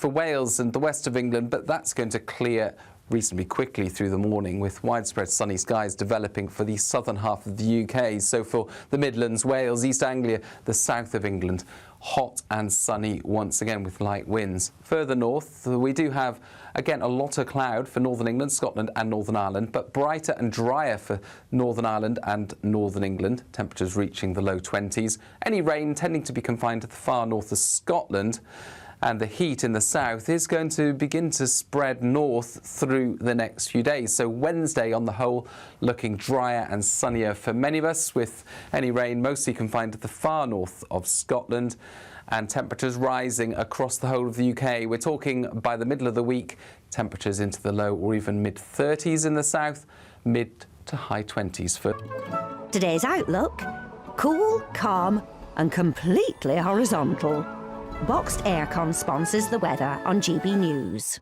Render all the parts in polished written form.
for Wales and the west of England, but that's going to clear reasonably quickly through the morning, with widespread sunny skies developing for the southern half of the UK. So for the Midlands, Wales, East Anglia, the south of England, hot and sunny once again with light winds. Further north, we do have, again, a lot of cloud for Northern England, Scotland and Northern Ireland, but brighter and drier for Northern Ireland and Northern England, temperatures reaching the low 20s. Any rain tending to be confined to the far north of Scotland. And the heat in the south is going to begin to spread north through the next few days. So Wednesday, on the whole, looking drier and sunnier for many of us, with any rain mostly confined to the far north of Scotland, and temperatures rising across the whole of the UK. We're talking by the middle of the week, temperatures into the low or even mid-30s in the south, mid to high 20s for Today's outlook: cool, calm and completely horizontal. Boxed Aircon sponsors the weather on GB News.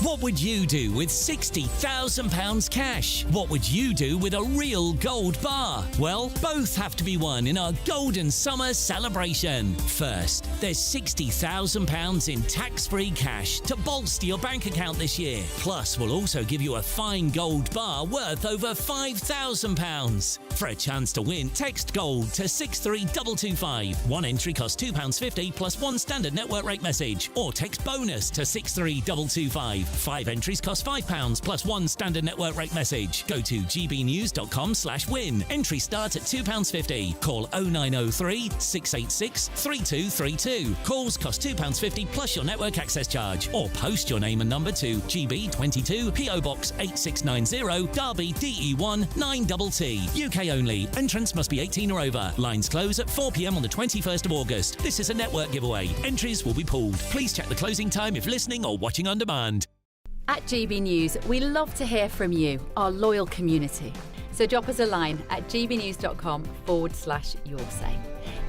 What would you do with £60,000 cash? What would you do with a real gold bar? Well, both have to be won in our Golden Summer celebration. First, there's £60,000 in tax-free cash to bolster your bank account this year. Plus, we'll also give you a fine gold bar worth over £5,000. For a chance to win, text GOLD to 63225. One entry costs £2.50 plus one standard network rate message. Or text BONUS to 63225. 5 entries cost £5 plus one standard network rate message. Go to gbnews.com/win. Entry starts at £2.50. Call 0903 686 3232. Calls cost £2.50 plus your network access charge. Or post your name and number to GB22 PO Box 8690 Derby DE1 9TT. UK only. Entrants must be 18 or over. Lines close at 4 p.m. on the 21st of August. This is a network giveaway. Entries will be pooled. Please check the closing time if listening or watching on demand. At GB News, we love to hear from you, our loyal community. So drop us a line at gbnews.com/yoursay.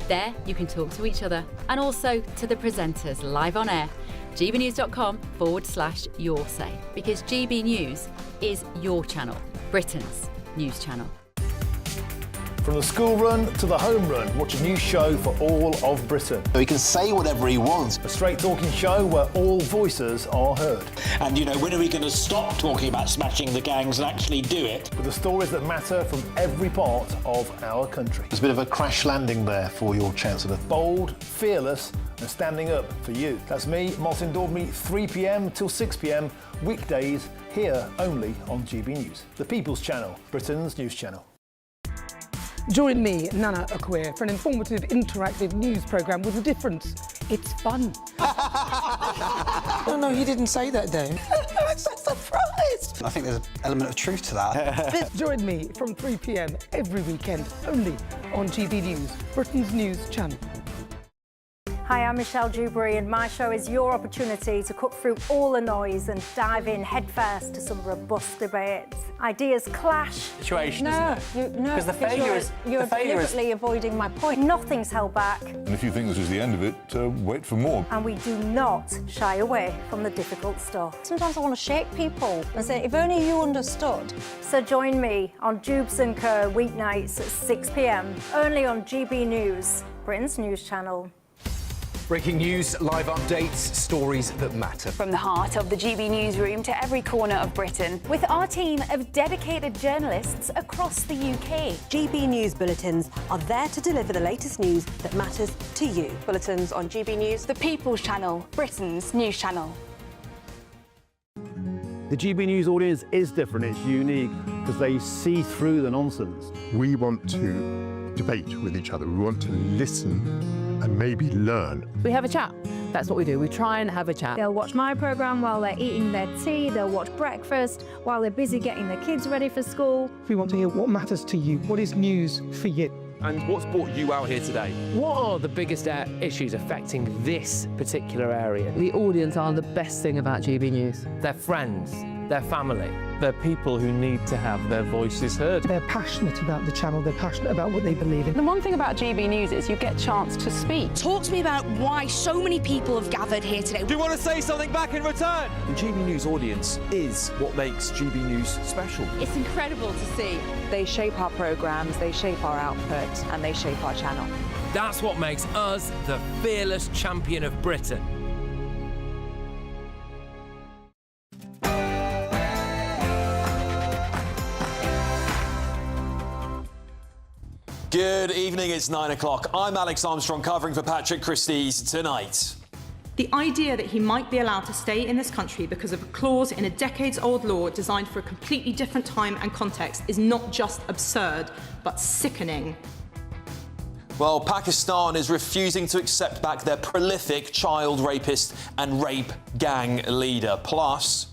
There you can talk to each other and also to the presenters live on air. gbnews.com/yoursay, because GB News is your channel, Britain's news channel. From the school run to the home run, watch a new show for all of Britain. So he can say whatever he wants. A straight talking show where all voices are heard. And, you know, when are we going to stop talking about smashing the gangs and actually do it? With the stories that matter from every part of our country. There's a bit of a crash landing there for your Chancellor. Bold, fearless and standing up for you. That's me, Martin Daubney, 3 p.m. till 6 p.m, weekdays, here only on GB News. The People's Channel, Britain's news channel. Join me, Nana Okwir, for an informative, interactive news programme with a difference. It's fun. No, he didn't say that, Dave. I'm so surprised. I think there's an element of truth to that. Join me from 3 p.m. every weekend, only on GB News, Britain's news channel. Hi, I'm Michelle Dewberry, and my show is your opportunity to cut through all the noise and dive in headfirst to some robust debates. Ideas clash. Situation, no, isn't it? Because the failure is... You're deliberately avoiding my point. Nothing's held back. And if you think this is the end of it, wait for more. And we do not shy away from the difficult stuff. Sometimes I want to shake people and say, if only you understood. So join me on Jubes & Co weeknights at 6 p.m, only on GB News, Britain's news channel. Breaking news, live updates, stories that matter. From the heart of the GB newsroom to every corner of Britain, with our team of dedicated journalists across the UK. GB News bulletins are there to deliver the latest news that matters to you. Bulletins on GB News, the People's Channel, Britain's news channel. The GB News audience is different, it's unique, because they see through the nonsense. We want to debate with each other, we want to listen and maybe learn. We have a chat. That's what we do. We try and have a chat. They'll watch my programme while they're eating their tea, they'll watch breakfast while they're busy getting their kids ready for school. We want to hear what matters to you, what is news for you. And what's brought you out here today? What are the biggest issues affecting this particular area? The audience are the best thing about GB News. Their friends, their family. They're people who need to have their voices heard. They're passionate about the channel, they're passionate about what they believe in. The one thing about GB News is you get a chance to speak. Talk to me about why so many people have gathered here today. Do you want to say something back in return? The GB News audience is what makes GB News special. It's incredible to see. They shape our programmes, they shape our output, and they shape our channel. That's what makes us the fearless champion of Britain. Good evening, it's 9 o'clock. I'm Alex Armstrong covering for Patrick Christys tonight. The idea that he might be allowed to stay in this country because of a clause in a decades-old law designed for a completely different time and context is not just absurd, but sickening. Well, Pakistan is refusing to accept back their prolific child rapist and rape gang leader. Plus,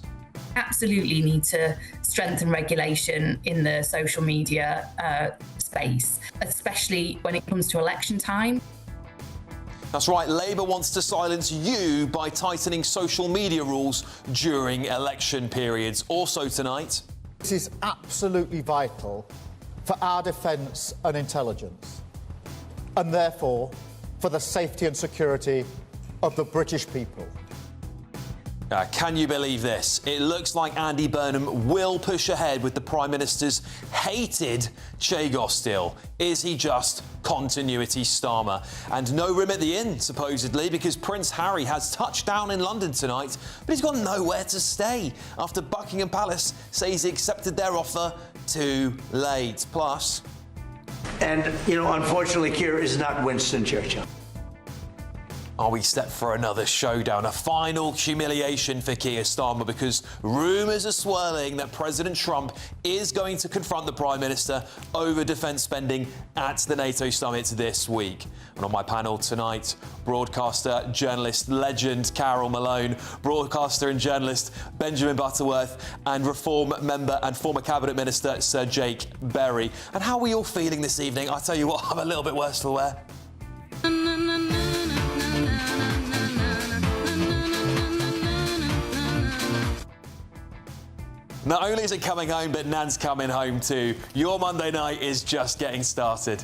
absolutely need to strengthen regulation in the social media space, especially when it comes to election time. That's right, Labour wants to silence you by tightening social media rules during election periods. Also tonight, this is absolutely vital for our defence and intelligence, and therefore for the safety and security of the British people. Can you believe this? It looks like Andy Burnham will push ahead with the Prime Minister's hated Chagos deal. Is he just continuity Starmer? And no room at the inn, supposedly, because Prince Harry has touched down in London tonight, but he's got nowhere to stay after Buckingham Palace says he accepted their offer too late. Plus, and, you know, unfortunately, Keir is not Winston Churchill. Are we set for another showdown, a final humiliation for Keir Starmer, because rumours are swirling that President Trump is going to confront the Prime Minister over defence spending at the NATO summit this week. And on my panel tonight, broadcaster, journalist, legend Carol Malone, broadcaster and journalist Benjamin Butterworth, and Reform member and former Cabinet Minister Sir Jake Berry. And how are we all feeling this evening? I tell you what, I'm a little bit worse for wear. Not only is it coming home, but Nan's coming home too. Your Monday night is just getting started.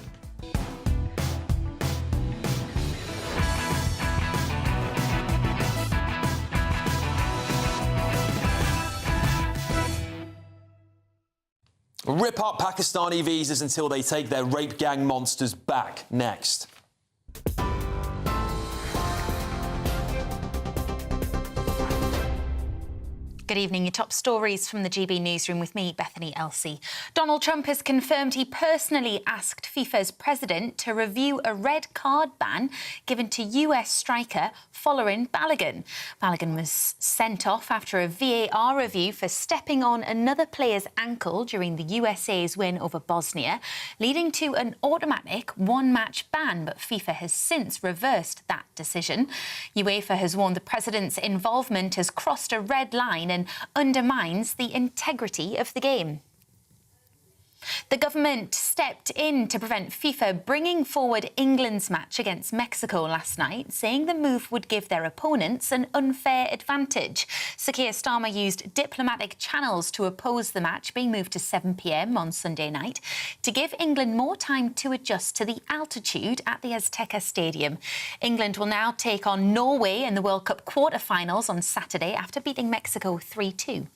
Rip up Pakistani visas until they take their rape gang monsters back. Next. Good evening. Your top stories from the GB newsroom with me, Bethany Elsey. Donald Trump has confirmed he personally asked FIFA's president to review a red card ban given to US striker Folarin Balogun. Balogun was sent off after a VAR review for stepping on another player's ankle during the USA's win over Bosnia, leading to an automatic one-match ban, but FIFA has since reversed that decision. UEFA has warned the president's involvement has crossed a red line and undermines the integrity of the game. The government stepped in to prevent FIFA bringing forward England's match against Mexico last night, saying the move would give their opponents an unfair advantage. Sir Keir Starmer used diplomatic channels to oppose the match being moved to 7 p.m. on Sunday night to give England more time to adjust to the altitude at the Azteca Stadium. England will now take on Norway in the World Cup quarter-finals on Saturday after beating Mexico 3-2.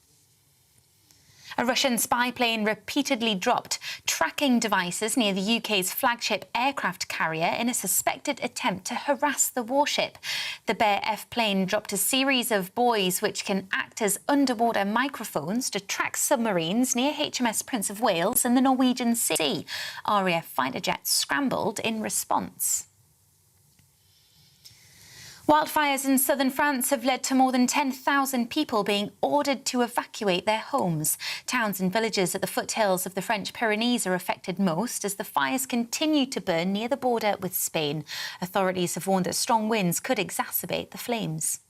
A Russian spy plane repeatedly dropped tracking devices near the UK's flagship aircraft carrier in a suspected attempt to harass the warship. The Bear F plane dropped a series of buoys which can act as underwater microphones to track submarines near HMS Prince of Wales in the Norwegian Sea. RAF fighter jets scrambled in response. Wildfires in southern France have led to more than 10,000 people being ordered to evacuate their homes. Towns and villages at the foothills of the French Pyrenees are affected most as the fires continue to burn near the border with Spain. Authorities have warned that strong winds could exacerbate the flames.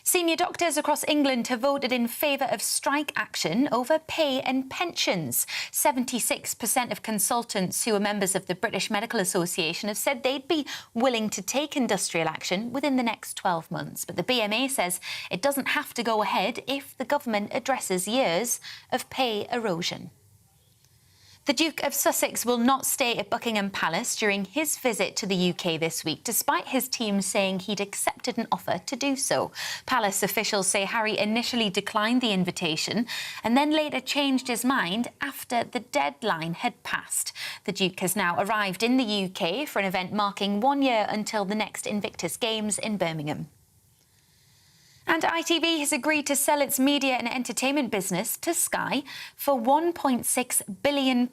Senior doctors across England have voted in favour of strike action over pay and pensions. 76% of consultants who are members of the British Medical Association have said they'd be willing to take industrial action within the next 12 months. But the BMA says it doesn't have to go ahead if the government addresses years of pay erosion. The Duke of Sussex will not stay at Buckingham Palace during his visit to the UK this week, despite his team saying he'd accepted an offer to do so. Palace officials say Harry initially declined the invitation and then later changed his mind after the deadline had passed. The Duke has now arrived in the UK for an event marking 1 year until the next Invictus Games in Birmingham. And ITV has agreed to sell its media and entertainment business to Sky for £1.6 billion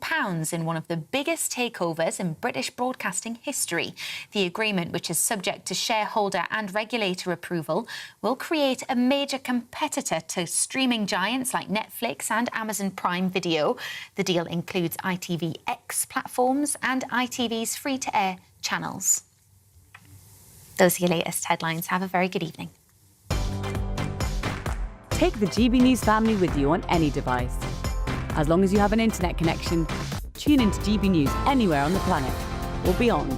in one of the biggest takeovers in British broadcasting history. The agreement, which is subject to shareholder and regulator approval, will create a major competitor to streaming giants like Netflix and Amazon Prime Video. The deal includes ITVX platforms and ITV's free-to-air channels. Those are your latest headlines. Have a very good evening. Take the GB News family with you on any device. As long as you have an internet connection, tune into GB News anywhere on the planet or beyond.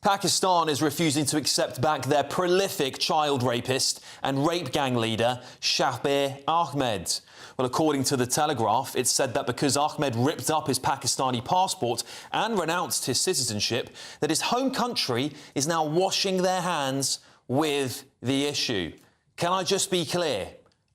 Pakistan is refusing to accept back their prolific child rapist and rape gang leader, Shabir Ahmed. Well, according to The Telegraph, it's said that because Ahmed ripped up his Pakistani passport and renounced his citizenship, that his home country is now washing their hands with the issue. Can I just be clear?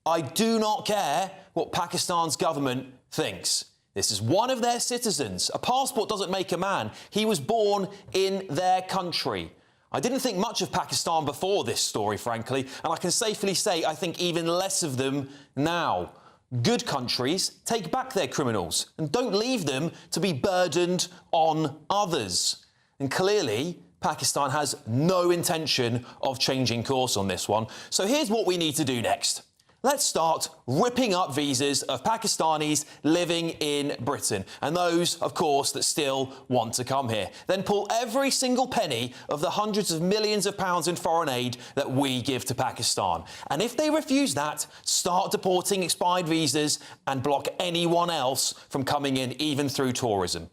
I do not care what Pakistan's government thinks. This is one of their citizens. A passport doesn't make a man. He was born in their country. I didn't think much of Pakistan before this story, frankly, and I can safely say I think even less of them now. Good countries take back their criminals and don't leave them to be burdened on others. And clearly, Pakistan has no intention of changing course on this one. So here's what we need to do next. Let's start ripping up visas of Pakistanis living in Britain and those, of course, that still want to come here. Then pull every single penny of the hundreds of millions of pounds in foreign aid that we give to Pakistan. And if they refuse that, start deporting expired visas and block anyone else from coming in, even through tourism.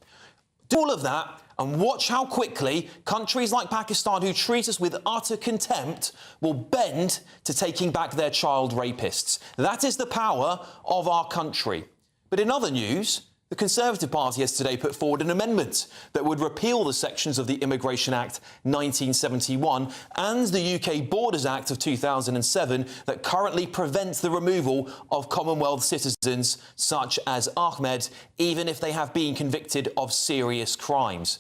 Do all of that and watch how quickly countries like Pakistan, who treat us with utter contempt, will bend to taking back their child rapists. That is the power of our country. But in other news, the Conservative Party yesterday put forward an amendment that would repeal the sections of the Immigration Act 1971 and the UK Borders Act of 2007 that currently prevent the removal of Commonwealth citizens such as Ahmed, even if they have been convicted of serious crimes.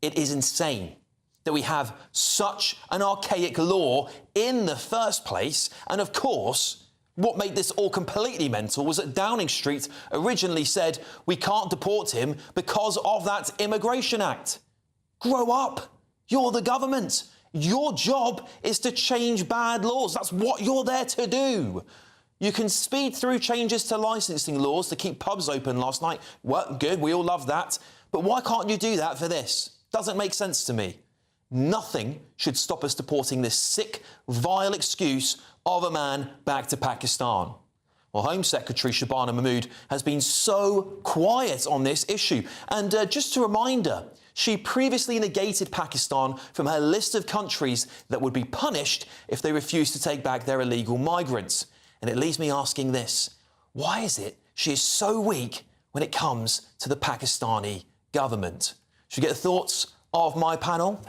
It is insane that we have such an archaic law in the first place, and of course, what made this all completely mental was that Downing Street originally said we can't deport him because of that Immigration Act. Grow up. You're the government. Your job is to change bad laws. That's what you're there to do. You can speed through changes to licensing laws to keep pubs open last night. Well, good, we all love that. But why can't you do that for this? Doesn't make sense to me. Nothing should stop us deporting this sick, vile excuse of a man back to Pakistan. Well, Home Secretary Shabana Mahmood has been so quiet on this issue. And just a reminder, she previously negated Pakistan from her list of countries that would be punished if they refused to take back their illegal migrants. And it leaves me asking this: why is it she is so weak when it comes to the Pakistani government? Should we get the thoughts of my panel?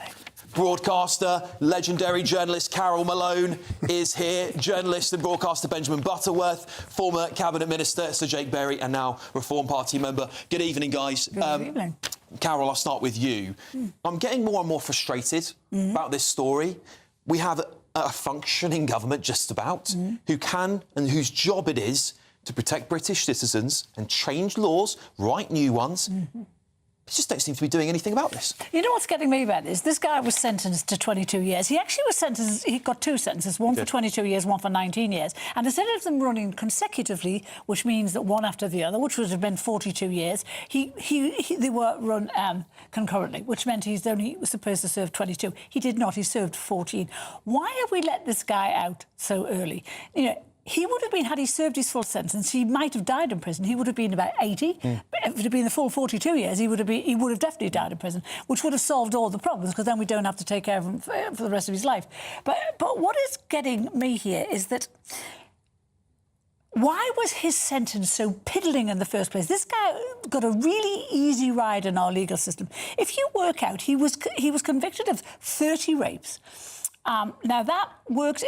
Broadcaster, legendary journalist Carol Malone is here. Journalist and broadcaster Benjamin Butterworth, former Cabinet Minister Sir Jake Berry, and now Reform Party member. Good evening, guys. Good evening. Carol, I'll start with you. I'm getting more and more frustrated about this story. We have a functioning government, just about, who can and whose job it is to protect British citizens and change laws, write new ones. They just don't seem to be doing anything about this. You know what's getting me about this? This guy was sentenced to 22 years. He actually was sentenced, he got two sentences, one for 22 years, one for 19 years. And instead of them running consecutively, which means that one after the other, which would have been 42 years, they were run concurrently, which meant he was supposed to serve 22. He did not. He served 14. Why have we let this guy out so early? You know, he would have been, had he served his full sentence, he might have died in prison. He would have been about 80. But if it had been the full 42 years, he would have definitely died in prison, which would have solved all the problems, because then we don't have to take care of him for the rest of his life. But what is getting me here is that why was his sentence so piddling in the first place? This guy got a really easy ride in our legal system. If you work out, he was convicted of 30 rapes. Now that works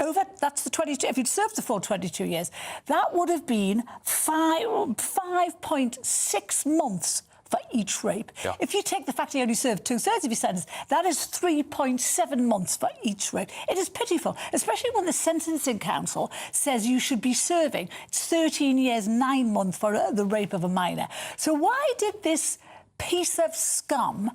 over. That's the 22. If he'd served the full 22 years, that would have been 5.6 months for each rape. Yeah. If you take the fact he only served 2/3 of his sentence, that is 3.7 months for each rape. It is pitiful, especially when the Sentencing Council says you should be serving 13 years, 9 months for the rape of a minor. So why did this piece of scum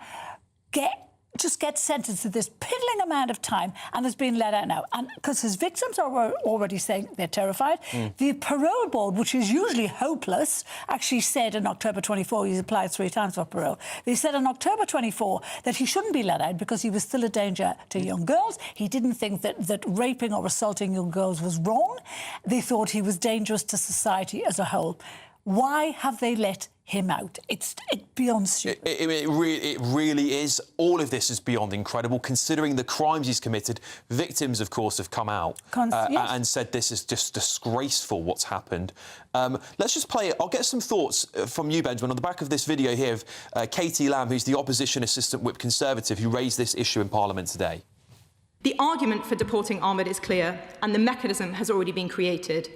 just get sentenced to this piddling amount of time and has been let out now? And because his victims are already saying they're terrified. The parole board, which is usually hopeless, actually said in October 24, he's applied 3 times for parole. They said in October 24 that he shouldn't be let out because he was still a danger to young girls. He didn't think that raping or assaulting young girls was wrong. They thought he was dangerous to society as a whole. Why have they let him out? It's beyond stupid. It really is. All of this is beyond incredible, considering the crimes he's committed. Victims, of course, have come out and said this is just disgraceful, what's happened. Let's just play it. I'll get some thoughts from you, Benjamin, on the back of this video here of Katie Lamb, who's the opposition assistant whip Conservative, who raised this issue in Parliament today. The argument for deporting Ahmed is clear, and the mechanism has already been created.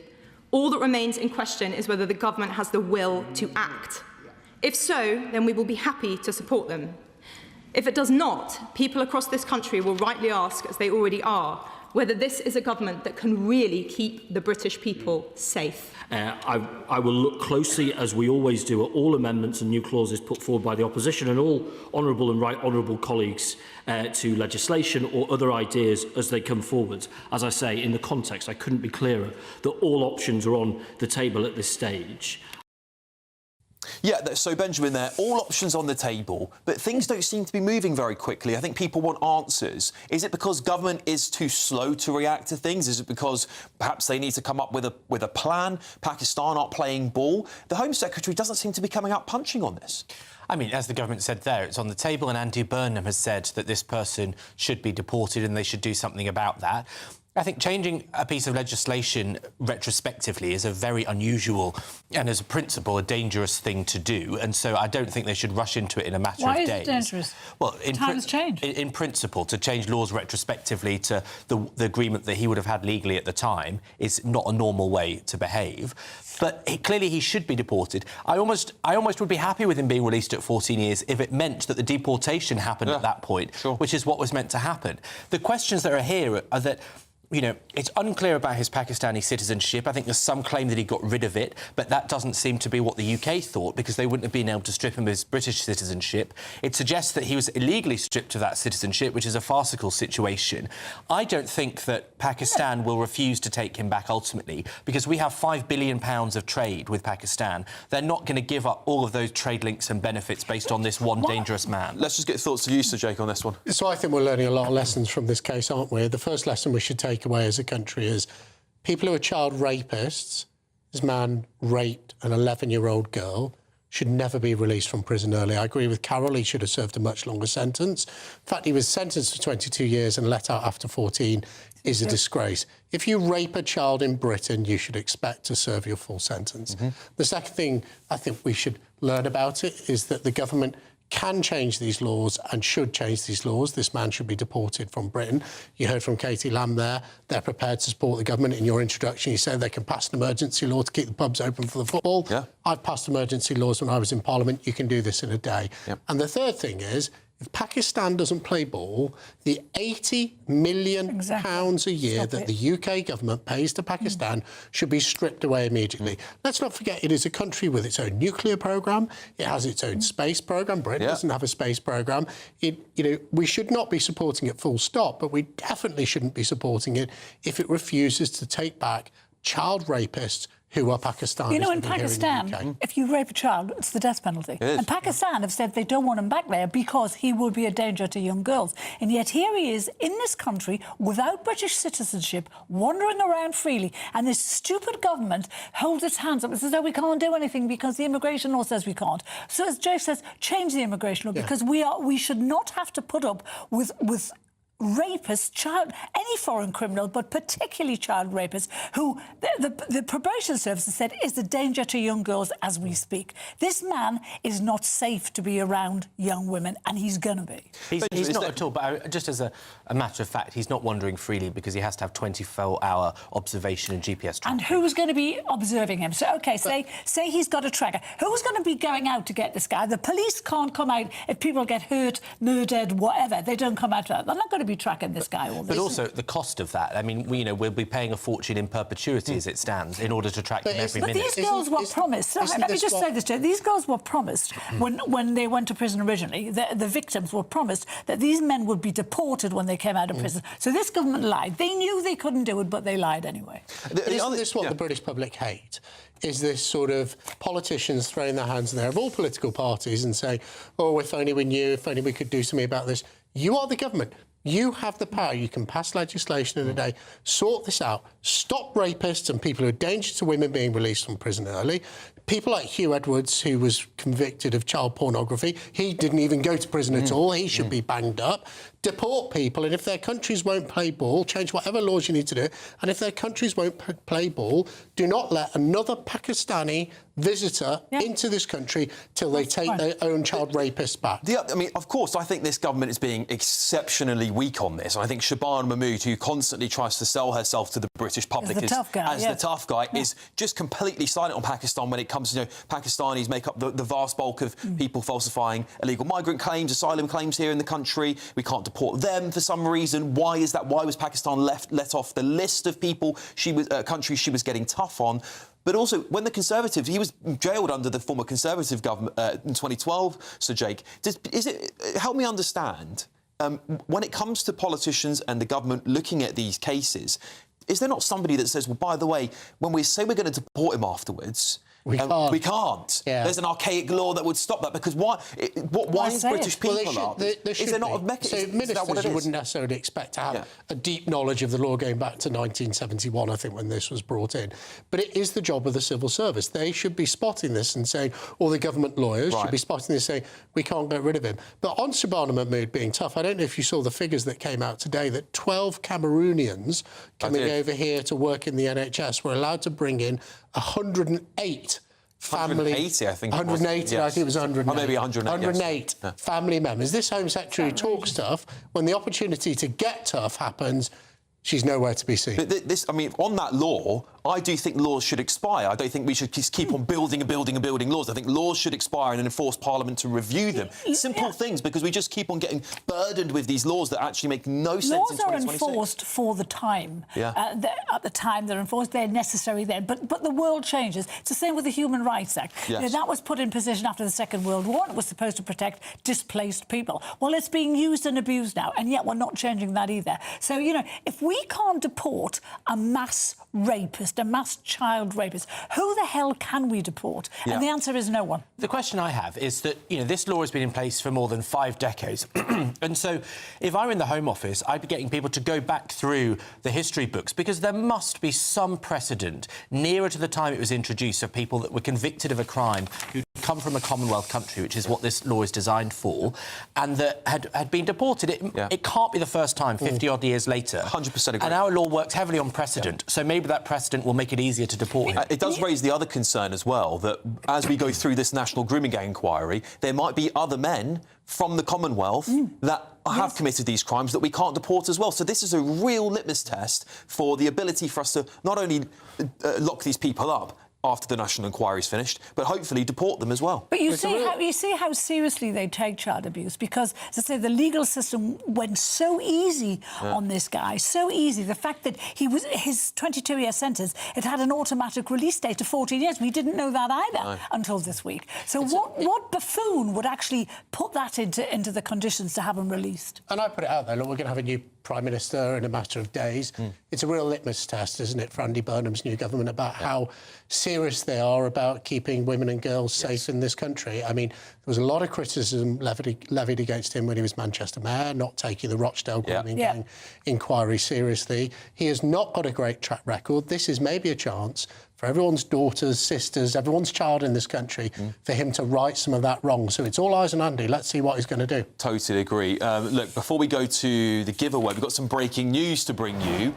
All that remains in question is whether the government has the will to act. If so, then we will be happy to support them. If it does not, people across this country will rightly ask, as they already are, whether this is a government that can really keep the British people safe. I will look closely, as we always do, at all amendments and new clauses put forward by the opposition and all honourable and right honourable colleagues to legislation or other ideas as they come forward. As I say, in the context, I couldn't be clearer that all options are on the table at this stage. Yeah, so Benjamin there, all options on the table, but things don't seem to be moving very quickly. I think people want answers. Is it because government is too slow to react to things? Is it because perhaps they need to come up with a plan? Pakistan aren't playing ball? The Home Secretary doesn't seem to be coming out punching on this. I mean, as the government said there, it's on the table, and Andy Burnham has said that this person should be deported and they should do something about that. I think changing a piece of legislation retrospectively is a very unusual and, as a principle, a dangerous thing to do. And so I don't think they should rush into it in a matter of days. Why is it dangerous? Well, times change. In principle, to change laws retrospectively to the agreement that he would have had legally at the time is not a normal way to behave. But clearly he should be deported. I almost would be happy with him being released at 14 years if it meant that the deportation happened at that point, which is what was meant to happen. The questions that are here are that, you know, it's unclear about his Pakistani citizenship. I think there's some claim that he got rid of it, but that doesn't seem to be what the UK thought, because they wouldn't have been able to strip him of his British citizenship. It suggests that he was illegally stripped of that citizenship, which is a farcical situation. I don't think that Pakistan will refuse to take him back ultimately, because we have £5 billion of trade with Pakistan. They're not going to give up all of those trade links and benefits based on this one dangerous man. Let's just get thoughts of you, Sir Jake, on this one. So I think we're learning a lot of lessons from this case, aren't we? The first lesson we should take away as a country is people who are child rapists, this man raped an 11-year-old girl, should never be released from prison early. I agree with Carol, he should have served a much longer sentence. In fact, he was sentenced to 22 years and let out after 14 is a disgrace. If you rape a child in Britain, you should expect to serve your full sentence. The second thing I think we should learn about it is that the government can change these laws and should change these laws. This man should be deported from Britain. You heard from Katie Lamb there. They're prepared to support the government. In your introduction, you said they can pass an emergency law to keep the pubs open for the football. Yeah. I've passed emergency laws when I was in Parliament. You can do this in a day. And the third thing is, if Pakistan doesn't play ball, the £80 million a year that the UK government pays to Pakistan should be stripped away immediately. Let's not forget, it is a country with its own nuclear programme. It has its own space programme. Britain doesn't have a space programme. We should not be supporting it full stop, but we definitely shouldn't be supporting it if it refuses to take back child rapists who are Pakistanis. You know, in living here Pakistan, the UK. if you rape a child, it's the death penalty. is. And Pakistan have said they don't want him back there because he will be a danger to young girls. And yet here he is in this country without British citizenship, wandering around freely. And this stupid government holds its hands up and says, "Oh, we can't do anything because the immigration law says we can't." So as Jake says, change the immigration law because we should not have to put up with rapists, any foreign criminal, but particularly child rapists, who the probation service has said is a danger to young girls as we speak. This man is not safe to be around young women, and he's going to be. He's not at all, but just as a matter of fact, he's not wandering freely because he has to have 24-hour observation and GPS tracking. And who's going to be observing him? So, OK, say he's got a tracker. Who's going to be going out to get this guy? The police can't come out if people get hurt, murdered, whatever. They don't come out for that. They're not going to be tracking this guy all this. But also the cost of that. I mean, we'll be paying a fortune in perpetuity as it stands in order to track him every minute. But these girls were promised. Let me just say this, Joe. These girls were promised when they went to prison originally. The victims were promised that these men would be deported when they came out of prison. So this government lied. They knew they couldn't do it, but they lied anyway. Isn't this what the British public hate? Is this sort of politicians throwing their hands in the air of all political parties and saying, "Oh, if only we knew, if only we could do something about this." You are the government. You have the power. You can pass legislation in a day, sort this out, stop rapists and people who are dangerous to women being released from prison early. People like Hugh Edwards, who was convicted of child pornography, he didn't even go to prison at all. He should be banged up. Deport people, and if their countries won't play ball, change whatever laws you need to do. And if their countries won't play ball, do not let another Pakistani visitor into this country till they take their own child rapists back. I mean, of course, I think this government is being exceptionally weak on this. I think Shabana Mahmood, who constantly tries to sell herself to the British public as the tough guy, is just completely silent on Pakistan when it comes to, Pakistanis make up the vast bulk of people falsifying illegal migrant claims, asylum claims here in the country. We can't deport them for some reason. Why is that? Why was Pakistan let off the list of people countries she was getting tough on? But also, when the Conservatives, he was jailed under the former Conservative government in 2012, Sir Jake. Help me understand, when it comes to politicians and the government looking at these cases, is there not somebody that says, well, by the way, when we say we're going to deport him afterwards, we can't. Yeah. There's an archaic law that would stop that, because why is British people up? Is there not a mechanism? So ministers you wouldn't necessarily expect to have a deep knowledge of the law going back to 1971, I think, when this was brought in. But it is the job of the civil service. They should be spotting this and saying, or the government lawyers should be spotting this and saying, we can't get rid of him. But on Shabana Mahmood being tough, I don't know if you saw the figures that came out today, that 12 Cameroonians coming over here to work in the NHS were allowed to bring in 108 family... 180, I think 180, I think it was 108. Or maybe 108 family members. This Home Secretary talks tough. When the opportunity to get tough happens, she's nowhere to be seen. But I mean, on that law, I do think laws should expire. I don't think we should just keep on building laws. I think laws should expire and enforce Parliament to review them. Simple things, because we just keep on getting burdened with these laws that actually make no sense in 2026. Laws are enforced for the time. At the time they're enforced, they're necessary then. But the world changes. It's the same with the Human Rights Act. Yes. That was put in position after the Second World War. It was supposed to protect displaced people. Well, it's being used and abused now, and yet we're not changing that either. So, if we can't deport a mass rapist, a mass child rapist, who the hell can we deport? And the answer is no one. The question I have is that, this law has been in place for more than 5 decades. And so if I were in the Home Office, I'd be getting people to go back through the history books, because there must be some precedent nearer to the time it was introduced of people that were convicted of a crime who'd come from a Commonwealth country, which is what this law is designed for, and that had been deported. It can't be the first time 50-odd years later. 100% agree. And our law works heavily on precedent, so maybe that precedent will make it easier to deport him. It does raise the other concern as well, that as we go through this National Grooming Gang inquiry, there might be other men from the Commonwealth that have committed these crimes that we can't deport as well. So this is a real litmus test for the ability for us to not only lock these people up after the national inquiry is finished, but hopefully deport them as well. But you see how seriously they take child abuse, because, as I say, the legal system went so easy on this guy, so easy. The fact that his 22-year sentence, it had an automatic release date of 14 years. We didn't know that either until this week. So what buffoon would actually put that into the conditions to have him released? And I put it out there, look, we're going to have a new Prime Minister in a matter of days. It's a real litmus test, isn't it, for Andy Burnham's new government about how serious they are about keeping women and girls safe in this country. I mean, there was a lot of criticism levied against him when he was Manchester Mayor, not taking the Rochdale grooming gang inquiry seriously. He has not got a great track record. This is maybe a chance for everyone's daughters, sisters, everyone's child in this country, for him to right some of that wrong. So it's all eyes on Andy. Let's see what he's going to do. Totally agree. Look, before we go to the giveaway, we've got some breaking news to bring you.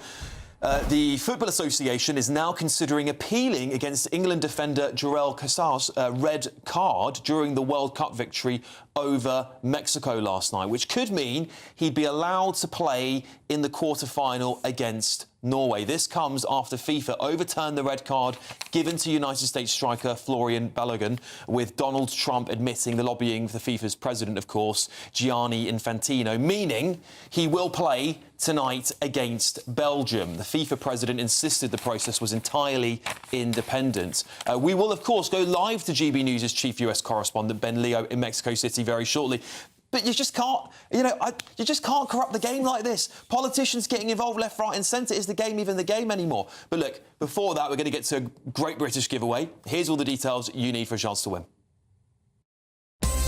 The Football Association is now considering appealing against England defender Jurel Casas' red card during the World Cup victory over Mexico last night, which could mean he'd be allowed to play in the quarter-final against Norway. This comes after FIFA overturned the red card given to United States striker Florian Balogun, with Donald Trump admitting the lobbying for FIFA's president, of course, Gianni Infantino, meaning he will play tonight against Belgium. The FIFA president insisted the process was entirely independent. We will, of course, go live to GB News' chief US correspondent, Ben Leo, in Mexico City very shortly. But you just can't, you just can't corrupt the game like this. Politicians getting involved left, right and centre. Is the game even the game anymore? But look, before that, we're going to get to a Great British giveaway. Here's all the details you need for a chance to win.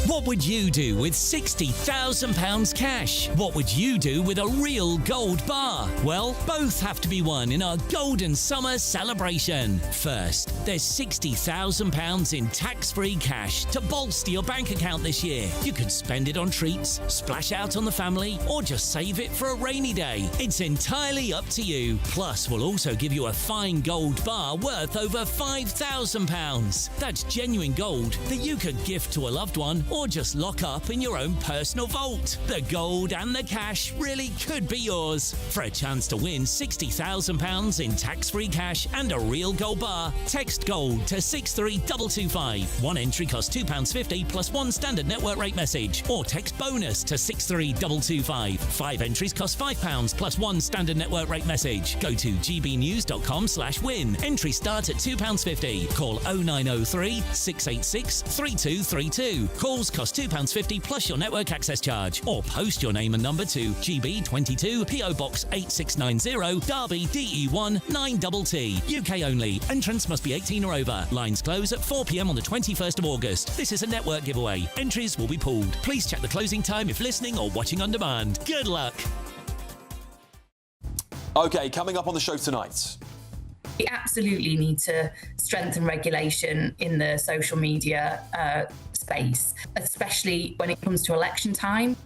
What would you do with £60,000 cash? What would you do with a real gold bar? Well, both have to be won in our Golden Summer celebration. First, there's £60,000 in tax-free cash to bolster your bank account this year. You could spend it on treats, splash out on the family, or just save it for a rainy day. It's entirely up to you. Plus, we'll also give you a fine gold bar worth over £5,000. That's genuine gold that you could gift to a loved one or just lock up in your own personal vault. The gold and the cash really could be yours. For a chance to win £60,000 in tax-free cash and a real gold bar, text GOLD to 63225. One entry costs £2.50 plus one standard network rate message, or text BONUS to 63225. 5 entries cost £5 plus one standard network rate message. Go to gbnews.com/win. Entry start at £2.50. Call 0903 686 3232. Calls cost £2.50 plus your network access charge, or post your name and number to GB22 PO Box 8690 Derby DE1 9TT. UK only. Entrance must be 18 or over. Lines close at 4 p.m. on the 21st of August. This is a network giveaway. Entries will be pulled. Please check the closing time if listening or watching on demand. Good luck. OK, coming up on the show tonight. We absolutely need to strengthen regulation in the social media space, especially when it comes to election time.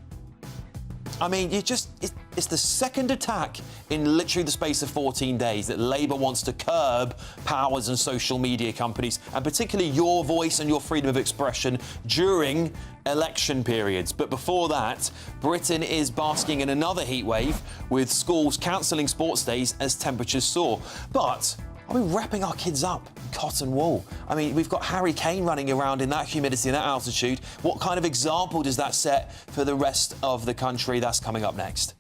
I mean, it's the second attack in literally the space of 14 days that Labour wants to curb powers and social media companies, and particularly your voice and your freedom of expression during election periods. But before that, Britain is basking in another heatwave, with schools cancelling sports days as temperatures soar. But are we wrapping our kids up in cotton wool? I mean, we've got Harry Kane running around in that humidity and that altitude. What kind of example does that set for the rest of the country? That's coming up next.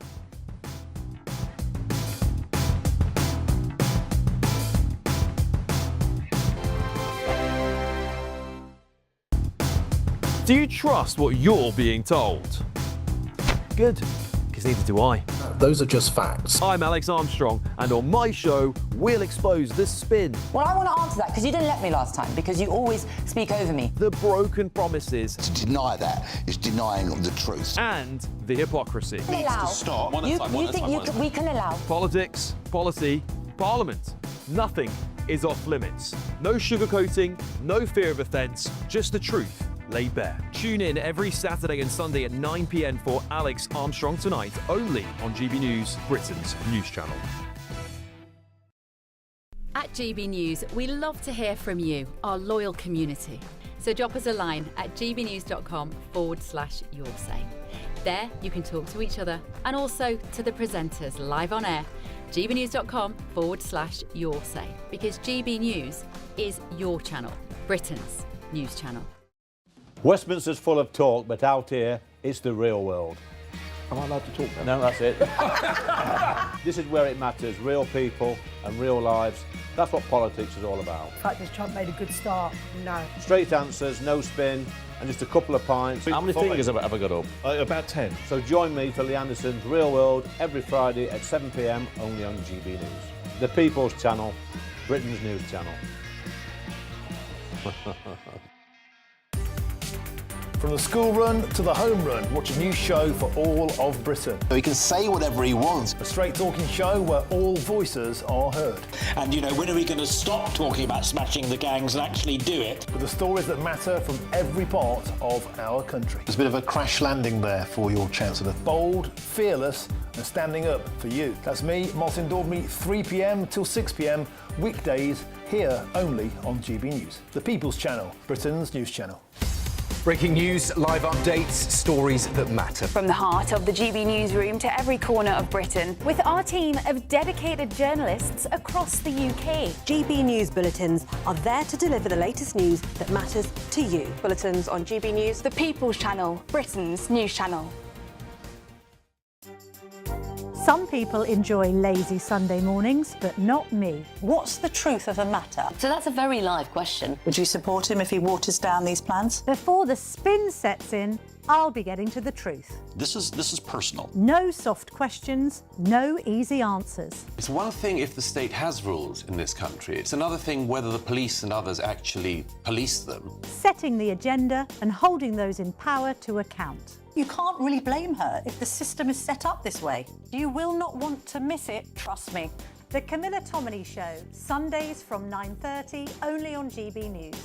Do you trust what you're being told? Good, because neither do I. Those are just facts. I'm Alex Armstrong, and on my show, we'll expose the spin. Well, I want to answer that, because you didn't let me last time, because you always speak over me. The broken promises. To deny that is denying the truth. And the hypocrisy. Needs to stop. You think we can allow? Politics, policy, parliament. Nothing is off limits. No sugarcoating, no fear of offence, just the truth laid bare. Tune in every Saturday and Sunday at 9 p.m. for Alex Armstrong Tonight, only on GB News, Britain's news channel. At GB News, we love to hear from you, our loyal community. So drop us a line at gbnews.com/yoursay. There you can talk to each other and also to the presenters live on air. gbnews.com/yoursay, because GB News is your channel, Britain's news channel. Westminster's full of talk, but out here, it's the real world. Am I allowed to talk now? No, that's it. This is where it matters, real people and real lives. That's what politics is all about. In fact, has Trump made a good start? No. Straight answers, no spin, and just a couple of pints. How many fingers have I ever got up? About 10. So join me for Lee Anderson's Real World every Friday at 7 p.m, only on GB News. The People's Channel, Britain's news channel. From the school run to the home run, watch a new show for all of Britain. He can say whatever he wants. A straight-talking show where all voices are heard. And, you know, when are we going to stop talking about smashing the gangs and actually do it? With the stories that matter from every part of our country. There's a bit of a crash landing there for your Chancellor. Bold, fearless and standing up for you. That's me, Martin Daubney, 3 p.m. till 6 p.m, weekdays, here only on GB News. The People's Channel, Britain's news channel. Breaking news, live updates, stories that matter. From the heart of the GB newsroom to every corner of Britain, with our team of dedicated journalists across the UK. GB News bulletins are there to deliver the latest news that matters to you. Bulletins on GB News, the People's Channel, Britain's news channel. Some people enjoy lazy Sunday mornings, but not me. What's the truth of the matter? So that's a very live question. Would you support him if he waters down these plans? Before the spin sets in, I'll be getting to the truth. This is personal. No soft questions, no easy answers. It's one thing if the state has rules in this country. It's another thing whether the police and others actually police them. Setting the agenda and holding those in power to account. You can't really blame her if the system is set up this way. You will not want to miss it, trust me. The Camilla Tominey Show, Sundays from 9:30, only on GB News.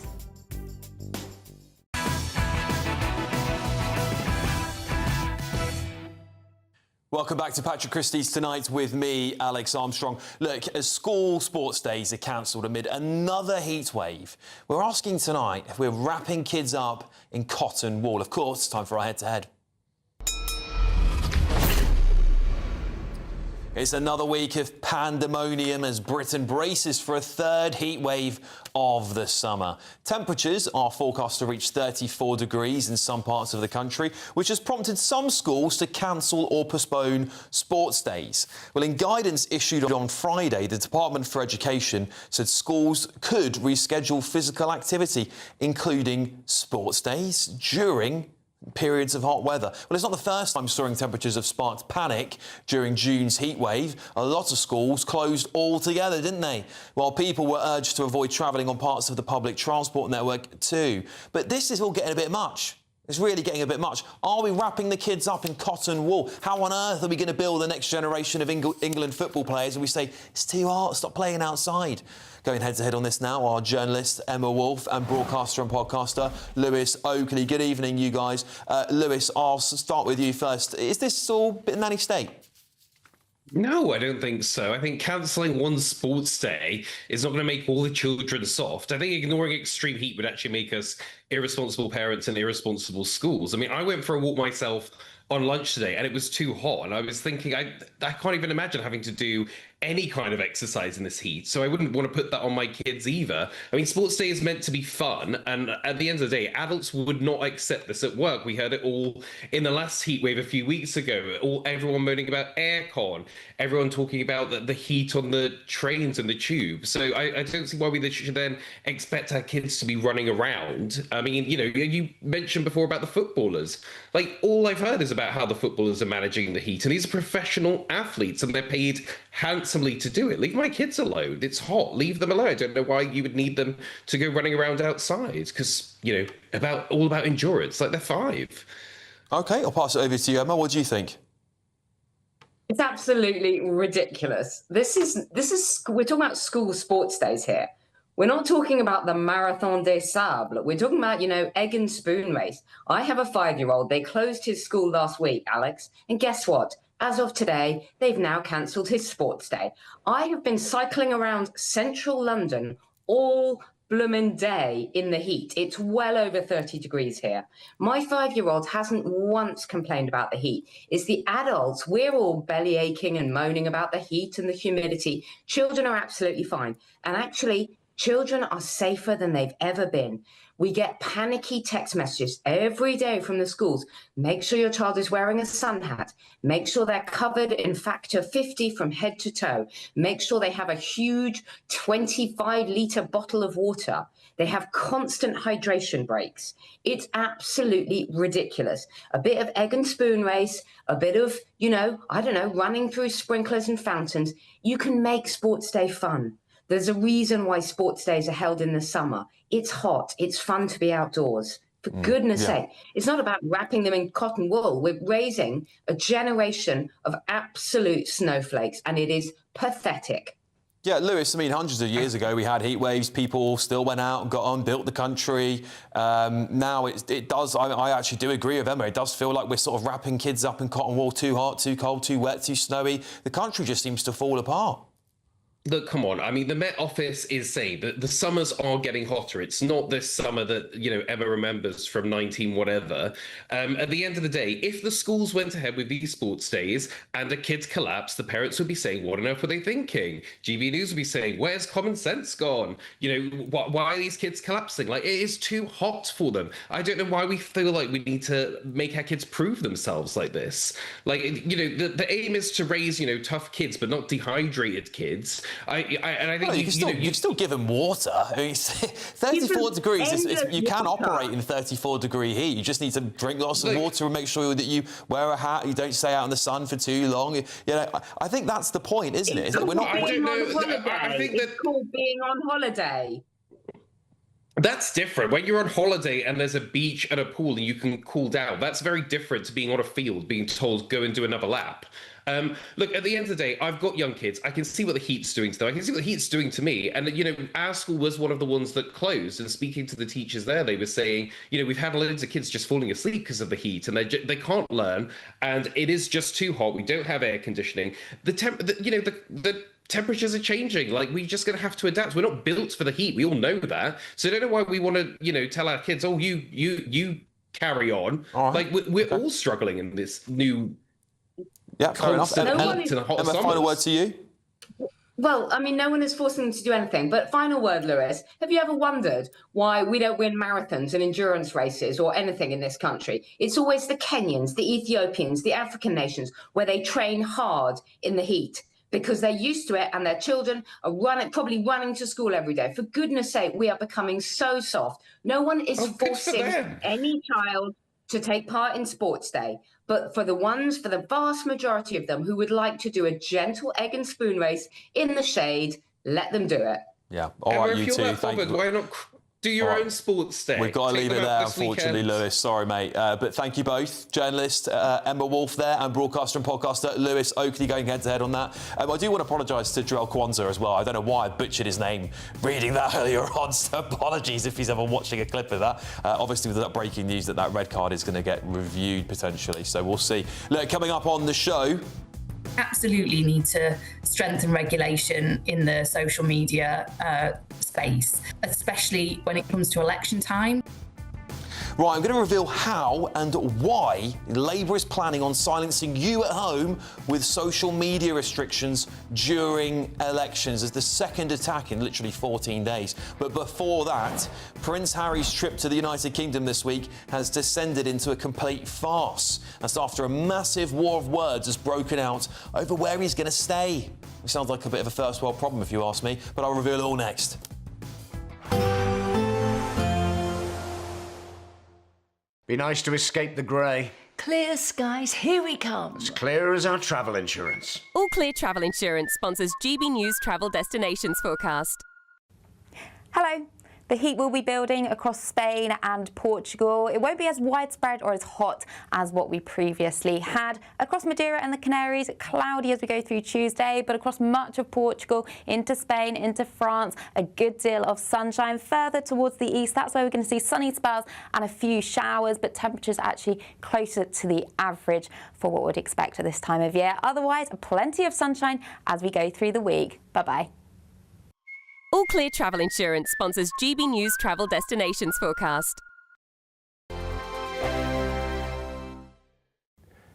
Welcome back to Patrick Christys Tonight with me, Alex Armstrong. Look, as school sports days are cancelled amid another heat wave, we're asking tonight if we're wrapping kids up in cotton wool. Of course, it's time for our head-to-head. It's another week of pandemonium as Britain braces for a third heat wave of the summer. Temperatures are forecast to reach 34 degrees in some parts of the country, which has prompted some schools to cancel or postpone sports days. Well, in guidance issued on Friday, the Department for Education said schools could reschedule physical activity, including sports days, during periods of hot weather. Well, it's not the first time soaring temperatures have sparked panic during June's heat wave. A lot of schools closed altogether, didn't they? While people were urged to avoid travelling on parts of the public transport network too. But this is all getting a bit much. It's really getting a bit much. Are we wrapping the kids up in cotton wool? How on earth are we going to build the next generation of England football players? And we say, it's too hot, stop playing outside. Going head-to-head on this now are journalist Emma Wolfe and broadcaster and podcaster Lewis Oakley. Good evening, you guys. Lewis, I'll start with you first. Is this all a bit nanny state? No, I don't think so. I think cancelling one sports day is not going to make all the children soft. I think ignoring extreme heat would actually make us irresponsible parents and irresponsible schools. I mean, I went for a walk myself on lunch today and it was too hot. And I was thinking, I can't even imagine having to do any kind of exercise in this heat. So I wouldn't want to put that on my kids either. I mean, sports day is meant to be fun. And at the end of the day, adults would not accept this at work. We heard it all in the last heat wave a few weeks ago. Everyone moaning about aircon, everyone talking about the heat on the trains and the tube. So I don't see why we should then expect our kids to be running around. I mean, you know, you mentioned before about the footballers. Like, all I've heard is about how the footballers are managing the heat. And these are professional athletes and they're paid handsomely to do it. Leave my kids alone. It's hot. Leave them alone. I don't know why you would need them to go running around outside because, you know, all about endurance. Like, they're 5. OK, I'll pass it over to you, Emma. What do you think? It's absolutely ridiculous. This is we're talking about school sports days here. We're not talking about the Marathon des Sables. We're talking about, you know, egg and spoon race. I have a 5-year-old. They closed his school last week, Alex. And guess what? As of today, they've now cancelled his sports day. I have been cycling around central London all bloomin' day in the heat. It's well over 30 degrees here. My 5-year-old hasn't once complained about the heat. It's the adults. We're all belly aching and moaning about the heat and the humidity. Children are absolutely fine. And actually, children are safer than they've ever been. We get panicky text messages every day from the schools. Make sure your child is wearing a sun hat. Make sure they're covered in factor 50 from head to toe. Make sure they have a huge 25-litre bottle of water. They have constant hydration breaks. It's absolutely ridiculous. A bit of egg and spoon race, a bit of, running through sprinklers and fountains. You can make sports day fun. There's a reason why sports days are held in the summer. It's hot. It's fun to be outdoors. For goodness sake, it's not about wrapping them in cotton wool. We're raising a generation of absolute snowflakes, and it is pathetic. Yeah, Lewis, I mean, hundreds of years ago, we had heat waves. People still went out, got on, built the country. Now it does, I actually do agree with Emma. It does feel like we're sort of wrapping kids up in cotton wool, too hot, too cold, too wet, too snowy. The country just seems to fall apart. Look, come on. I mean, the Met Office is saying that the summers are getting hotter. It's not this summer that, Emma remembers from 19 whatever. At the end of the day, if the schools went ahead with these sports days and a kid collapsed, the parents would be saying, what on earth were they thinking? GB News would be saying, where's common sense gone? Why are these kids collapsing? Like, it is too hot for them. I don't know why we feel like we need to make our kids prove themselves like this. Like, the aim is to raise, tough kids, but not dehydrated kids. I think you can still give them water. I mean, 34 degrees. You can operate in 34-degree heat. You just need to drink lots of water and make sure that you wear a hat. You don't stay out in the sun for too long. I think that's the point, isn't it? Is that we're not. I think it's called being on holiday. That's different. When you're on holiday and there's a beach and a pool and you can cool down, that's very different to being on a field, being told go and do another lap. Look, at the end of the day, I've got young kids. I can see what the heat's doing to them. I can see what the heat's doing to me. And, our school was one of the ones that closed. And speaking to the teachers there, they were saying, we've had loads of kids just falling asleep because of the heat and they can't learn. And it is just too hot. We don't have air conditioning. The temperatures are changing. Like, we're just going to have to adapt. We're not built for the heat. We all know that. So I don't know why we want to, tell our kids, oh, you carry on. Like, we're all struggling in this new... Yeah, fair enough. Emma, final word to you. Well, I mean, no one is forcing them to do anything. But final word, Lewis, have you ever wondered why we don't win marathons and endurance races or anything in this country? It's always the Kenyans, the Ethiopians, the African nations, where they train hard in the heat because they're used to it and their children are probably running to school every day. For goodness sake, we are becoming so soft. No one is forcing any child to take part in sports day. But for the vast majority of them who would like to do a gentle egg and spoon race in the shade, let them do it. Yeah. All right, you two. Thank you. Why not do your own sports day? We've got to leave it there, unfortunately, Lewis. Sorry, mate. But thank you both. Journalist Emma Wolf there and broadcaster and podcaster Lewis Oakley going head-to-head on that. I do want to apologise to Joel Kwanzaa as well. I don't know why I butchered his name reading that earlier on, so apologies if he's ever watching a clip of that. Obviously, with that breaking news that red card is going to get reviewed potentially, so we'll see. Look, coming up on the show... Absolutely need to strengthen regulation in the social media space, especially when it comes to election time. Right, I'm going to reveal how and why Labour is planning on silencing you at home with social media restrictions during elections as the second attack in literally 14 days. But before that, Prince Harry's trip to the United Kingdom this week has descended into a complete farce. That's after a massive war of words has broken out over where he's going to stay. It sounds like a bit of a first world problem if you ask me, but I'll reveal it all next. Be nice to escape the grey. Clear skies, here we come. As clear as our travel insurance. All Clear Travel Insurance sponsors GB News Travel Destinations Forecast. Hello. The heat will be building across Spain and Portugal. It won't be as widespread or as hot as what we previously had. Across Madeira and the Canaries, cloudy as we go through Tuesday, but across much of Portugal, into Spain, into France, a good deal of sunshine. Further towards the east, that's where we're going to see sunny spells and a few showers, but temperatures actually closer to the average for what we'd expect at this time of year. Otherwise, plenty of sunshine as we go through the week. Bye-bye. All Clear Travel Insurance sponsors GB News Travel Destinations Forecast.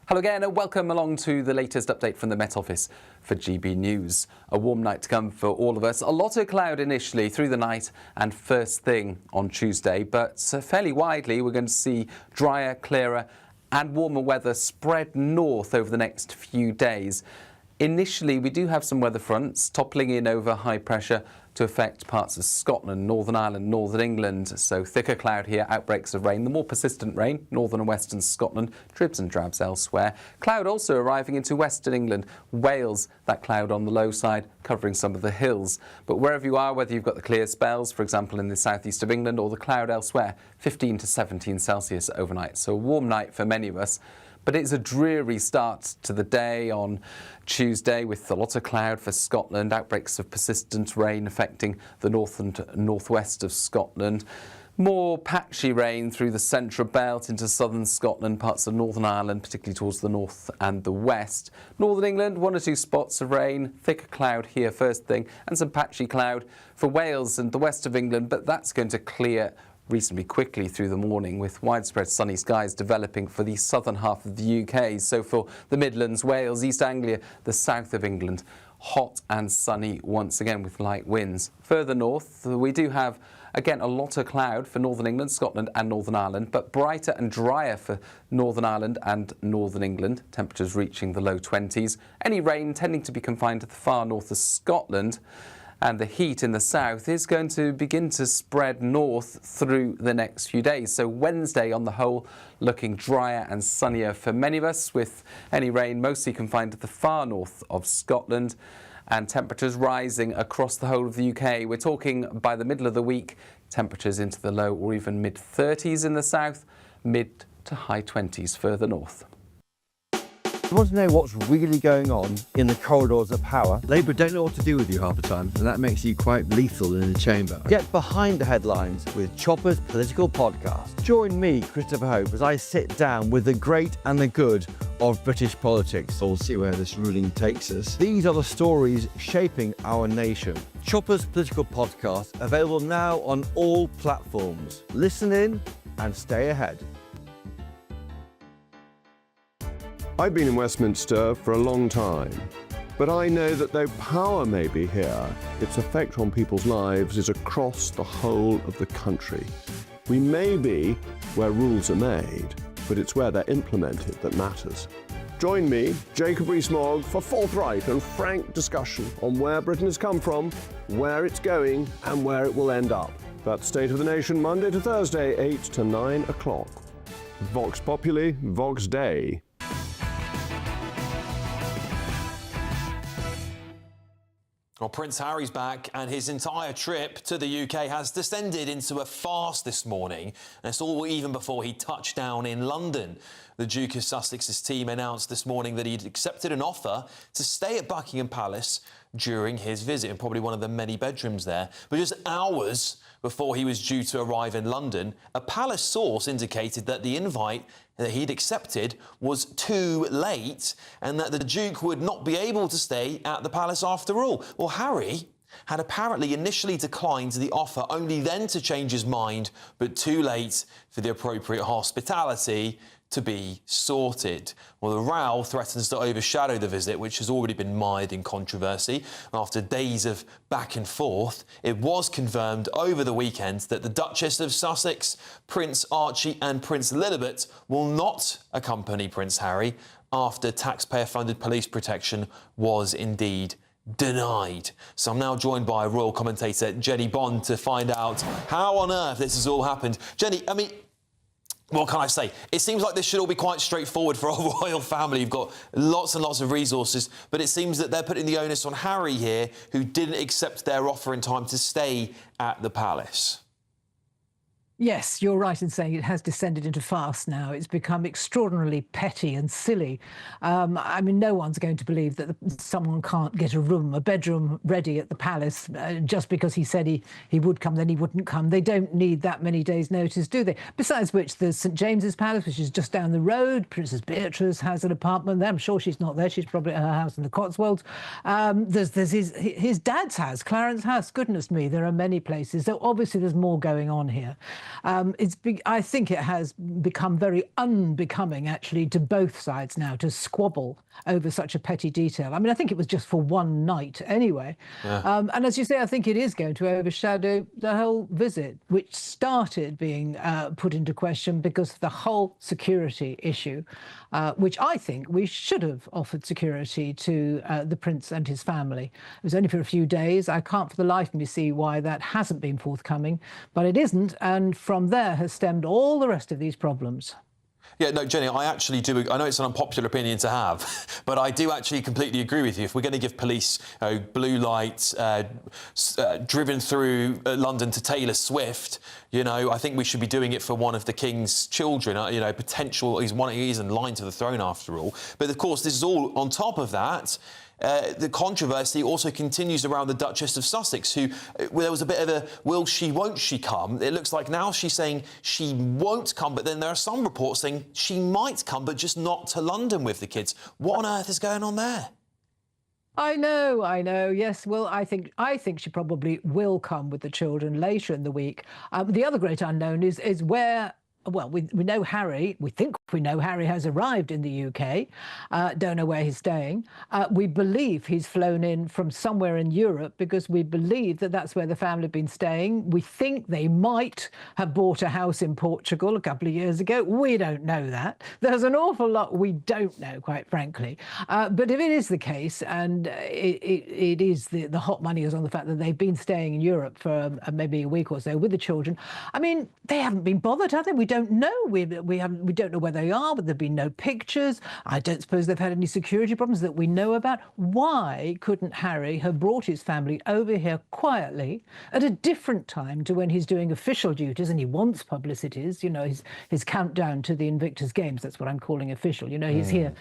Hello again and welcome along to the latest update from the Met Office for GB News. A warm night to come for all of us. A lot of cloud initially through the night and first thing on Tuesday, but fairly widely we're going to see drier, clearer and warmer weather spread north over the next few days. Initially, we do have some weather fronts toppling in over high pressure to affect parts of Scotland, Northern Ireland, Northern England. So thicker cloud here, outbreaks of rain. The more persistent rain, Northern and Western Scotland, dribs and drabs elsewhere. Cloud also arriving into Western England, Wales, that cloud on the low side covering some of the hills. But wherever you are, whether you've got the clear spells, for example, in the southeast of England, or the cloud elsewhere, 15 to 17 Celsius overnight. So a warm night for many of us. But it's a dreary start to the day on Tuesday with a lot of cloud for Scotland, outbreaks of persistent rain affecting the north and northwest of Scotland. More patchy rain through the central belt into southern Scotland, parts of Northern Ireland, particularly towards the north and the west. Northern England, 1 or 2 spots of rain, thicker cloud here first thing, and some patchy cloud for Wales and the west of England, but that's going to clear reasonably quickly through the morning with widespread sunny skies developing for the southern half of the UK. So for the Midlands, Wales, East Anglia, the south of England, hot and sunny once again with light winds. Further north, we do have again a lot of cloud for Northern England, Scotland and Northern Ireland, but brighter and drier for Northern Ireland and Northern England, temperatures reaching the low 20s. Any rain tending to be confined to the far north of Scotland. And the heat in the south is going to begin to spread north through the next few days. So Wednesday, on the whole, looking drier and sunnier for many of us, with any rain mostly confined to the far north of Scotland and temperatures rising across the whole of the UK. We're talking by the middle of the week, temperatures into the low or even mid-30s in the south, mid to high 20s further north. You want to know what's really going on in the corridors of power? Labour don't know what to do with you half the time, and that makes you quite lethal in the chamber. Get behind the headlines with Chopper's Political Podcast. Join me, Christopher Hope, as I sit down with the great and the good of British politics. We'll see where this ruling takes us. These are the stories shaping our nation. Chopper's Political Podcast, available now on all platforms. Listen in and stay ahead. I've been in Westminster for a long time, but I know that though power may be here, its effect on people's lives is across the whole of the country. We may be where rules are made, but it's where they're implemented that matters. Join me, Jacob Rees-Mogg, for forthright and frank discussion on where Britain has come from, where it's going, and where it will end up. That's State of the Nation, Monday to Thursday, 8 to 9 o'clock. Vox Populi, Vox Dei. Well, Prince Harry's back and his entire trip to the UK has descended into a farce this morning. And it's all even before he touched down in London. The Duke of Sussex's team announced this morning that he'd accepted an offer to stay at Buckingham Palace during his visit, and probably one of the many bedrooms there. But just hours before he was due to arrive in London, a palace source indicated that the invite that he'd accepted was too late and that the Duke would not be able to stay at the palace after all. Well, Harry had apparently initially declined the offer, only then to change his mind, but too late for the appropriate hospitality to be sorted. Well, the row threatens to overshadow the visit, which has already been mired in controversy. After days of back and forth, it was confirmed over the weekend that the Duchess of Sussex, Prince Archie and Prince Lilibet will not accompany Prince Harry after taxpayer-funded police protection was indeed denied. So I'm now joined by royal commentator Jenny Bond to find out how on earth this has all happened. Jenny, I mean, what can I say? It seems like this should all be quite straightforward for our royal family. You've got lots and lots of resources, but it seems that they're putting the onus on Harry here, who didn't accept their offer in time to stay at the palace. Yes, you're right in saying it has descended into farce now. It's become extraordinarily petty and silly. I mean, no one's going to believe that someone can't get a bedroom ready at the palace just because he said he would come, then he wouldn't come. They don't need that many days' notice, do they? Besides which, there's St James's Palace, which is just down the road. Princess Beatrice has an apartment there. I'm sure she's not there. She's probably at her house in the Cotswolds. There's his dad's house, Clarence House. Goodness me, there are many places. So obviously there's more going on here. I think it has become very unbecoming, actually, to both sides now to squabble over such a petty detail. I mean, I think it was just for one night anyway. Yeah. And as you say, I think it is going to overshadow the whole visit, which started being put into question because of the whole security issue, which I think we should have offered security to the Prince and his family. It was only for a few days. I can't for the life of me see why that hasn't been forthcoming, but it isn't. And from there has stemmed all the rest of these problems. Yeah, no, Jenny, I actually do. I know it's an unpopular opinion to have, but I do actually completely agree with you. If we're going to give police blue lights driven through London to Taylor Swift, I think we should be doing it for one of the King's children. Potential. He's in line to the throne after all. But of course, this is all on top of that. The controversy also continues around the Duchess of Sussex, who there was a bit of a will she, won't she come? It looks like now she's saying she won't come, but then there are some reports saying she might come, but just not to London with the kids. What on earth is going on there? I know. Yes, well, I think she probably will come with the children later in the week. The other great unknown is where. Well, we know Harry. We think we know Harry has arrived in the UK. Don't know where he's staying. We believe he's flown in from somewhere in Europe because we believe that that's where the family have been staying. We think they might have bought a house in Portugal a couple of years ago. We don't know that. There's an awful lot we don't know, quite frankly. But if it is the case, and it is the hot money is on the fact that they've been staying in Europe for maybe a week or so with the children. I mean, they haven't been bothered, have they? We don't know. We don't know where they are, but there've been no pictures. I don't suppose they've had any security problems that we know about. Why couldn't Harry have brought his family over here quietly at a different time to when he's doing official duties and he wants publicities, his countdown to the Invictus Games, that's what I'm calling official. He's here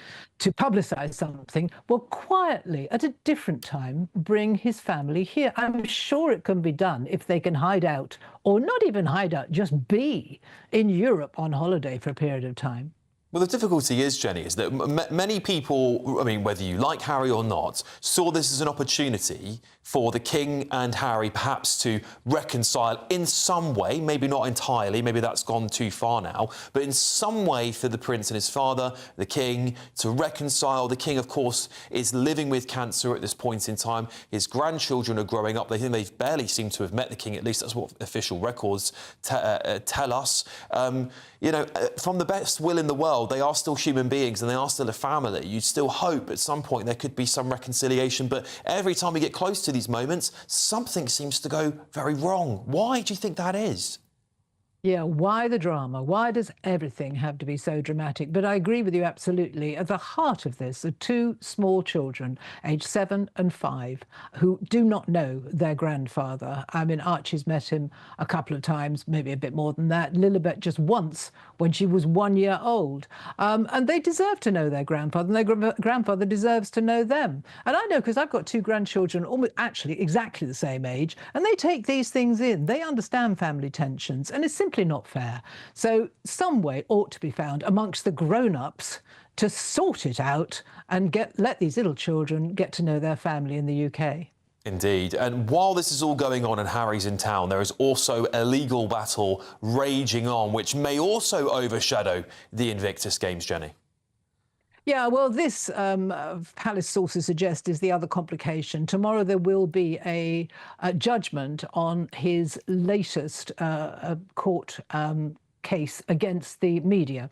to publicise something. Well, quietly, at a different time, bring his family here. I'm sure it can be done if they can hide out, or not even hide out, just be in Europe on holiday for a period of time. Well, the difficulty is, Jenny, is that many people, I mean, whether you like Harry or not, saw this as an opportunity for the King and Harry perhaps to reconcile in some way, maybe not entirely, maybe that's gone too far now, but in some way for the Prince and his father, the King, to reconcile. The King, of course, is living with cancer at this point in time. His grandchildren are growing up. They barely seem to have met the King, at least that's what official records tell us. From the best will in the world, they are still human beings and they are still a family. You'd still hope at some point there could be some reconciliation, but every time we get close to these moments, something seems to go very wrong. Why do you think that is? Yeah, why the drama? Why does everything have to be so dramatic? But I agree with you absolutely. At the heart of this are two small children, aged 7 and 5, who do not know their grandfather. I mean, Archie's met him a couple of times, maybe a bit more than that. Lilibet just once when she was 1 year old. And they deserve to know their grandfather, and their grandfather deserves to know them. And I know because I've got two grandchildren, almost actually exactly the same age, and they take these things in. They understand family tensions, and it's simply not fair. So some way ought to be found amongst the grown-ups to sort it out and let these little children get to know their family in the UK. Indeed. And while this is all going on and Harry's in town, there is also a legal battle raging on, which may also overshadow the Invictus Games, Jenny. Yeah, well, this, palace sources suggest, is the other complication. Tomorrow there will be a judgment on his latest court case against the media.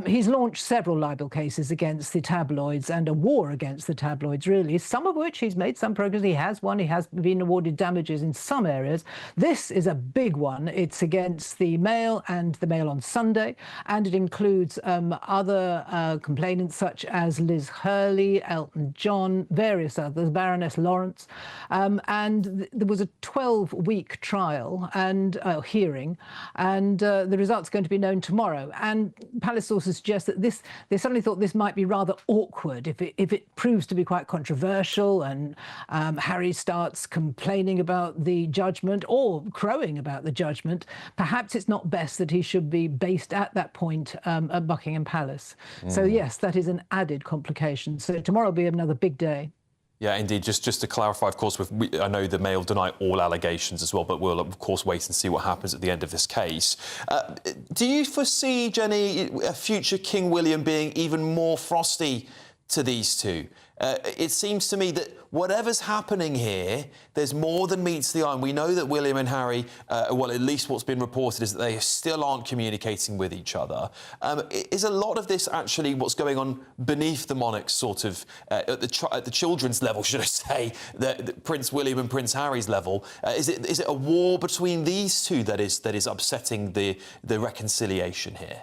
He's launched several libel cases against the tabloids and a war against the tabloids, really, some of which he's made some progress. He has won. He has been awarded damages in some areas. This is a big one. It's against the Mail and the Mail on Sunday, and it includes other complainants such as Liz Hurley, Elton John, various others, Baroness Lawrence. And there was a 12-week trial and hearing, and the results going to be known tomorrow. And palace sources suggest that they suddenly thought this might be rather awkward if it proves to be quite controversial and Harry starts complaining about the judgment or crowing about the judgment. Perhaps it's not best that he should be based at that point at Buckingham Palace. So yes, that is an added complication. So tomorrow will be another big day. Yeah, indeed. Just to clarify, of course, I know the Mail deny all allegations as well, but we'll, of course, wait and see what happens at the end of this case. Do you foresee, Jenny, a future King William being even more frosty to these two? It seems to me that whatever's happening here, there's more than meets the eye. And we know that William and Harry, well, at least what's been reported is that they still aren't communicating with each other. Is a lot of this actually what's going on beneath the monarchs, sort of at the children's level, should I say, the Prince William and Prince Harry's level? Is it a war between these two that is upsetting the reconciliation here?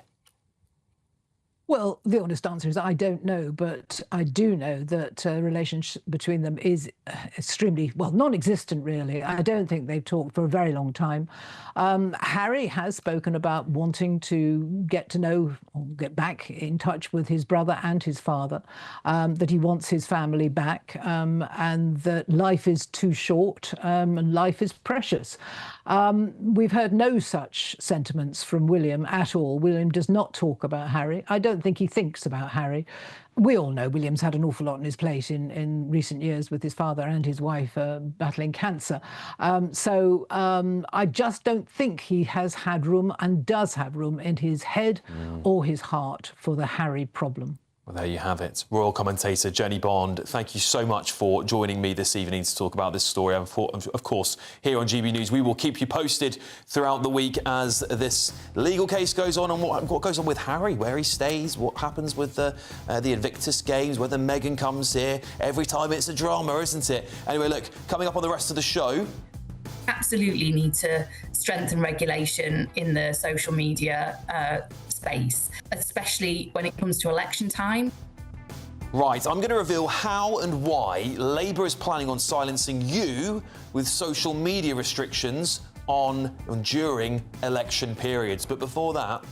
Well, the honest answer is I don't know, but I do know that relationship between them is extremely, well, non-existent, really. I don't think they've talked for a very long time. Harry has spoken about wanting to get to know or get back in touch with his brother and his father, that he wants his family back, and that life is too short and life is precious. We've heard no such sentiments from William at all. William does not talk about Harry. I don't think he thinks about Harry. We all know William's had an awful lot on his plate in recent years with his father and his wife battling cancer. So I just don't think he has had room and does have room in his head or his heart for the Harry problem. Well, there you have it. Royal commentator Jenny Bond, thank you so much for joining me this evening to talk about this story. And of course, here on GB News, we will keep you posted throughout the week as this legal case goes on and what goes on with Harry, where he stays, what happens with the Invictus Games, whether Meghan comes here. Every time it's a drama, isn't it? Anyway, look, coming up on the rest of the show, absolutely need to strengthen regulation in the social media space, especially when it comes to election time. Right, I'm going to reveal how and why Labour is planning on silencing you with social media restrictions on and during election periods. But before that...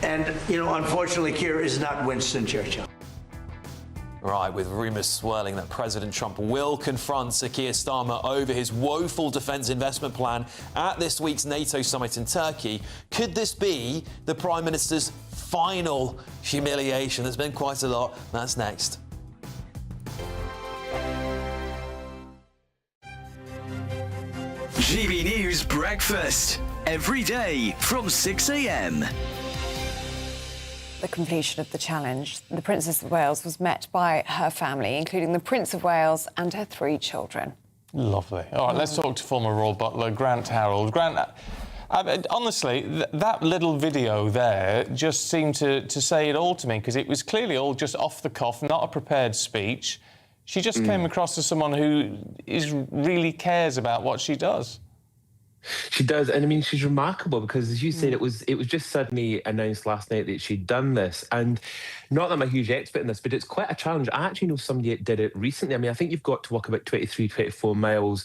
And, unfortunately, Keir is not Winston Churchill. Right, with rumours swirling that President Trump will confront Sir Keir Starmer over his woeful defence investment plan at this week's NATO summit in Turkey, could this be the Prime Minister's final humiliation? There's been quite a lot. That's next. GB News Breakfast, every day from 6 a.m. The completion of the challenge, the Princess of Wales was met by her family, including the Prince of Wales and her 3 children. Lovely. All right, let's talk to former Royal Butler, Grant Harold. Grant, honestly, that little video there just seemed to say it all to me, because it was clearly all just off the cuff, not a prepared speech. She just came across as someone who really cares about what she does. She does, and I mean, she's remarkable because, as you said, it was just suddenly announced last night that she'd done this. And not that I'm a huge expert in this, but it's quite a challenge. I actually know somebody that did it recently. I mean, I think you've got to walk about 23, 24 miles.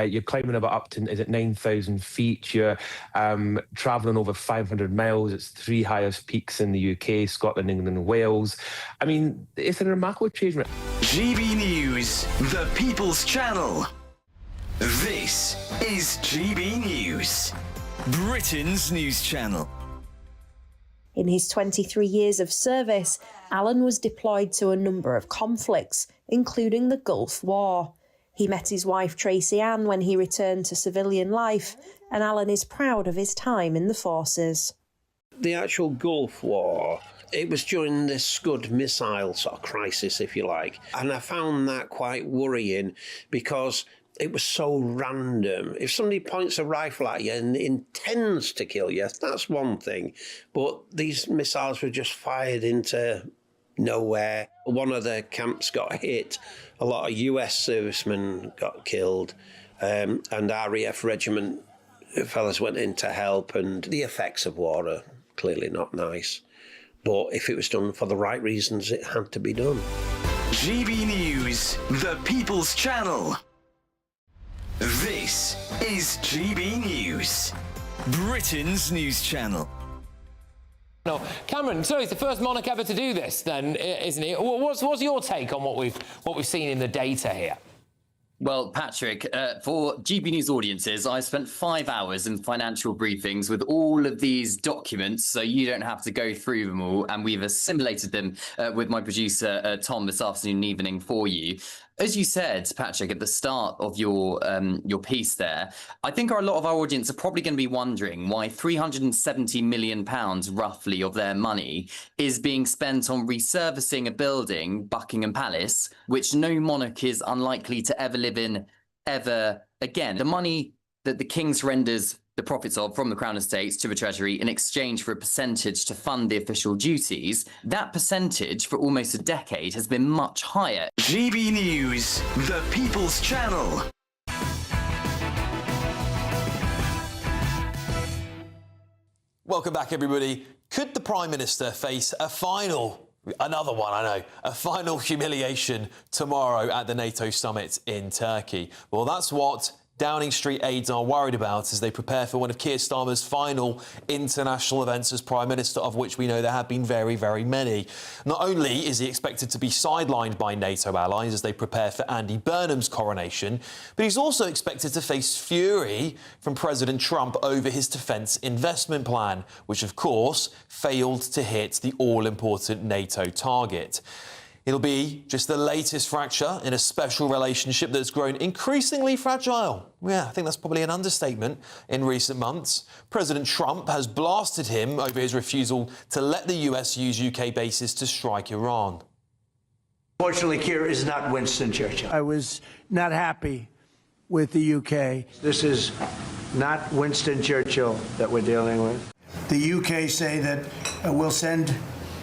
You're climbing about up to, is it 9,000 feet? You're travelling over 500 miles. It's 3 highest peaks in the UK, Scotland, England, and Wales. I mean, it's a remarkable achievement. GB News, the People's Channel. This is GB News, Britain's news channel. In his 23 years of service, Alan was deployed to a number of conflicts, including the Gulf War. He met his wife Tracy Ann when he returned to civilian life, and Alan is proud of his time in the forces. The actual Gulf War, it was during this Scud missile sort of crisis, if you like, and I found that quite worrying because it was so random. If somebody points a rifle at you and intends to kill you, that's one thing. But these missiles were just fired into nowhere. One of the camps got hit. A lot of US servicemen got killed. And RAF regiment fellas went in to help. And the effects of war are clearly not nice. But if it was done for the right reasons, it had to be done. GB News, the People's Channel. This is GB News, Britain's news channel. No, Cameron, so he's the first monarch ever to do this, then, isn't he? What's your take on what we've seen in the data here? Well, Patrick, for GB News audiences, I spent 5 hours in financial briefings with all of these documents, so you don't have to go through them all, and we've assimilated them with my producer, Tom, this afternoon and evening for you. As you said, Patrick, at the start of your piece there, I think a lot of our audience are probably going to be wondering why £370 million, roughly, of their money is being spent on resurfacing a building, Buckingham Palace, which no monarch is unlikely to ever live in ever again. The money that the king surrenders the profits of from the Crown Estates to the Treasury in exchange for a percentage to fund the official duties, that percentage for almost a decade has been much higher. GB News, the People's Channel. Welcome back, everybody. Could the Prime Minister face another one, I know, a final humiliation tomorrow at the NATO summit in Turkey? Well, that's what Downing Street aides are worried about as they prepare for one of Keir Starmer's final international events as Prime Minister, of which we know there have been very, very many. Not only is he expected to be sidelined by NATO allies as they prepare for Andy Burnham's coronation, but he's also expected to face fury from President Trump over his defence investment plan, which of course failed to hit the all-important NATO target. It'll be just the latest fracture in a special relationship that's grown increasingly fragile. Yeah, I think that's probably an understatement in recent months. President Trump has blasted him over his refusal to let the US use UK bases to strike Iran. Fortunately, Keir is not Winston Churchill. I was not happy with the UK. This is not Winston Churchill that we're dealing with. The UK say that we'll send,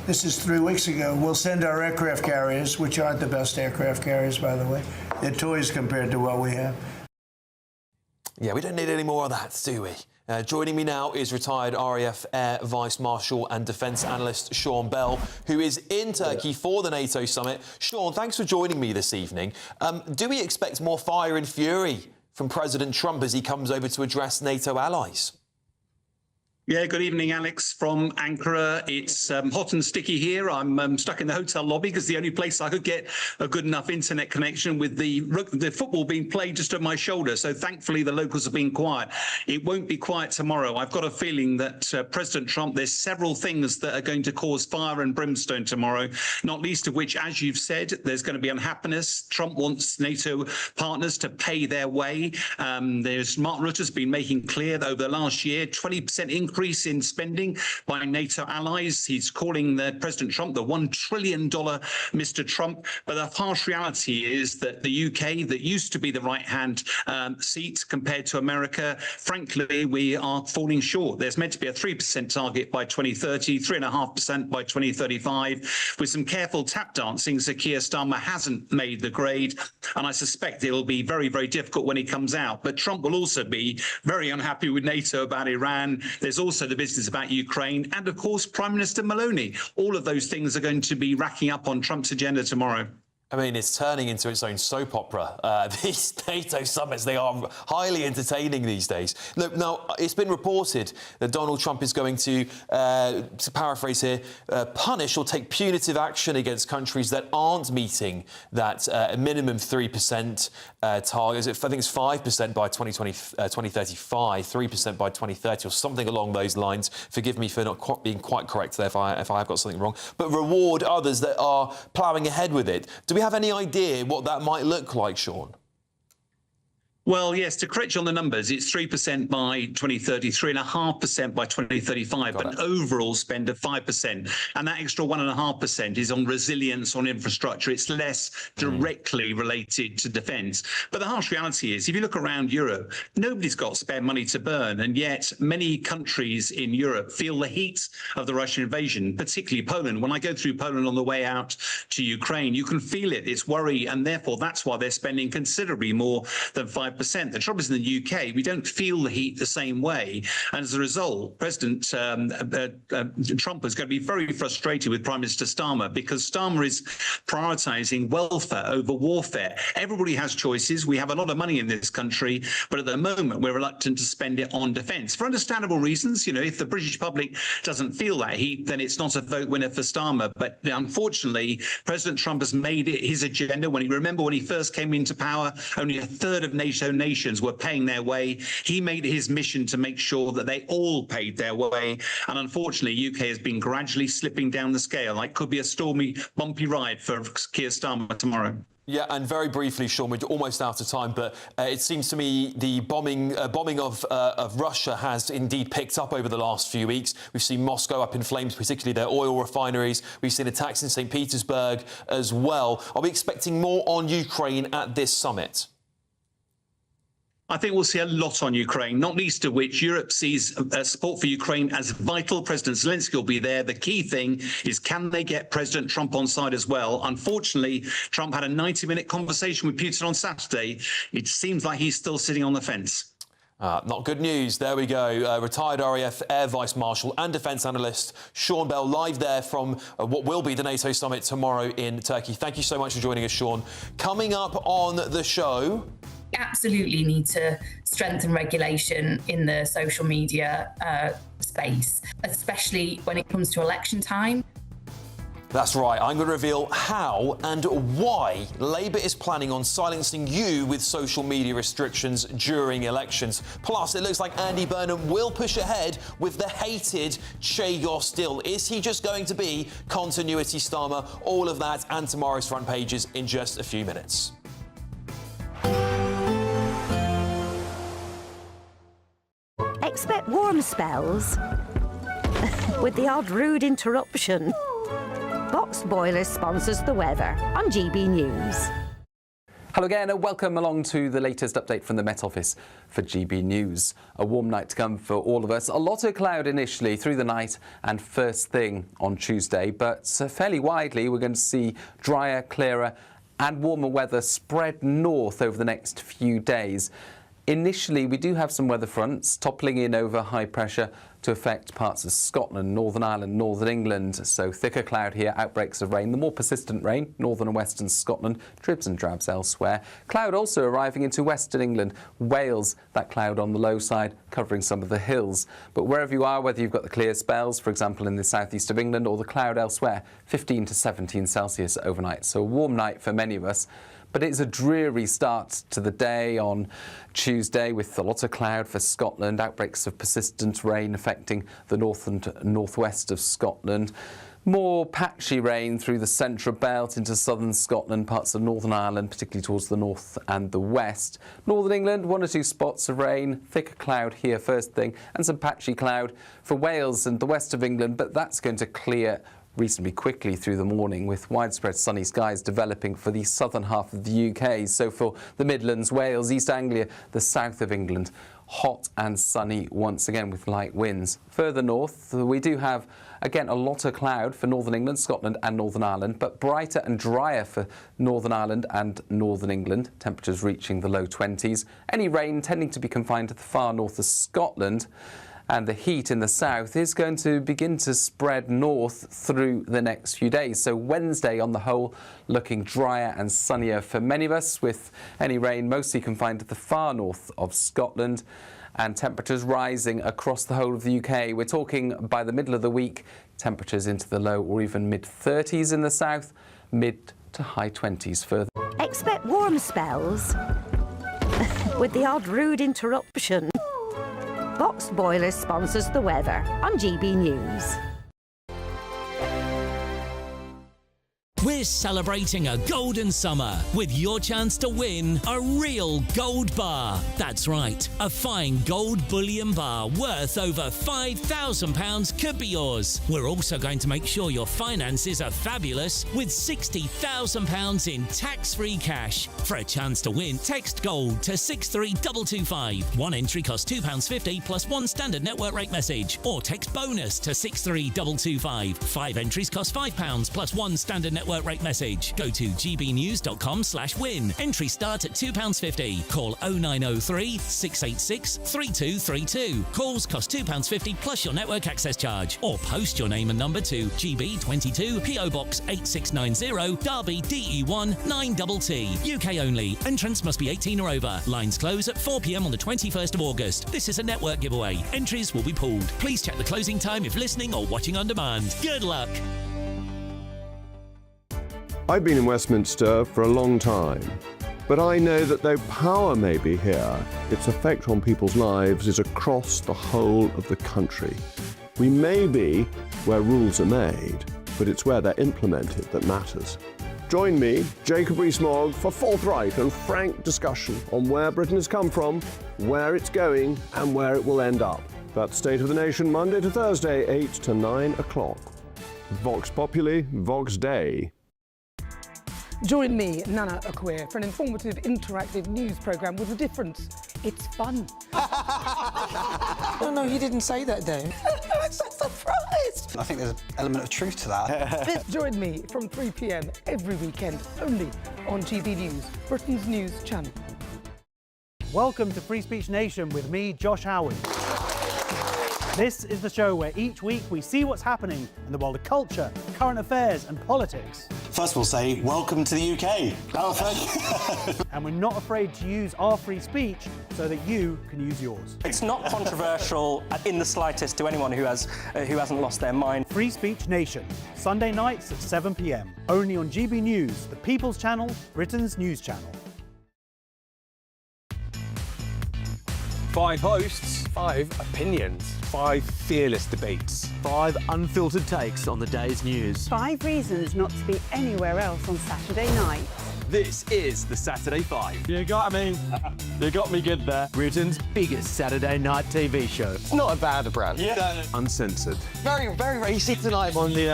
this is 3 weeks ago, we'll send our aircraft carriers, which aren't the best aircraft carriers, by the way. They're toys compared to what we have. Yeah, we don't need any more of that, do we? Joining me now is retired RAF Air Vice Marshal and Defence Analyst Sean Bell, who is in Turkey for the NATO summit. Sean, thanks for joining me this evening. Do we expect more fire and fury from President Trump as he comes over to address NATO allies? Yeah, good evening, Alex, from Ankara. It's hot and sticky here. I'm stuck in the hotel lobby because the only place I could get a good enough internet connection with the football being played just over my shoulder. So thankfully, the locals have been quiet. It won't be quiet tomorrow. I've got a feeling that President Trump, there's several things that are going to cause fire and brimstone tomorrow, not least of which, as you've said, there's going to be unhappiness. Trump wants NATO partners to pay their way. Martin Rutte's been making clear that over the last year, 20% increase in spending by NATO allies. He's calling President Trump the $1 trillion Mr. Trump. But the harsh reality is that the UK, that used to be the right-hand seat compared to America, frankly, we are falling short. There's meant to be a 3% target by 2030, 3.5% by 2035. With some careful tap dancing, Sir Keir Starmer hasn't made the grade. And I suspect it'll be very, very difficult when he comes out. But Trump will also be very unhappy with NATO about Iran. There's also the business about Ukraine. And of course, Prime Minister Maloney. All of those things are going to be racking up on Trump's agenda tomorrow. I mean, it's turning into its own soap opera. These NATO summits, they are highly entertaining these days. Look, now, it's been reported that Donald Trump is going to paraphrase here, punish or take punitive action against countries that aren't meeting that minimum 3% target. I think it's 5% by 2035, 3% by 2030, or something along those lines. Forgive me for not being quite correct there if I have got something wrong. But reward others that are ploughing ahead with it. Do we have any idea what that might look like, Sean? Well, yes, to correct you on the numbers, it's 3% by 2030, 3.5% by 2035, but an overall spend of 5%. And that extra 1.5% is on resilience, on infrastructure. It's less directly related to defence. But the harsh reality is, if you look around Europe, nobody's got spare money to burn. And yet many countries in Europe feel the heat of the Russian invasion, particularly Poland. When I go through Poland on the way out to Ukraine, you can feel it. It's worry. And therefore, that's why they're spending considerably more than 5%. The trouble is in the UK, we don't feel the heat the same way. And as a result, President Trump is going to be very frustrated with Prime Minister Starmer because Starmer is prioritising welfare over warfare. Everybody has choices. We have a lot of money in this country, but at the moment, we're reluctant to spend it on defence. For understandable reasons, you know, if the British public doesn't feel that heat, then it's not a vote winner for Starmer. But unfortunately, President Trump has made it his agenda. When he first came into power, only a third of NATO NATO nations were paying their way. He made it his mission to make sure that they all paid their way. And unfortunately, UK has been gradually slipping down the scale. It could be a stormy, bumpy ride for Keir Starmer tomorrow. Yeah, and very briefly, Sean, we're almost out of time, but it seems to me the bombing of Russia has indeed picked up over the last few weeks. We've seen Moscow up in flames, particularly their oil refineries. We've seen attacks in St. Petersburg as well. Are we expecting more on Ukraine at this summit? I think we'll see a lot on Ukraine, not least of which Europe sees support for Ukraine as vital. President Zelensky will be there. The key thing is, can they get President Trump on side as well? Unfortunately, Trump had a 90-minute conversation with Putin on Saturday. It seems like he's still sitting on the fence. Not good news. There we go. Retired RAF Air Vice Marshal and defence analyst Sean Bell, live there from what will be the NATO summit tomorrow in Turkey. Thank you so much for joining us, Sean. Coming up on the show... Absolutely need to strengthen regulation in the social media space, especially when it comes to election time. That's right. I'm going to reveal how and why Labour is planning on silencing you with social media restrictions during elections. Plus, it looks like Andy Burnham will push ahead with the hated Chagos deal. Is he just going to be continuity Starmer? All of that and tomorrow's front pages in just a few minutes. Expect warm spells with the odd rude interruption. Box Boilers sponsors the weather on GB News. Hello again and welcome along to the latest update from the Met Office for GB News. A warm night to come for all of us. A lot of cloud initially through the night and first thing on Tuesday, but fairly widely we're going to see drier, clearer and warmer weather spread north over the next few days. Initially, we do have some weather fronts toppling in over high pressure to affect parts of Scotland, Northern Ireland, Northern England. So thicker cloud here, outbreaks of rain. The more persistent rain, northern and western Scotland, dribs and drabs elsewhere. Cloud also arriving into western England, Wales, that cloud on the low side covering some of the hills. But wherever you are, whether you've got the clear spells, for example, in the southeast of England, or the cloud elsewhere, 15 to 17 Celsius overnight. So a warm night for many of us. But it's a dreary start to the day on Tuesday with a lot of cloud for Scotland, outbreaks of persistent rain affecting the north and northwest of Scotland. More patchy rain through the central belt into southern Scotland, parts of Northern Ireland, particularly towards the north and the west. Northern England, 1 or 2 spots of rain, thicker cloud here first thing, and some patchy cloud for Wales and the west of England, but that's going to clear reasonably quickly through the morning with widespread sunny skies developing for the southern half of the UK. So for the Midlands, Wales, East Anglia, the south of England, hot and sunny once again with light winds. Further north, we do have again a lot of cloud for Northern England, Scotland and Northern Ireland, but brighter and drier for Northern Ireland and Northern England, temperatures reaching the low 20s. Any rain tending to be confined to the far north of Scotland. And the heat in the south is going to begin to spread north through the next few days. So Wednesday, on the whole, looking drier and sunnier for many of us, with any rain mostly confined to the far north of Scotland and temperatures rising across the whole of the UK. We're talking by the middle of the week, temperatures into the low or even mid-30s in the south, mid to high 20s further. Expect warm spells with the odd rude interruption. Box Boilers sponsors the weather on GB News. We're celebrating a golden summer with your chance to win a real gold bar. That's right, a fine gold bullion bar worth over £5,000 could be yours. We're also going to make sure your finances are fabulous with £60,000 in tax-free cash. For a chance to win, text GOLD to 63225. One entry costs £2.50 plus one standard network rate message, or text BONUS to 63225. 5 entries cost £5 plus one standard network rate message. Go to gbnews.com/win. Entries start at £2.50. Call 0903 686 3232. Calls cost £2.50 plus your network access charge. Or post your name and number to GB22 PO Box 8690 Derby DE1 9TT. UK only. Entrance must be 18 or over. Lines close at 4 p.m. on the 21st of August. This is a network giveaway. Entries will be pulled. Please check the closing time if listening or watching on demand. Good luck. I've been in Westminster for a long time, But I know that though power may be here, its effect on people's lives is across the whole of the country. We may be where rules are made, but it's where they're implemented that matters. Join me, Jacob Rees-Mogg, for forthright and frank discussion on where Britain has come from, where it's going, and where it will end up. That's State of the Nation, Monday to Thursday, 8 to 9 o'clock. Vox Populi, Vox Dei. Join me, Nana Akwe, for an informative, interactive news programme with a difference. It's fun. No, he didn't say that, Dave. I'm so surprised. I think there's an element of truth to that. Join me from 3 p.m. every weekend, only on GB News, Britain's news channel. Welcome to Free Speech Nation with me, Josh Howard. This is the show where each week we see what's happening in the world of culture, current affairs and politics. First we'll say, welcome to the UK. Oh, thank you. And we're not afraid to use our free speech so that you can use yours. It's not controversial in the slightest to anyone who hasn't lost their mind. Free Speech Nation, Sunday nights at 7 p.m. Only on GB News, the People's Channel, Britain's news channel. 5 hosts, 5 opinions, 5 fearless debates, 5 unfiltered takes on the day's news. 5 reasons not to be anywhere else on Saturday night. This is the Saturday 5. You got me. You got me good there. Britain's biggest Saturday night TV show. It's not a bad brand. Yeah. Uncensored. Very, very racy tonight. On the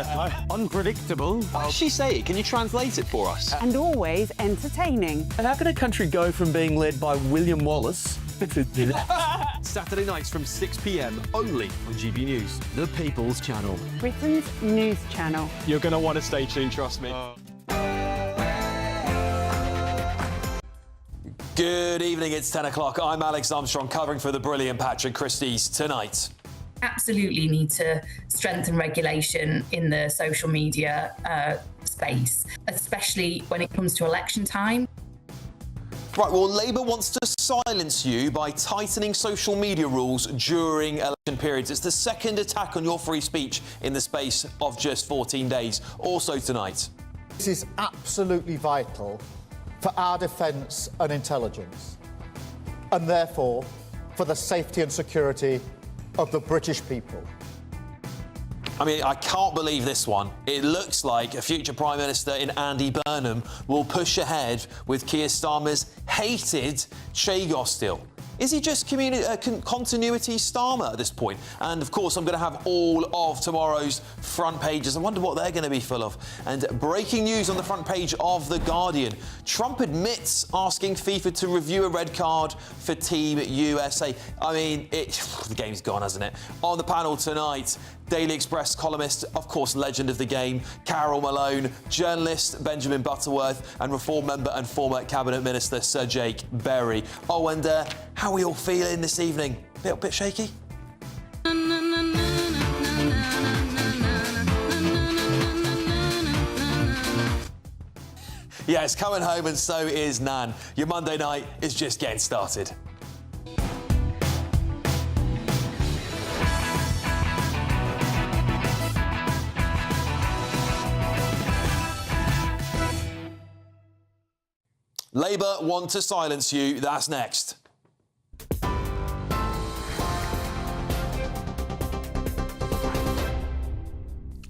unpredictable. What did she say? Can you translate it for us? And always entertaining. And how can a country go from being led by William Wallace Saturday nights from 6 p.m. only on GB News, the People's Channel. Britain's news channel. You're going to want to stay tuned, trust me. Good evening, it's 10 o'clock. I'm Alex Armstrong, covering for the brilliant Patrick Christys tonight. Absolutely need to strengthen regulation in the social media space, especially when it comes to election time. Right, well, Labour wants to silence you by tightening social media rules during election periods. It's the second attack on your free speech in the space of just 14 days. Also tonight. This is absolutely vital for our defence and intelligence, and therefore for the safety and security of the British people. I mean, I can't believe this one. It looks like a future Prime Minister in Andy Burnham will push ahead with Keir Starmer's hated Chagos deal. Is he just continuity Starmer at this point? And of course, I'm going to have all of tomorrow's front pages. I wonder what they're going to be full of. And breaking news on the front page of The Guardian. Trump admits asking FIFA to review a red card for Team USA. I mean, the game's gone, hasn't it? On the panel tonight, Daily Express columnist, of course, legend of the game, Carol Malone, journalist Benjamin Butterworth, and Reform member and former Cabinet Minister Sir Jake Berry. Oh, and how are we all feeling this evening? A little bit shaky? Yeah, it's coming home and so is Nan. Your Monday night is just getting started. Labour want to silence you. That's next.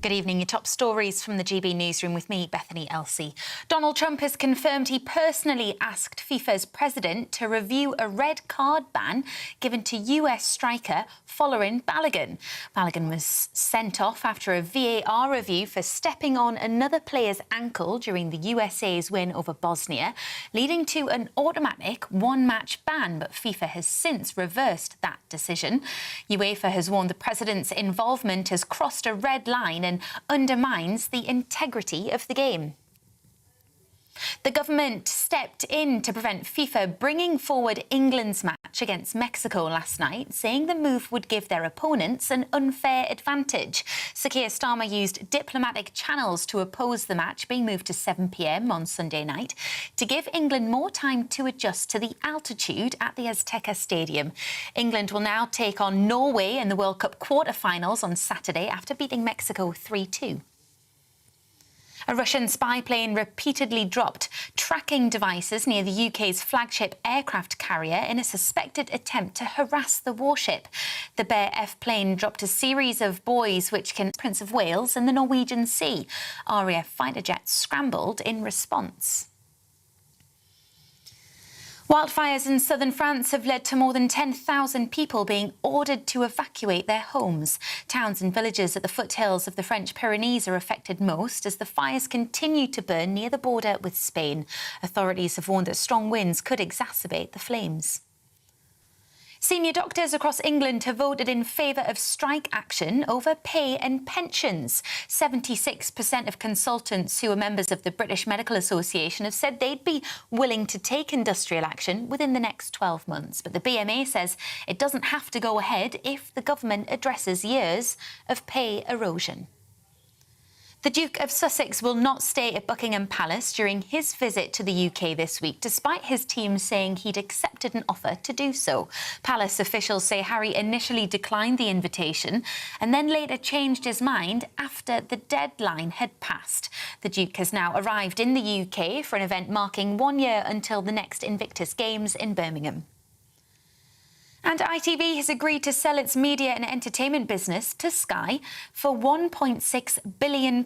Good evening. Your top stories from the GB newsroom with me, Bethany Elsey. Donald Trump has confirmed he personally asked FIFA's president to review a red card ban given to US striker Folarin Balogun. Balogun was sent off after a VAR review for stepping on another player's ankle during the USA's win over Bosnia, leading to an automatic one-match ban, but FIFA has since reversed that decision. UEFA has warned the president's involvement has crossed a red line and undermines the integrity of the game. The government stepped in to prevent FIFA bringing forward England's match against Mexico last night, saying the move would give their opponents an unfair advantage. Sir Keir Starmer used diplomatic channels to oppose the match being moved to 7 p.m. on Sunday night to give England more time to adjust to the altitude at the Azteca Stadium. England will now take on Norway in the World Cup quarter-finals on Saturday after beating Mexico 3-2. A Russian spy plane repeatedly dropped tracking devices near the UK's flagship aircraft carrier in a suspected attempt to harass the warship. The Bear F plane dropped a series of buoys which can Prince of Wales and the Norwegian Sea. RAF fighter jets scrambled in response. Wildfires in southern France have led to more than 10,000 people being ordered to evacuate their homes. Towns and villages at the foothills of the French Pyrenees are affected most as the fires continue to burn near the border with Spain. Authorities have warned that strong winds could exacerbate the flames. Senior doctors across England have voted in favour of strike action over pay and pensions. 76% of consultants who are members of the British Medical Association have said they'd be willing to take industrial action within the next 12 months. But the BMA says it doesn't have to go ahead if the government addresses years of pay erosion. The Duke of Sussex will not stay at Buckingham Palace during his visit to the UK this week, despite his team saying he'd accepted an offer to do so. Palace officials say Harry initially declined the invitation and then later changed his mind after the deadline had passed. The Duke has now arrived in the UK for an event marking 1 year until the next Invictus Games in Birmingham. And ITV has agreed to sell its media and entertainment business to Sky for £1.6 billion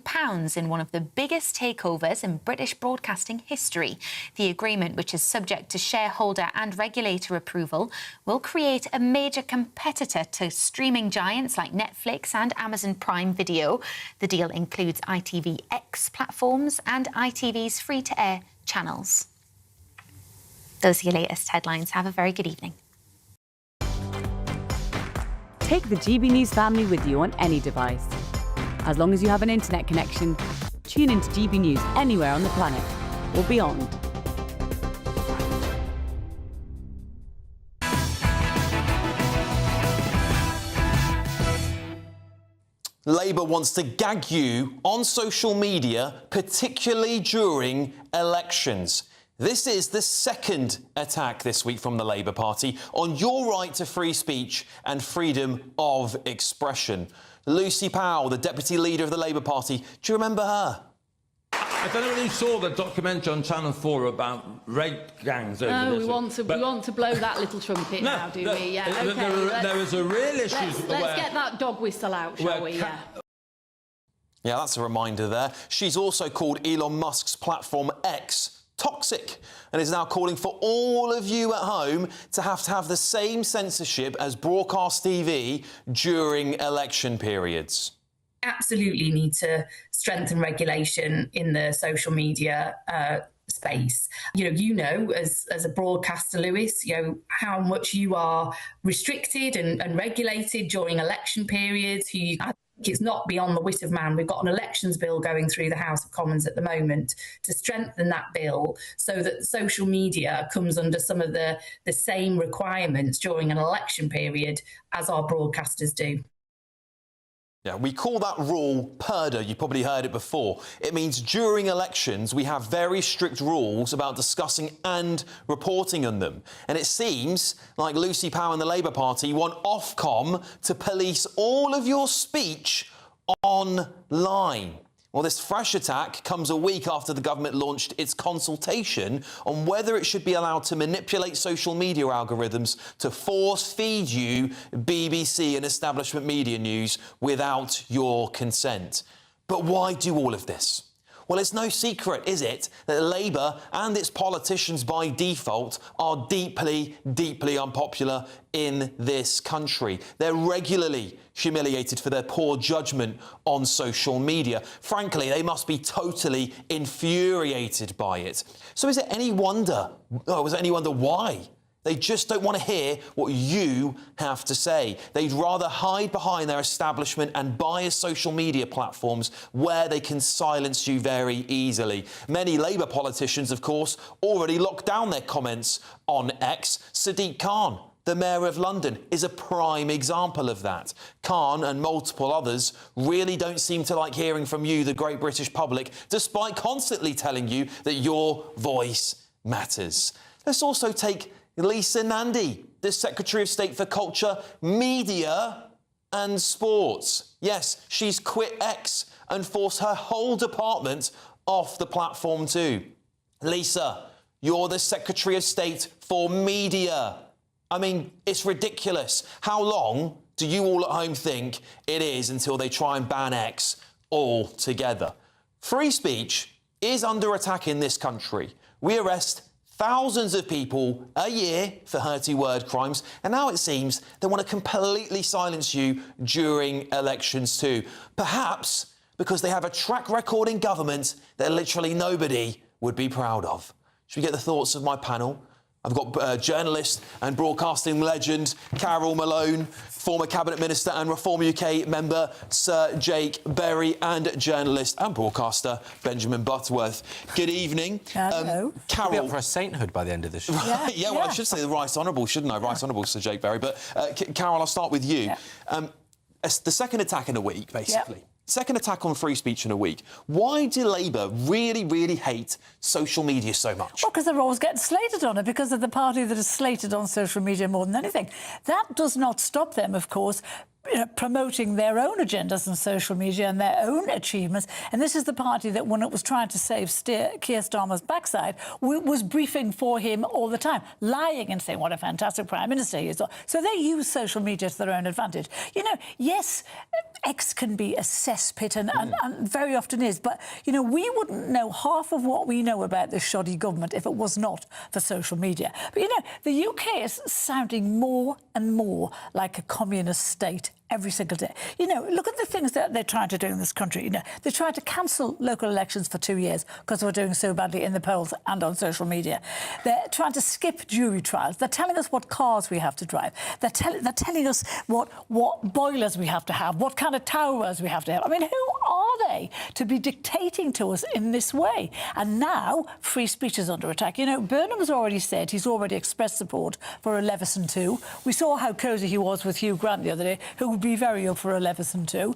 in one of the biggest takeovers in British broadcasting history. The agreement, which is subject to shareholder and regulator approval, will create a major competitor to streaming giants like Netflix and Amazon Prime Video. The deal includes ITVX platforms and ITV's free-to-air channels. Those are your latest headlines. Have a very good evening. Take the GB News family with you on any device. As long as you have an internet connection, tune into GB News anywhere on the planet or beyond. Labour wants to gag you on social media, particularly during elections. This is the second attack this week from the Labour Party on your right to free speech and freedom of expression. Lucy Powell, the Deputy Leader of the Labour Party, do you remember her? I don't know if you saw the documentary on Channel 4 about rape gangs over No, this. we want to blow that little trumpet now, do we? Yeah, okay. There was a real issue Let's get that dog whistle out, shall we? Yeah. Yeah, that's a reminder there. She's also called Elon Musk's platform X toxic and is now calling for all of you at home to have the same censorship as broadcast TV during election periods. Absolutely need to strengthen regulation in the social media space. You know, as a broadcaster, Lewis, how much you are restricted and regulated during election periods. It's not beyond the wit of man. We've got an elections bill going through the House of Commons at the moment to strengthen that bill so that social media comes under some of the same requirements during an election period as our broadcasters do. Yeah, we call that rule PERDA. You've probably heard it before. It means during elections, we have very strict rules about discussing and reporting on them. And it seems like Lucy Powell and the Labour Party want Ofcom to police all of your speech online. Well, this fresh attack comes a week after the government launched its consultation on whether it should be allowed to manipulate social media algorithms to force-feed you BBC and establishment media news without your consent. But why do all of this? Well, it's no secret, is it, that Labour and its politicians by default are deeply, deeply unpopular in this country. They're regularly humiliated for their poor judgment on social media. Frankly, they must be totally infuriated by it. So is it any wonder why? They just don't want to hear what you have to say. They'd rather hide behind their establishment and biased social media platforms where they can silence you very easily. Many Labour politicians, of course, already locked down their comments on X. Sadiq Khan, the Mayor of London, is a prime example of that. Khan and multiple others really don't seem to like hearing from you, the great British public, despite constantly telling you that your voice matters. Let's also take Lisa Nandy, the Secretary of State for Culture, Media and Sports. Yes, she's quit X and forced her whole department off the platform too. Lisa, you're the Secretary of State for Media. I mean, it's ridiculous. How long do you all at home think it is until they try and ban X altogether? Free speech is under attack in this country. We arrest thousands of people a year for hurty word crimes, and now it seems they want to completely silence you during elections too. Perhaps because they have a track record in government that literally nobody would be proud of. Should we get the thoughts of my panel? I've got journalist and broadcasting legend Carol Malone, former Cabinet Minister and Reform UK member Sir Jake Berry, and journalist and broadcaster Benjamin Butterworth. Good evening. Hello. Carol. We'll be up for a sainthood by the end of this show. Yeah, well, I should say the Right Honourable, shouldn't I? Right Honourable Sir Jake Berry. But Carol, I'll start with you. The second attack in a week, basically. Yep. Second attack on free speech in a week. Why do Labour really, really hate social media so much? Well, because they're always getting slated on it, because of the party that is slated on social media more than anything. That does not stop them, of course, promoting their own agendas on social media and their own achievements. And this is the party that, when it was trying to save Keir Starmer's backside, was briefing for him all the time, lying and saying what a fantastic Prime Minister he is. So they use social media to their own advantage. You know, yes, X can be a cesspit and very often is, but, you know, we wouldn't know half of what we know about this shoddy government if it was not for social media. But, you know, the UK is sounding more and more like a communist state every single day. You know, look at the things that they're trying to do in this country. You know, they're trying to cancel local elections for 2 years because we're doing so badly in the polls and on social media. They're trying to skip jury trials. They're telling us what cars we have to drive. They're telling us what boilers we have to have, what kind of towers we have to have. I mean, who are they to be dictating to us in this way? And now free speech is under attack. You know, Burnham has already said he's already expressed support for a Leveson 2. We saw how cosy he was with Hugh Grant the other day, who would be very up for a Leveson 2.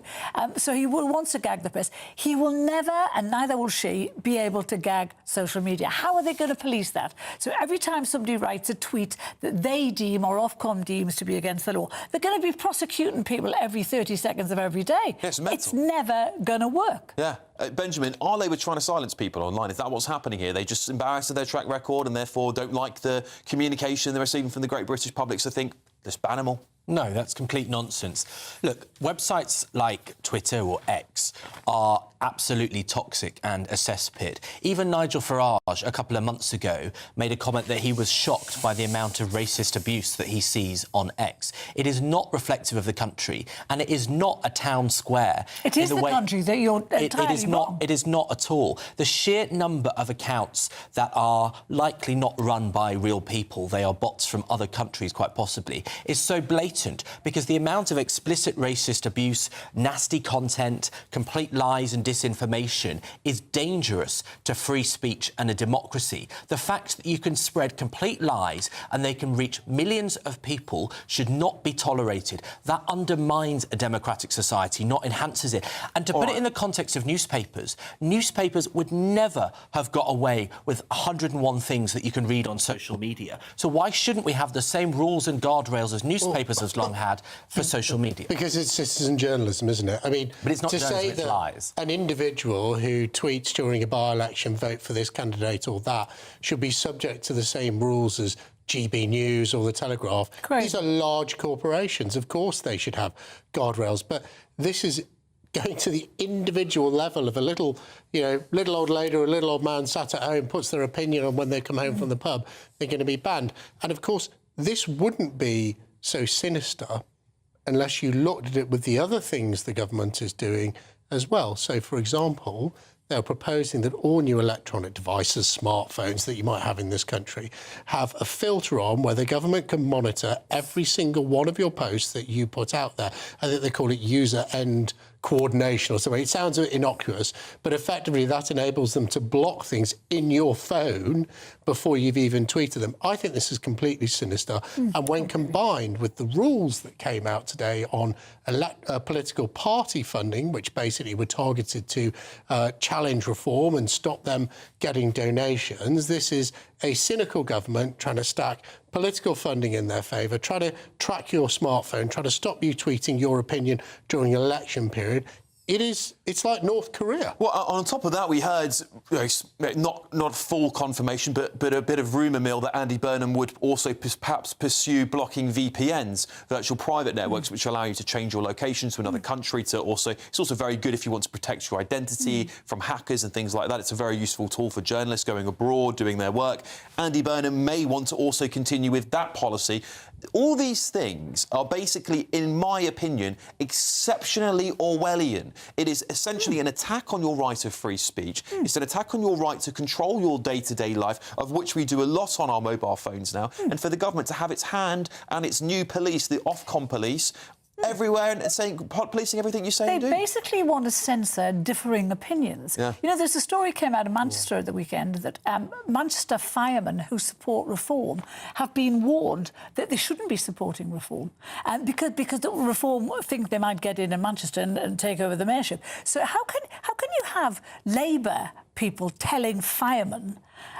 So he will want to gag the press. He will never, and neither will she, be able to gag social media. How are they going to police that? So every time somebody writes a tweet that they deem or Ofcom deems to be against the law, they're going to be prosecuting people every 30 seconds of every day. It's never going to work. Yeah. Benjamin, are Labour trying to silence people online? Is that what's happening here? They just embarrassed of their track record and therefore don't like the communication they're receiving from the great British public, so think, just ban them all? No, that's complete nonsense. Look, websites like Twitter or X are absolutely toxic and a cesspit. Even Nigel Farage, a couple of months ago, made a comment that he was shocked by the amount of racist abuse that he sees on X. It is not reflective of the country, and it is not a town square. It is the country that you're entirely wrong. It is not at all. The sheer number of accounts that are likely not run by real people, they are bots from other countries, quite possibly, is so blatant, because the amount of explicit racist abuse, nasty content, complete lies and disinformation is dangerous to free speech and a democracy. The fact that you can spread complete lies and they can reach millions of people should not be tolerated. That undermines a democratic society, not enhances it. And to put it in the context of newspapers would never have got away with 101 things that you can read on social media. So why shouldn't we have the same rules and guardrails as newspapers have long had for social media? Because it's citizen journalism, isn't it? I mean, but it's not to journalism, say it's that lies. An individual who tweets during a by-election, vote for this candidate or that, should be subject to the same rules as GBNews or The Telegraph. Great. These are large corporations. Of course they should have guardrails, but this is going to the individual level of a little old lady or a little old man sat at home, puts their opinion on when they come home from the pub, they're going to be banned. And of course, this wouldn't be so sinister unless you looked at it with the other things the government is doing as well. So, for example, they're proposing that all new electronic devices, smartphones that you might have in this country, have a filter on where the government can monitor every single one of your posts that you put out there. I think they call it user-end coordination or something. It sounds a bit innocuous, but effectively that enables them to block things in your phone before you've even tweeted them. I think this is completely sinister. And when combined with the rules that came out today on political party funding, which basically were targeted to challenge reform and stop them getting donations, this is a cynical government trying to stack political funding in their favour, try to track your smartphone, try to stop you tweeting your opinion during an election period. it's like North Korea. Well, on top of that, we heard not full confirmation, but a bit of rumour mill that Andy Burnham would also perhaps pursue blocking VPNs, virtual private networks, which allow you to change your location to another country. It's also very good if you want to protect your identity from hackers and things like that. It's a very useful tool for journalists going abroad, doing their work. Andy Burnham may want to also continue with that policy. All these things are basically, in my opinion, exceptionally Orwellian. It is essentially an attack on your right of free speech. It's an attack on your right to control your day-to-day life, of which we do a lot on our mobile phones now, and for the government to have its hand and its new police, the Ofcom police, everywhere and policing everything you say and do. They basically want to censor differing opinions. Yeah. You know, there's a story came out of Manchester at the weekend that Manchester firemen who support reform have been warned that they shouldn't be supporting reform, because the reform think they might get in Manchester and take over the mayorship. So how can you have Labour people telling firemen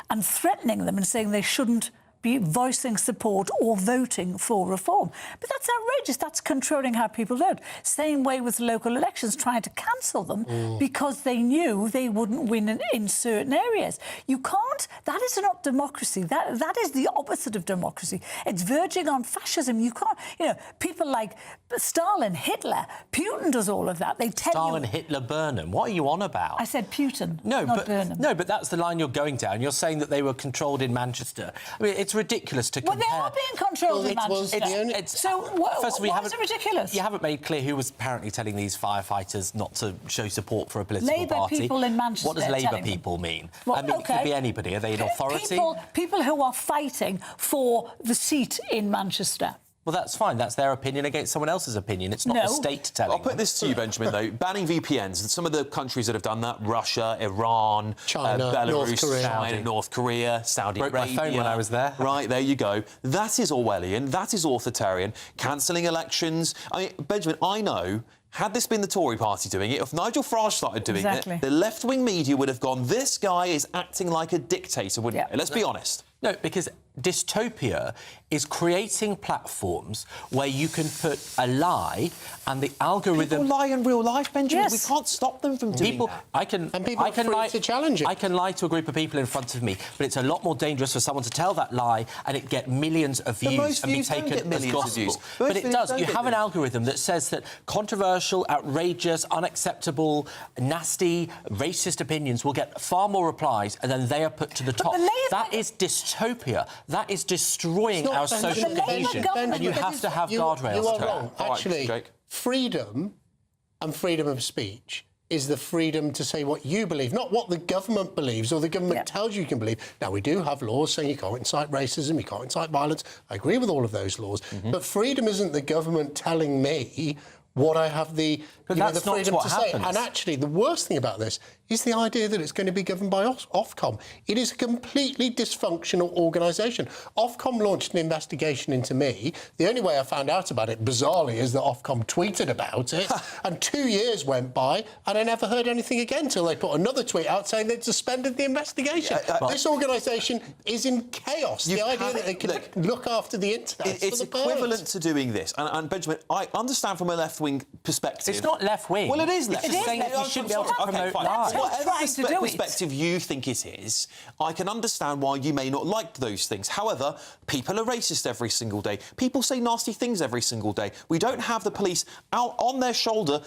and threatening them and saying they shouldn't be voicing support or voting for reform? But that's outrageous. That's controlling how people vote. Same way with local elections, trying to cancel them because they knew they wouldn't win in certain areas. You can't. That is not democracy. That is the opposite of democracy. It's verging on fascism. You can't. You know, people like Stalin, Hitler, Putin does all of that. They tell Stalin, you. Hitler, Burnham. What are you on about? I said Putin, not Burnham. No, but that's the line you're going down. You're saying that they were controlled in Manchester. I mean, it's ridiculous to compare. Well, they are being controlled in Manchester. So why is it ridiculous? You haven't made clear who was apparently telling these firefighters not to show support for a political Labour party. people in Manchester. What does Labour people mean? Well, I mean, it could be anybody. Are they an authority? People who are fighting for the seat in Manchester. Well, that's fine. That's their opinion against someone else's opinion. It's not the state telling I'll put this to you, Benjamin, though. Banning VPNs. Some of the countries that have done that, Russia, Iran, China, Belarus, North Korea, Saudi Arabia. Broke my phone when I was there. Right, there you go. That is Orwellian. That is authoritarian. Cancelling elections. I mean, Benjamin, I know... Had this been the Tory party doing it, if Nigel Farage started doing it, the left-wing media would have gone, this guy is acting like a dictator, wouldn't it? Let's be honest. No, because dystopia is creating platforms where you can put a lie and the algorithm... People lie in real life, Benjamin. We can't stop them from doing that. I can lie to challenge it. I can lie to a group of people in front of me, but it's a lot more dangerous for someone to tell that lie and it get millions of views and be taken as gospel. But it does. You have an algorithm that says that controversial, outrageous, unacceptable, nasty, racist opinions will get far more replies and then they are put to the top. That is dystopia. That is destroying our social cohesion, and you have to have guardrails. You are wrong. Actually, freedom and freedom of speech is the freedom to say what you believe, not what the government believes or the government tells you can believe. Now, we do have laws saying you can't incite racism, you can't incite violence. I agree with all of those laws. But freedom isn't the government telling me what I have the freedom to say. And actually, the worst thing about this is the idea that it's going to be governed by Ofcom. It is a completely dysfunctional organisation. Ofcom launched an investigation into me. The only way I found out about it, bizarrely, is that Ofcom tweeted about it. And 2 years went by, and I never heard anything again until they put another tweet out saying they'd suspended the investigation. This organisation is in chaos. The idea that they can look after the internet. It's equivalent to doing this. And Benjamin, I understand from a left-wing perspective. It's not left-wing. Well, it is left-wing. It's saying that you shouldn't be able to promote lies. Whatever perspective you think it is, I can understand why you may not like those things. However, people are racist every single day. People say nasty things every single day. We don't have the police out on their shoulder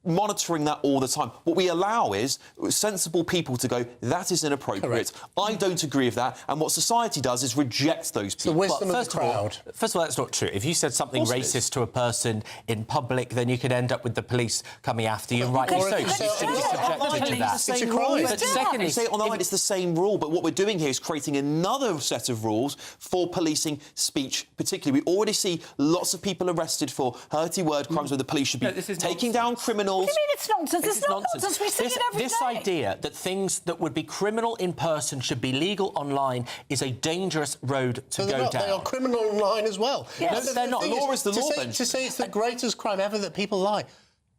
monitoring that all the time. What we allow is sensible people to go, that is inappropriate. I don't agree with that. And what society does is reject those people. The wisdom of the crowd. First of all, that's not true. If you said something racist to a person in public, then you could end up with the police coming after you. Rightly so, because you shouldn't be subjected to that. It's a crime. But secondly, you say it online, it's the same rule. But what we're doing here is creating another set of rules for policing speech, particularly. We already see lots of people arrested for hurty word crimes where the police should be taking down criminals. What do you mean it's nonsense? It's not nonsense. We see it every day. This idea that things that would be criminal in person should be legal online is a dangerous road to go down. They are criminal online as well. Yes. No, they're not. The law is the law, to say it's the greatest crime ever that people lie.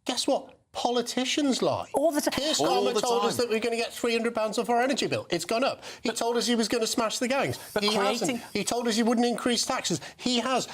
Guess what? Politicians lie. All the time. Keir Starmer told us that we we're going to get £300 off our energy bill. It's gone up. He told us he was going to smash the gangs. He hasn't. He told us he wouldn't increase taxes. He has.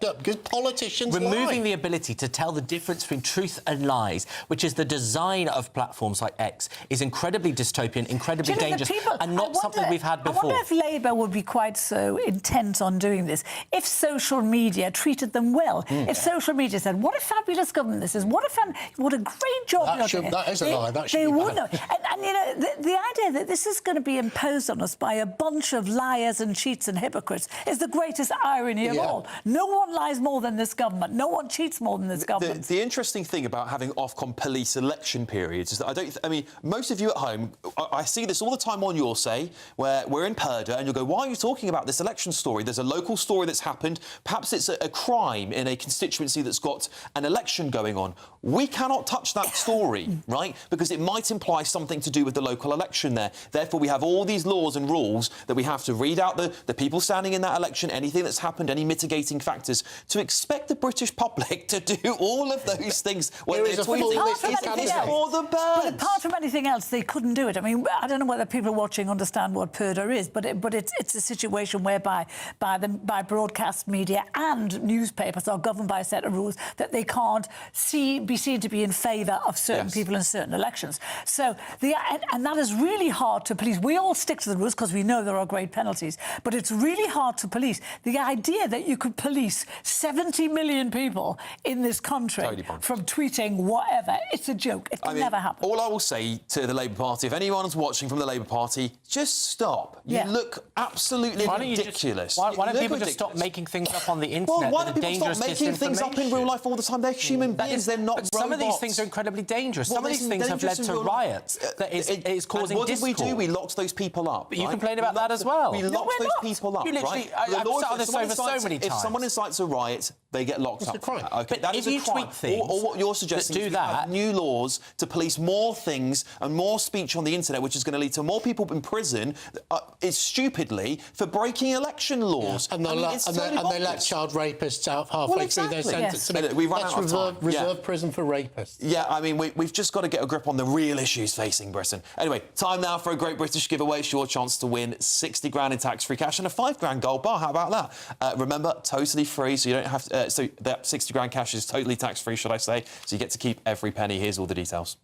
Up because politicians removing lie. the ability to tell the difference between truth and lies, which is the design of platforms like X, is incredibly dystopian, incredibly dangerous, and not something we've had before. I wonder if Labour would be quite so intent on doing this if social media treated them well. If social media said, "What a fabulous government this is! What a great job you're doing." That is a lie. That should they be would banned. know. And you know, the idea that this is going to be imposed on us by a bunch of liars and cheats and hypocrites is the greatest irony of all. No one lies more than this government. No one cheats more than this government. The interesting thing about having Ofcom police election periods is that I mean, most of you at home, I see this all the time on Your Say, where we're in Purdah, and you'll go, why are you talking about this election story? There's a local story that's happened. Perhaps it's a crime in a constituency that's got an election going on. We cannot touch that story, right? Because it might imply something to do with the local election there. Therefore, we have all these laws and rules that we have to read out the people standing in that election, anything that's happened, any mitigating factors, to expect the British public to do all of those things when they're tweeting. It's for the birds. But apart from anything else, they couldn't do it. I mean, I don't know whether people watching understand what Purdah is, but it's a situation whereby by broadcast media and newspapers are governed by a set of rules that they can't be seen to be in favour of certain people in certain elections. So and that is really hard to police. We all stick to the rules because we know there are great penalties, but it's really hard to police. The idea that you could police 70 million people in this country from tweeting whatever, it's a joke. It can never happen. All I will say to the Labour Party, if anyone's watching from the Labour Party, just stop. You look absolutely ridiculous. Why don't people just stop making things up on the internet? Well, why don't people stop making things up in real life all the time? They're human beings, they're not robots. Some of these things are incredibly dangerous. Some of these things have led to riots. That is causing what discord. did we do? We locked those people up. But you complain about that as well. We locked those people up, You literally, I've sat on this over so many times. If someone incites a riot, they get locked up. It's a crime. Okay, that is a crime. Tweet things or what you're suggesting is have new laws to police more things and more speech on the internet, which is going to lead to more people in prison, is stupidly for breaking election laws. And they let child rapists out halfway through their sentence. We run out of time. Reserve prison for rapists. Yeah, I mean, we've just got to get a grip on the real issues facing Britain. Anyway, time now for a Great British giveaway. It's your chance to win 60 grand in tax-free cash and a £5 grand gold bar. How about that? Remember, totally free, so you don't have to... so that 60 grand cash is totally tax-free, should I say, so you get to keep every penny. Here's all the details.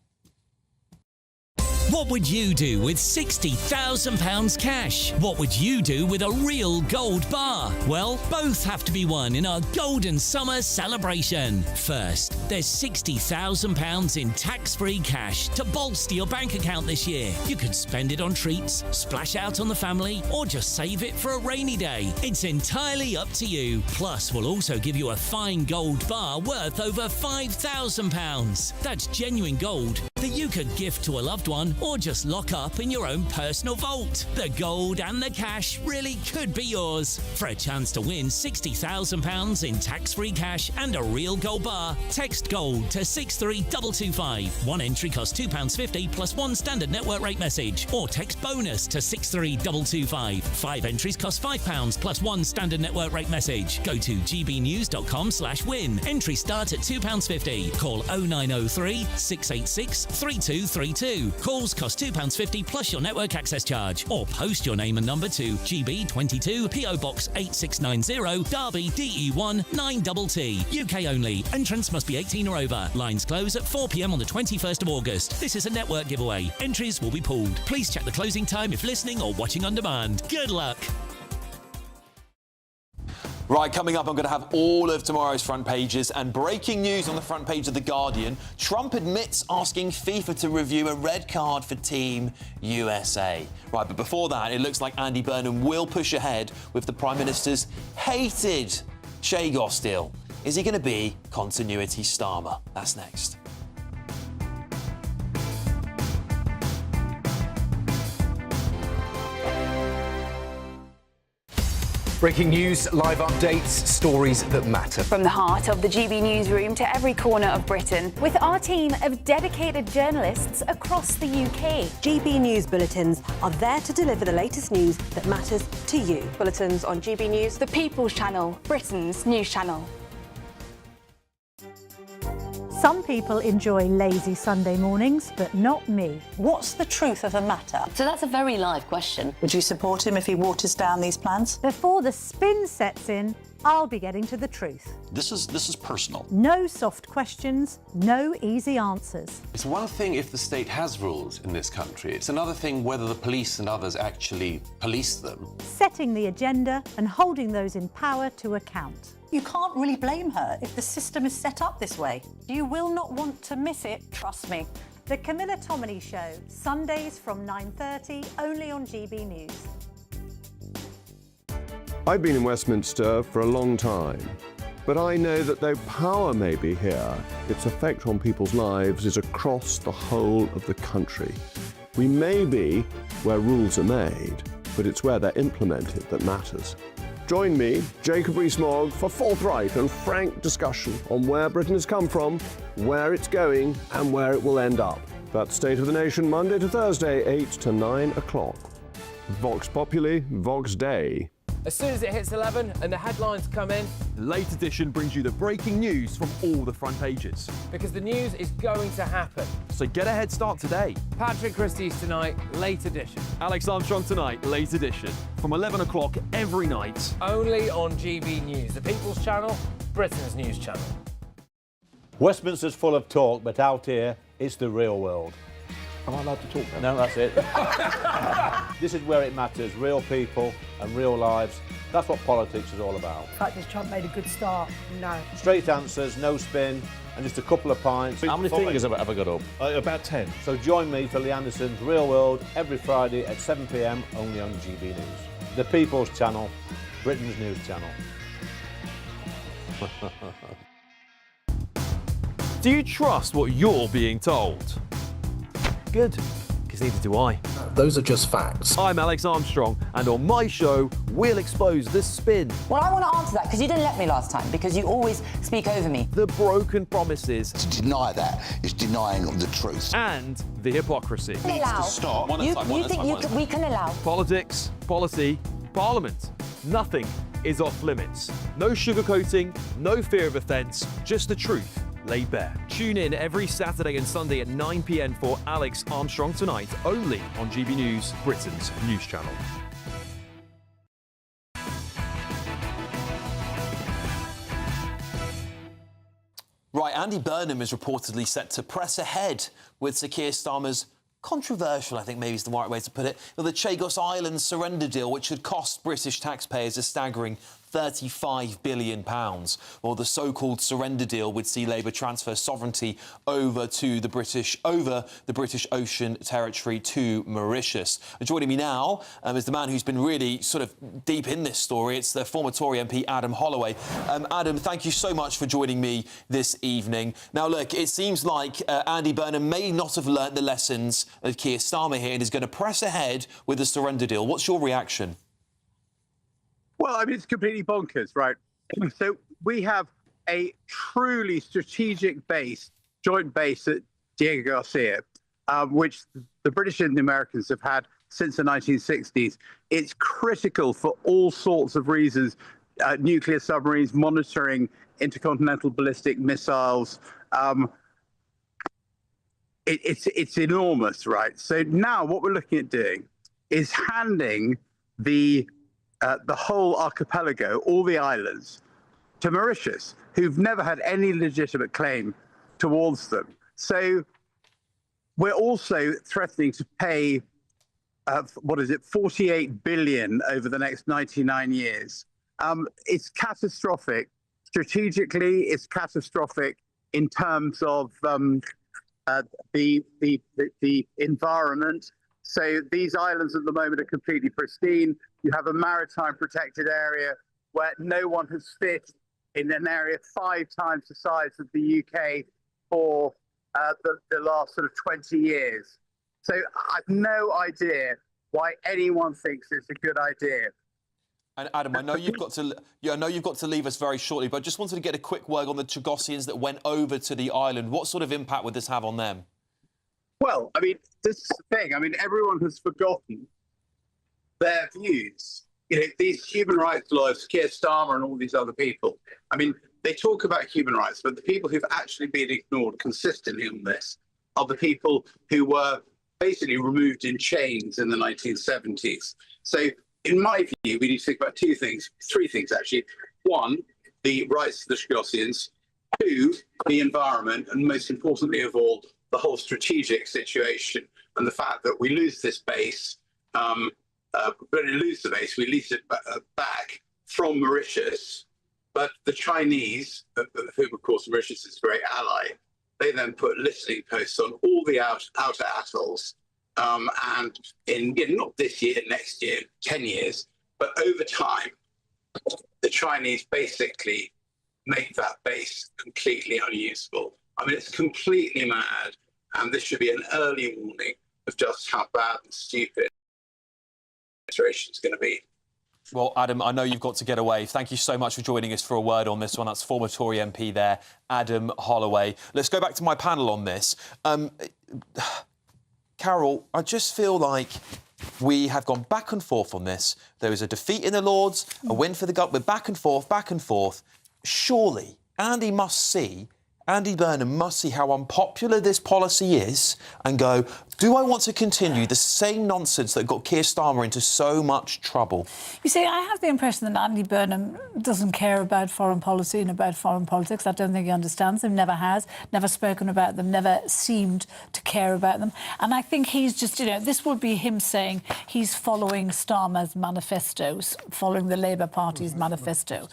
What would you do with £60,000 cash? What would you do with a real gold bar? Well, both have to be won in our Golden Summer celebration. First, there's £60,000 in tax-free cash to bolster your bank account this year. You can spend it on treats, splash out on the family, or just save it for a rainy day. It's entirely up to you. Plus, we'll also give you a fine gold bar worth over £5,000. That's genuine gold that you could gift to a loved one or just lock up in your own personal vault. The gold and the cash really could be yours. For a chance to win £60,000 in tax-free cash and a real gold bar, text GOLD to 63225. One entry costs £2.50 plus one standard network rate message, or text BONUS to 63225. 5 entries cost £5 plus one standard network rate message. Go to gbnews.com/win. Entry start at £2.50. Call 0903 686 3232. Calls cost £2.50 plus your network access charge, or post your name and number to GB22 PO Box 8690 Derby DE1 9TT. UK only. Entrance must be 18 or over. Lines close at 4 p.m. on the 21st of August. This is a network giveaway. Entries will be pooled. Please check the closing time if listening or watching on demand. Good luck. Right, coming up, I'm going to have all of tomorrow's front pages and breaking news on the front page of The Guardian. Trump admits asking FIFA to review a red card for Team USA. Right, but before that, it looks like Andy Burnham will push ahead with the Prime Minister's hated Chagos deal. Is he going to be continuity Starmer? That's next. Breaking news, live updates, stories that matter. From the heart of the GB newsroom to every corner of Britain, with our team of dedicated journalists across the UK. GB News bulletins are there to deliver the latest news that matters to you. Bulletins on GB News, the People's Channel, Britain's news channel. Some people enjoy lazy Sunday mornings, but not me. What's the truth of the matter? So that's a very live question. Would you support him if he waters down these plans? Before the spin sets in, I'll be getting to the truth. This is personal. No soft questions, no easy answers. It's one thing if the state has rules in this country. It's another thing whether the police and others actually police them. Setting the agenda and holding those in power to account. You can't really blame her if the system is set up this way. You will not want to miss it, trust me. The Camilla Tominey Show, Sundays from 9:30, only on GB News. I've been in Westminster for a long time, but I know that though power may be here, its effect on people's lives is across the whole of the country. We may be where rules are made, but it's where they're implemented that matters. Join me, Jacob Rees-Mogg, for forthright and frank discussion on where Britain has come from, where it's going, and where it will end up. That's State of the Nation, Monday to Thursday, 8 to 9 o'clock. Vox Populi, Vox Dei. As soon as it hits 11 and the headlines come in, The Late Edition brings you the breaking news from all the front pages. because the news is going to happen. So get a head start today. Patrick Christys tonight, Late Edition. Alex Armstrong tonight, Late Edition. From 11 o'clock every night. Only on GB News, the People's Channel, Britain's news channel. Westminster's full of talk, but out here, it's the real world. Am I allowed to talk now? No, that's it. This is where it matters, real people and real lives. That's what politics is all about. In fact, Trump made a good start. No. Straight answers, no spin, and just a couple of pints. How many fingers have I got up? About 10. So join me for Lee Anderson's Real World every Friday at 7 p.m, only on GB News. The People's Channel, Britain's news channel. Do you trust what you're being told? Good, because neither do I. Those are just facts. I'm Alex Armstrong, and on my show, we'll expose the spin. Well, I want to answer that because you didn't let me last time, because you always speak over me. The broken promises. To deny that is denying the truth. And the hypocrisy. Stop. You think we can allow? Politics, policy, parliament. Nothing is off limits. No sugarcoating, no fear of offence, just the truth laid bare. Tune in every Saturday and Sunday at 9 p.m. for Alex Armstrong Tonight, only on GB News, Britain's news channel. Right, Andy Burnham is reportedly set to press ahead with Sir Keir Starmer's controversial, I think maybe is the right way to put it, the Chagos Island surrender deal, which should cost British taxpayers a staggering £35 billion. Well, the so-called surrender deal would see Labour transfer sovereignty over the British Ocean Territory to Mauritius. And joining me now is the man who's been really sort of deep in this story. It's the former Tory MP Adam Holloway. Adam, thank you so much for joining me this evening. Now, look, it seems like Andy Burnham may not have learnt the lessons of Keir Starmer here and is going to press ahead with the surrender deal. What's your reaction? Well, I mean, it's completely bonkers, right? So we have a truly strategic base, joint base at Diego Garcia, which the British and the Americans have had since the 1960s. It's critical for all sorts of reasons, nuclear submarines, monitoring intercontinental ballistic missiles. It's enormous, right? So now what we're looking at doing is handing the whole archipelago, all the islands, to Mauritius, who've never had any legitimate claim towards them. So we're also threatening to pay, 48 billion over the next 99 years. It's catastrophic. Strategically, it's catastrophic in terms of the environment. So these islands at the moment are completely pristine. You have a maritime protected area where no one has fit in an area 5 times the size of the UK for the last sort of 20 years. So I've no idea why anyone thinks it's a good idea. And Adam, I know you've got to leave us very shortly, but I just wanted to get a quick word on the Chagosians that went over to the island. What sort of impact would this have on them? Well, I mean, this is the thing. I mean, everyone has forgotten their views. You know, these human rights lawyers, Keir Starmer and all these other people. I mean, they talk about human rights, but the people who've actually been ignored consistently on this are the people who were basically removed in chains in the 1970s. So in my view, we need to think about three things actually. One, the rights of the Chagossians. Two, the environment, and most importantly of all, the whole strategic situation and the fact that we lose this base, we lose it back from Mauritius, but the Chinese, of whom of course Mauritius is a great ally, they then put listening posts on all the outer atolls, and in not this year, next year, 10 years, but over time, the Chinese basically make that base completely unusable. I mean, it's completely mad, and this should be an early warning of just how bad and stupid the situation is going to be. Well, Adam, I know you've got to get away. Thank you so much for joining us for a word on this one. That's former Tory MP there, Adam Holloway. Let's go back to my panel on this. Carol, I just feel like we have gone back and forth on this. There was a defeat in the Lords, a win for the government, back and forth. Surely, Andy Burnham must see how unpopular this policy is and go, do I want to continue the same nonsense that got Keir Starmer into so much trouble? You see, I have the impression that Andy Burnham doesn't care about foreign policy and about foreign politics. I don't think he understands them, never has, never spoken about them, never seemed to care about them. And I think he's just, this would be him saying he's following Starmer's manifestos, following the Labour Party's manifesto,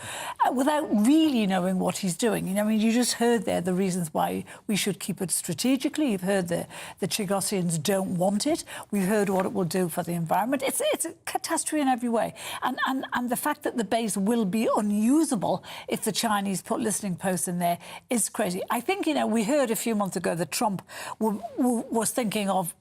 without really knowing what he's doing. You just heard there the reasons why we should keep it strategically. You've heard the Chagossians don't want it. We've heard what it will do for the environment. It's a catastrophe in every way. And the fact that the base will be unusable if the Chinese put listening posts in there is crazy. I think, we heard a few months ago that Trump was thinking of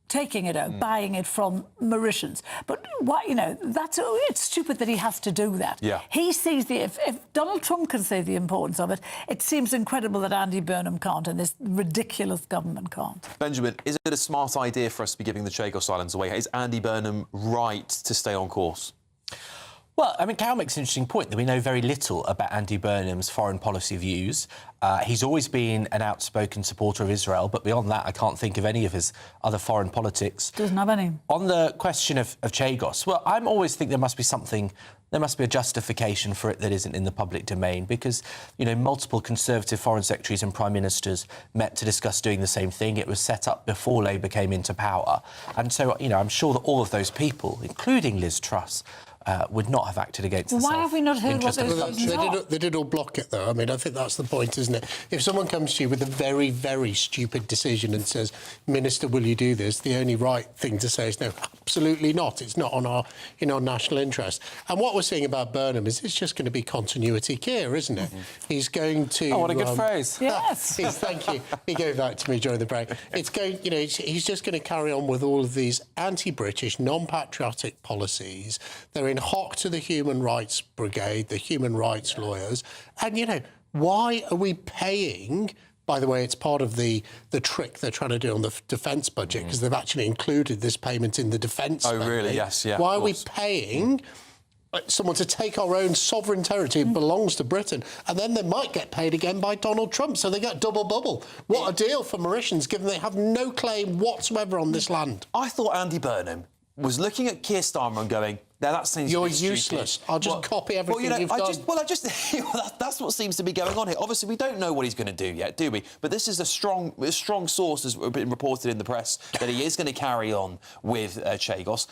taking it out, buying it from Mauritians. But it's stupid that he has to do that. Yeah. He sees if Donald Trump can see the importance of it, it seems incredible that Andy Burnham can't and this ridiculous government can't. Benjamin, is it a smart idea for us to be giving the Chagos Islands away? Is Andy Burnham right to stay on course? Well, Carol makes an interesting point that we know very little about Andy Burnham's foreign policy views. He's always been an outspoken supporter of Israel, but beyond that, I can't think of any of his other foreign politics. Doesn't have any. On the question of Chagos, well, I always think there must be a justification for it that isn't in the public domain because, multiple Conservative foreign secretaries and prime ministers met to discuss doing the same thing. It was set up before Labour came into power. And so, I'm sure that all of those people, including Liz Truss, would not have acted against the Why have we not heard what those reasons are? They did all block it, though. I think that's the point, isn't it? If someone comes to you with a very, very stupid decision and says, Minister, will you do this? The only right thing to say is no, absolutely not. It's not on our national interest. And what we're seeing about Burnham is it's just going to be continuity Keir, isn't it? He's going to... Oh, what a good phrase. Yes. Thank you. He gave that to me during the break. It's going, he's just going to carry on with all of these anti-British, non-patriotic policies. They're in hock to the Human Rights Brigade, the human rights lawyers. And, why are we paying... By the way, it's part of the trick they're trying to do on the defence budget because they've actually included this payment in the defence spending. Oh, really? Yes, yeah. Why are we paying someone to take our own sovereign territory? It belongs to Britain. And then they might get paid again by Donald Trump, so they get double bubble. What a deal for Mauritians, given they have no claim whatsoever on this land. I thought Andy Burnham was looking at Keir Starmer and going, now that seems You're useless. Stupid. I'll just copy everything you've done. That's what seems to be going on here. Obviously, we don't know what he's going to do yet, do we? But this is a strong source has been reported in the press that he is going to carry on with Chagos.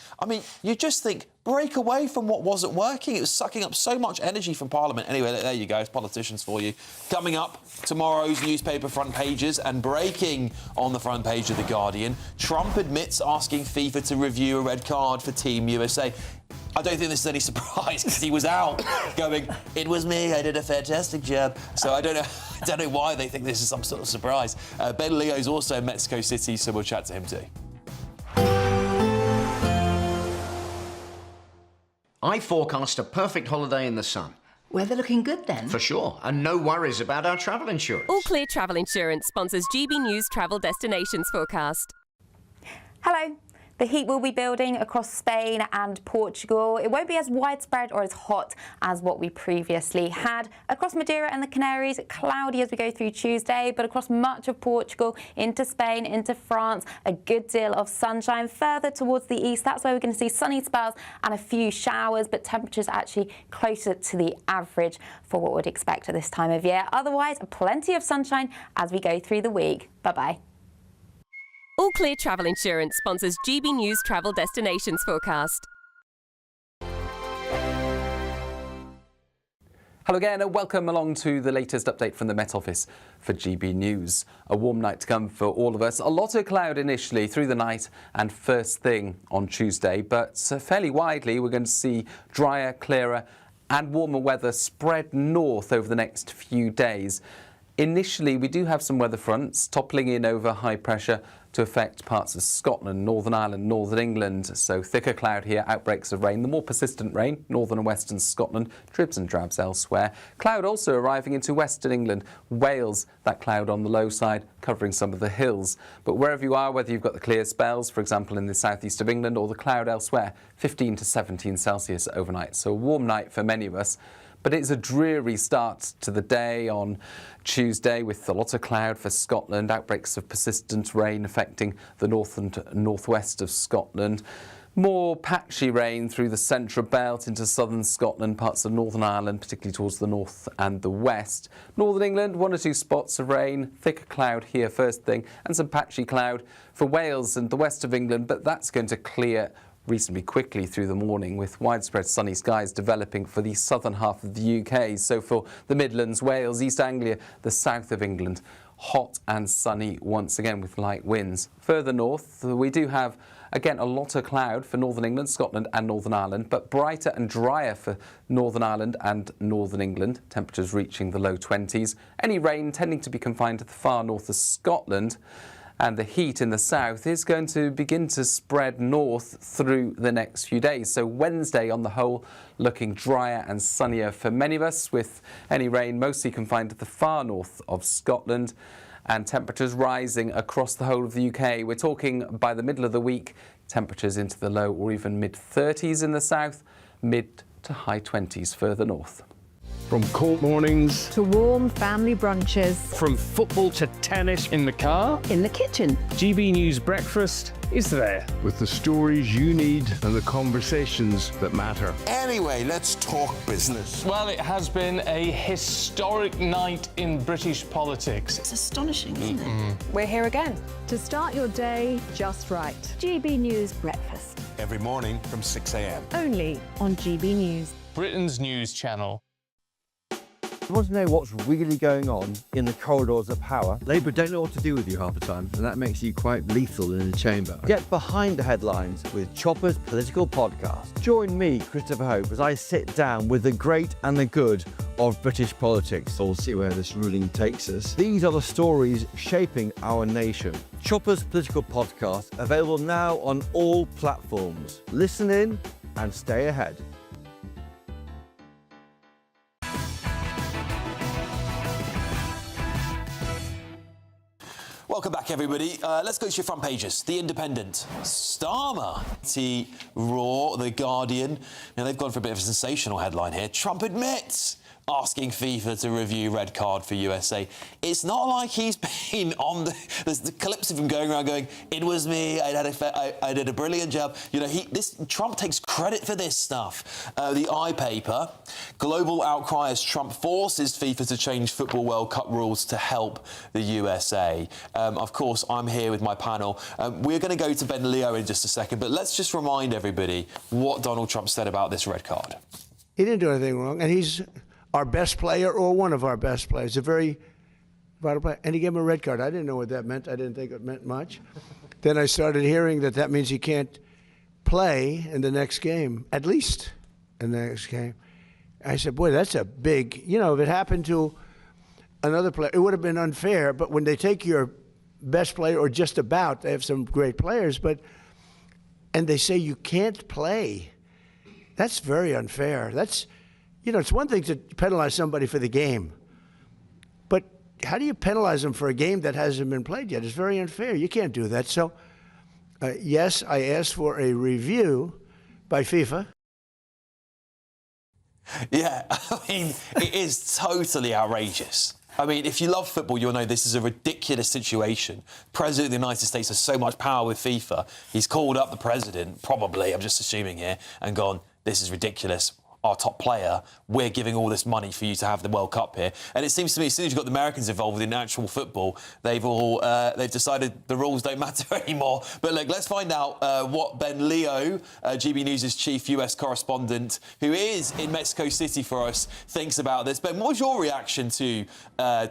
You just think, break away from what wasn't working. It was sucking up so much energy from Parliament. Anyway, there you go. It's politicians for you. Coming up, tomorrow's newspaper front pages and breaking on the front page of The Guardian, Trump admits asking FIFA to review a red card for Team USA. I don't think this is any surprise because he was out going, it was me, I did a fantastic job. So I don't know why they think this is some sort of surprise. Ben Leo's also in Mexico City, so we'll chat to him too. I forecast a perfect holiday in the sun. Weather looking good then? For sure, and no worries about our travel insurance. All Clear Travel Insurance sponsors GB News Travel Destinations Forecast. Hello. The heat will be building across Spain and Portugal. It won't be as widespread or as hot as what we previously had. Across Madeira and the Canaries, cloudy as we go through Tuesday, but across much of Portugal, into Spain, into France, a good deal of sunshine. Further towards the east, that's where we're going to see sunny spells and a few showers, but temperatures actually closer to the average for what we'd expect at this time of year. Otherwise, plenty of sunshine as we go through the week. Bye-bye. All Clear Travel Insurance sponsors GB News Travel Destinations Forecast. Hello again and welcome along to the latest update from the Met Office for GB News. A warm night to come for all of us. A lot of cloud initially through the night and first thing on Tuesday, but fairly widely we're going to see drier, clearer and warmer weather spread north over the next few days. Initially, we do have some weather fronts toppling in over high pressure to affect parts of Scotland, Northern Ireland, Northern England. So thicker cloud here, outbreaks of rain. The more persistent rain, northern and western Scotland, dribs and drabs elsewhere. Cloud also arriving into western England, Wales, that cloud on the low side covering some of the hills. But wherever you are, whether you've got the clear spells, for example, in the southeast of England, or the cloud elsewhere, 15 to 17 Celsius overnight. So a warm night for many of us. But it's a dreary start to the day on Tuesday with a lot of cloud for Scotland, outbreaks of persistent rain affecting the north and northwest of Scotland. More patchy rain through the central belt into southern Scotland, parts of Northern Ireland, particularly towards the north and the west. Northern England, 1 or 2 spots of rain, thicker cloud here first thing, and some patchy cloud for Wales and the west of England, but that's going to clear reasonably quickly through the morning with widespread sunny skies developing for the southern half of the UK. So for the Midlands, Wales, East Anglia, the south of England, hot and sunny once again with light winds. Further north, we do have again a lot of cloud for Northern England, Scotland and Northern Ireland, but brighter and drier for Northern Ireland and Northern England, temperatures reaching the low 20s. Any rain tending to be confined to the far north of Scotland. And the heat in the south is going to begin to spread north through the next few days. So Wednesday, on the whole, looking drier and sunnier for many of us, with any rain mostly confined to the far north of Scotland and temperatures rising across the whole of the UK. We're talking by the middle of the week, temperatures into the low or even mid-30s in the south, mid to high 20s further north. From cold mornings to warm family brunches. From football to tennis in the car. In the kitchen. GB News Breakfast is there. With the stories you need and the conversations that matter. Anyway, let's talk business. Well, it has been a historic night in British politics. It's astonishing, isn't it? We're here again to start your day just right. GB News Breakfast. Every morning from 6 a.m. Only on GB News. Britain's news channel. You want to know what's really going on in the corridors of power? Labour don't know what to do with you half the time, and that makes you quite lethal in the chamber. Get behind the headlines with Chopper's political podcast. Join me, Christopher Hope, as I sit down with the great and the good of British politics. We'll see where this ruling takes us. These are the stories shaping our nation. Chopper's political podcast, available now on all platforms. Listen in and stay ahead. Welcome back, everybody. Let's go to your front pages. The Independent, Starmer, Raw, The Guardian. Now, they've gone for a bit of a sensational headline here. Trump admits asking FIFA to review red card for USA. It's not like he's been on there's the clips of him going around going, it was me, I did a brilliant job. You know, Trump takes credit for this stuff. The iPaper, global outcry as Trump forces FIFA to change Football World Cup rules to help the USA. Of course, I'm here with my panel. We're going to go to Ben Leo in just a second, but let's just remind everybody what Donald Trump said about this red card. He didn't do anything wrong, and he's our best player or one of our best players, a very vital player. And he gave him a red card. I didn't know what that meant. I didn't think it meant much. Then I started hearing that means he can't play in the next game, at least in the next game. I said, boy, that's a big, if it happened to another player, it would have been unfair. But when they take your best player or just about, they have some great players, and they say you can't play, that's very unfair. That's, it's one thing to penalize somebody for the game, but how do you penalize them for a game that hasn't been played yet? It's very unfair. You can't do that. So Yes, I asked for a review by FIFA. Yeah, I mean, it is totally outrageous. I mean, if you love football, you'll know this is a ridiculous situation. President of the United States has so much power with FIFA. He's called up the president, probably, I'm just assuming here, and gone, this is ridiculous. Our top player, we're giving all this money for you to have the World Cup here. And it seems to me, as soon as you've got the Americans involved in actual football, they've decided the rules don't matter anymore. But look, let's find out what Ben Leo, GB News' chief US correspondent, who is in Mexico City for us, thinks about this. Ben, what was your reaction to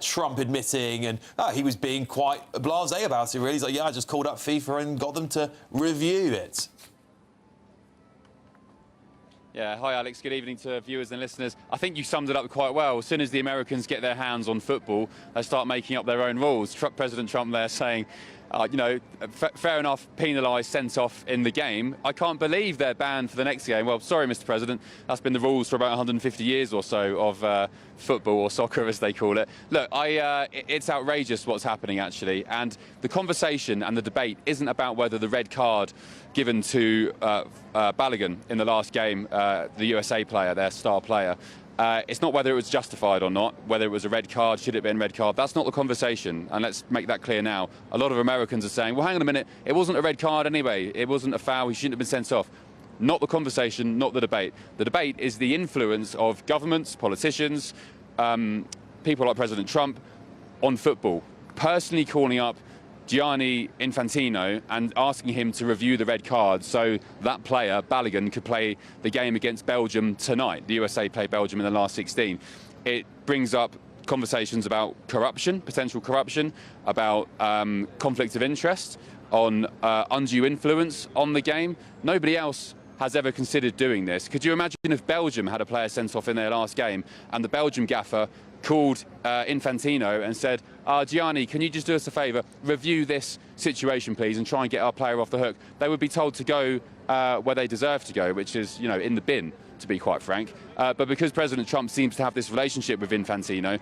Trump admitting, and he was being quite blasé about it, really? He's like, yeah, I just called up FIFA and got them to review it. Yeah, hi Alex, good evening to viewers and listeners. I think you summed it up quite well. As soon as the Americans get their hands on football, they start making up their own rules. President Trump there saying, you know, fair enough, penalised, sent off in the game. I can't believe they're banned for the next game. Well, sorry, Mr. President, that's been the rules for about 150 years or so of football, or soccer as they call it. Look, it's outrageous what's happening, actually. And the conversation and the debate isn't about whether the red card given to Balogun in the last game, the USA player, their star player, it's not whether it was justified or not, whether it was a red card, should it have been a red card. That's not the conversation, and let's make that clear now. A lot of Americans are saying, well, hang on a minute, it wasn't a red card anyway, it wasn't a foul, he shouldn't have been sent off. Not the conversation, not the debate. The debate is the influence of governments, politicians, people like President Trump on football. Personally calling up Gianni Infantino and asking him to review the red card so that player, Balogun, could play the game against Belgium tonight. The USA played Belgium in the last 16. It brings up conversations about corruption, potential corruption, about conflict of interest, on undue influence on the game. Nobody else has ever considered doing this. Could you imagine if Belgium had a player sent off in their last game and the Belgium gaffer called Infantino and said, Gianni, can you just do us a favour, review this situation, please, and try and get our player off the hook? They would be told to go where they deserve to go, which is, you know, in the bin, to be quite frank. But because President Trump seems to have this relationship with Infantino,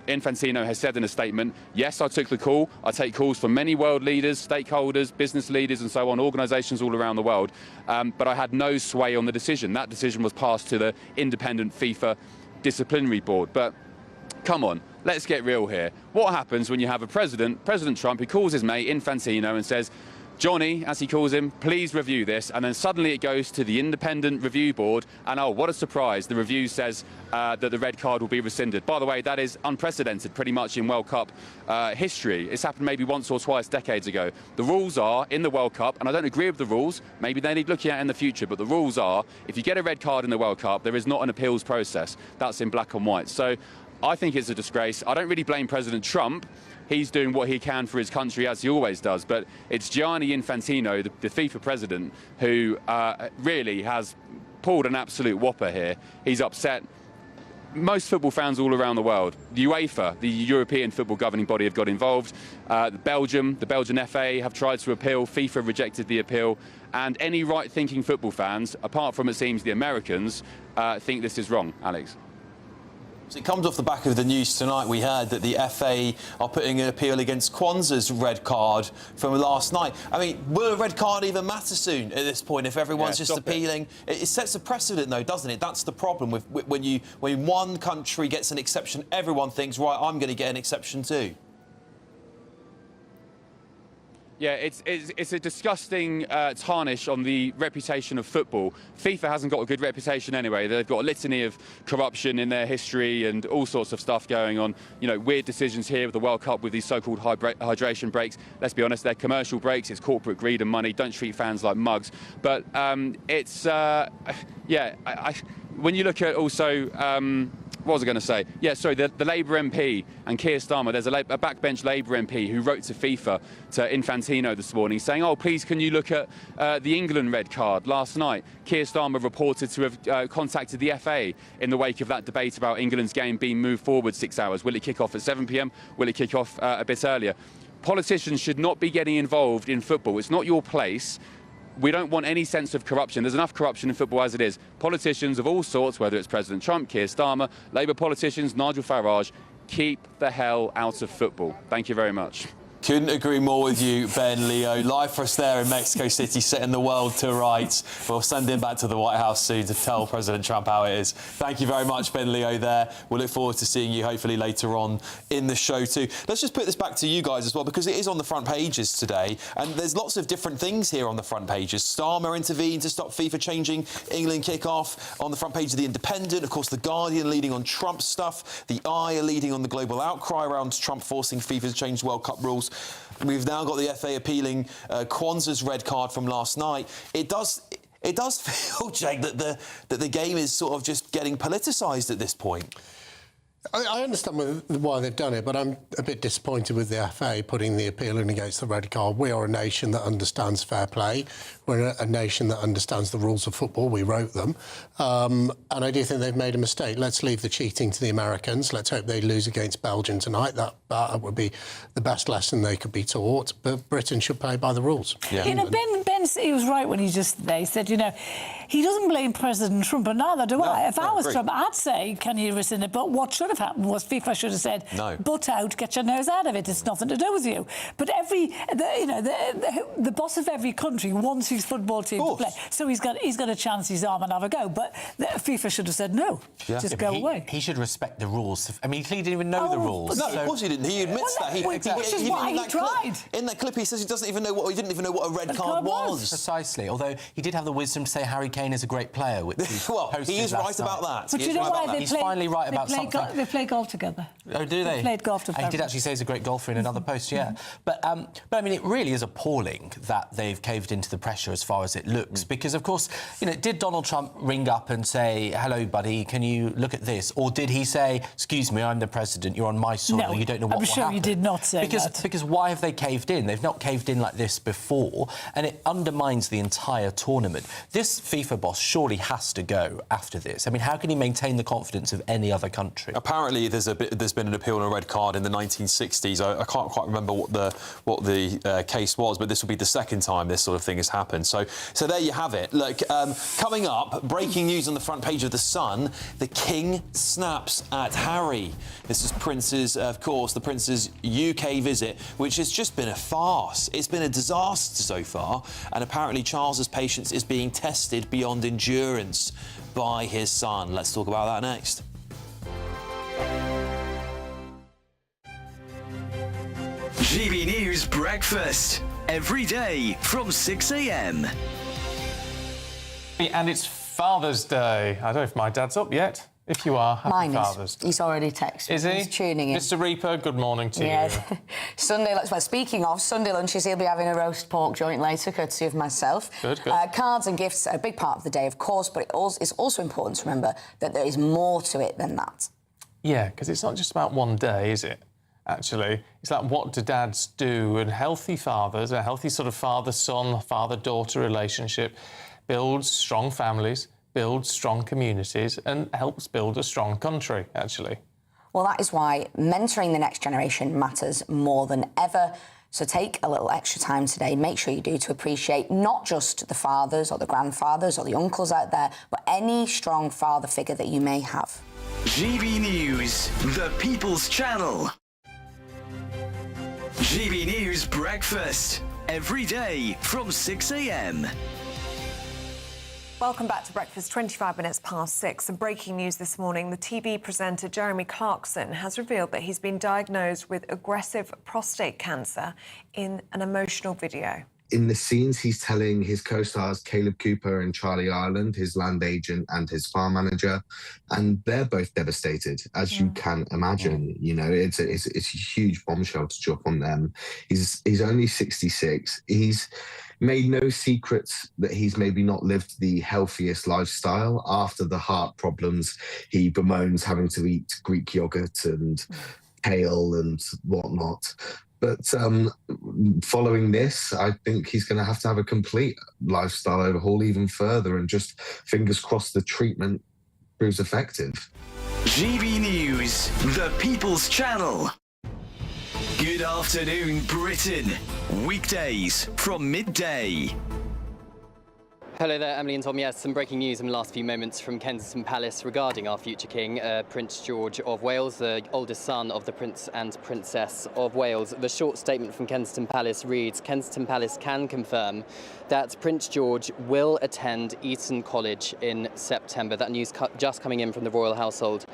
Infantino has said in a statement, yes, I took the call. I take calls from many world leaders, stakeholders, business leaders and so on, organisations all around the world. But I had no sway on the decision. That decision was passed to the independent FIFA disciplinary board. But come on, let's get real here. What happens when you have a President Trump, who calls his mate Infantino and says, Johnny, as he calls him, please review this, and then suddenly it goes to the independent review board, and oh, what a surprise, the review says that the red card will be rescinded. By the way, that is unprecedented pretty much in World Cup history. It's happened maybe once or twice decades ago. The rules are, in the World Cup, and I don't agree with the rules, maybe they need looking at in the future, but the rules are, if you get a red card in the World Cup, there is not an appeals process. That's in black and white. So I think it's a disgrace. I don't really blame President Trump. He's doing what he can for his country, as he always does. But it's Gianni Infantino, the FIFA president, who really has pulled an absolute whopper here. He's upset most football fans all around the world. The UEFA, the European football governing body, have got involved. The Belgian FA have tried to appeal. FIFA rejected the appeal. And any right-thinking football fans, apart from, it seems, the Americans, think this is wrong, Alex. So it comes off the back of the news tonight. We heard that the FA are putting an appeal against Kwanzaa's red card from last night. I mean, will a red card even matter soon at this point if everyone's just appealing? It sets a precedent, though, doesn't it? That's the problem with when one country gets an exception, everyone thinks, right, I'm going to get an exception too. Yeah, it's a disgusting tarnish on the reputation of football. FIFA hasn't got a good reputation anyway. They've got a litany of corruption in their history and all sorts of stuff going on. You know, weird decisions here with the World Cup with these so-called hydration breaks. Let's be honest, they're commercial breaks. It's corporate greed and money. Don't treat fans like mugs. But when you look at also... what was I going to say? Yeah, sorry, the Labour MP and Keir Starmer, there's a backbench Labour MP who wrote to FIFA, to Infantino this morning, saying, oh, please, can you look at the England red card last night? Keir Starmer reported to have contacted the FA in the wake of that debate about England's game being moved forward 6 hours. Will it kick off at 7 p.m? Will it kick off a bit earlier? Politicians should not be getting involved in football. It's not your place. We don't want any sense of corruption. There's enough corruption in football as it is. Politicians of all sorts, whether it's President Trump, Keir Starmer, Labour politicians, Nigel Farage, keep the hell out of football. Thank you very much. Couldn't agree more with you, Ben Leo. Live for us there in Mexico City, setting the world to rights. We'll send him back to the White House soon to tell President Trump how it is. Thank you very much, Ben Leo, there. We'll look forward to seeing you hopefully later on in the show too. Let's just put this back to you guys as well, because it is on the front pages today, and there's lots of different things here on the front pages. Starmer intervened to stop FIFA changing England kick-off. On the front page of The Independent, of course, The Guardian leading on Trump stuff. The Eye are leading on the global outcry around Trump forcing FIFA to change World Cup rules. We've now got the FA appealing Kwanzaa's red card from last night. It does feel, Jake, that the game is sort of just getting politicised at this point. I understand why they've done it, but I'm a bit disappointed with the FA putting the appeal in against the red card. We are a nation that understands fair play. We're a nation that understands the rules of football. We wrote them. And I do think they've made a mistake. Let's leave the cheating to the Americans. Let's hope they lose against Belgium tonight. That would be the best lesson they could be taught. But Britain should play by the rules. Yeah. You know, Ben, he was right when he said, you know, he doesn't blame President Trump, and neither do I. If I was Trump, I'd say, can you rescind it? But what should have happened was FIFA should have said, no. Butt out, get your nose out of it. It's nothing to do with you. But the boss of every country wants his football team to play, so he's got a chance his arm and have a go. But FIFA should have said no, just go away. He should respect the rules. I mean, he didn't even know the rules. No, of course he didn't. He admits that. Which is why he tried. In that clip, he says he didn't even know what a red card was. Precisely. Although he did have the wisdom to say Harry Kane is a great player. Which well, he is right about that. But you know why? He's finally right about something. They play golf together. Oh, do they? They played golf together. He did actually say he's a great golfer in another post, yeah. But I mean, it really is appalling that they've caved into the pressure as far as it looks, because, of course, you know, did Donald Trump ring up and say, hello, buddy, can you look at this? Or did he say, excuse me, I'm the president, you're on my soil, no, you don't know what will happen? I'm sure he did not say that. Because why have they caved in? They've not caved in like this before, and it undermines the entire tournament. This FIFA boss surely has to go after this. I mean, how can he maintain the confidence of any other country? Apparently, there's been an appeal on a red card in the 1960s. I can't quite remember what the case was, but this will be the second time this sort of thing has happened. So there you have it. Look, coming up, breaking news on the front page of The Sun: the King snaps at Harry. This is of course, the Prince's UK visit, which has just been a farce. It's been a disaster so far, and apparently Charles's patience is being tested beyond endurance by his son. Let's talk about that next. GB News Breakfast, every day from 6 a.m. And it's Father's Day. I don't know if my dad's up yet. If you are, happy Father's Day. He's already texted me. Is he? He's tuning in. Mr. Reaper, good morning to you. Sunday, well, speaking of Sunday lunches, he'll be having a roast pork joint later, courtesy of myself. Good. Cards and gifts are a big part of the day, of course, but it's also important to remember that there is more to it than that. Yeah, because it's not just about one day, is it? Actually, it's like, what do dads do? And healthy fathers, a healthy sort of father-son, father-daughter relationship, builds strong families, builds strong communities, and helps build a strong country, actually. Well, that is why mentoring the next generation matters more than ever. So take a little extra time today, make sure you do, to appreciate not just the fathers or the grandfathers or the uncles out there, but any strong father figure that you may have. GB News, the People's Channel. GB News Breakfast, every day from 6 a.m. Welcome back to Breakfast, 25 minutes past 6. And breaking news this morning, the TV presenter Jeremy Clarkson has revealed that he's been diagnosed with aggressive prostate cancer in an emotional video. In the scenes, he's telling his co-stars Caleb Cooper and Charlie Ireland, his land agent and his farm manager, and they're both devastated, as you can imagine. You know, it's a huge bombshell to drop on them. He's only 66. He's made no secrets that he's maybe not lived the healthiest lifestyle. After the heart problems, he bemoans having to eat Greek yogurt and kale and whatnot. But following this, I think he's going to have a complete lifestyle overhaul even further, and just fingers crossed the treatment proves effective. GB News, the People's Channel. Good afternoon, Britain. Weekdays from midday. Hello there, Emily and Tom. Yes, some breaking news in the last few moments from Kensington Palace regarding our future king, Prince George of Wales, the oldest son of the Prince and Princess of Wales. The short statement from Kensington Palace reads, Kensington Palace can confirm that Prince George will attend Eton College in September. That news just coming in from the royal household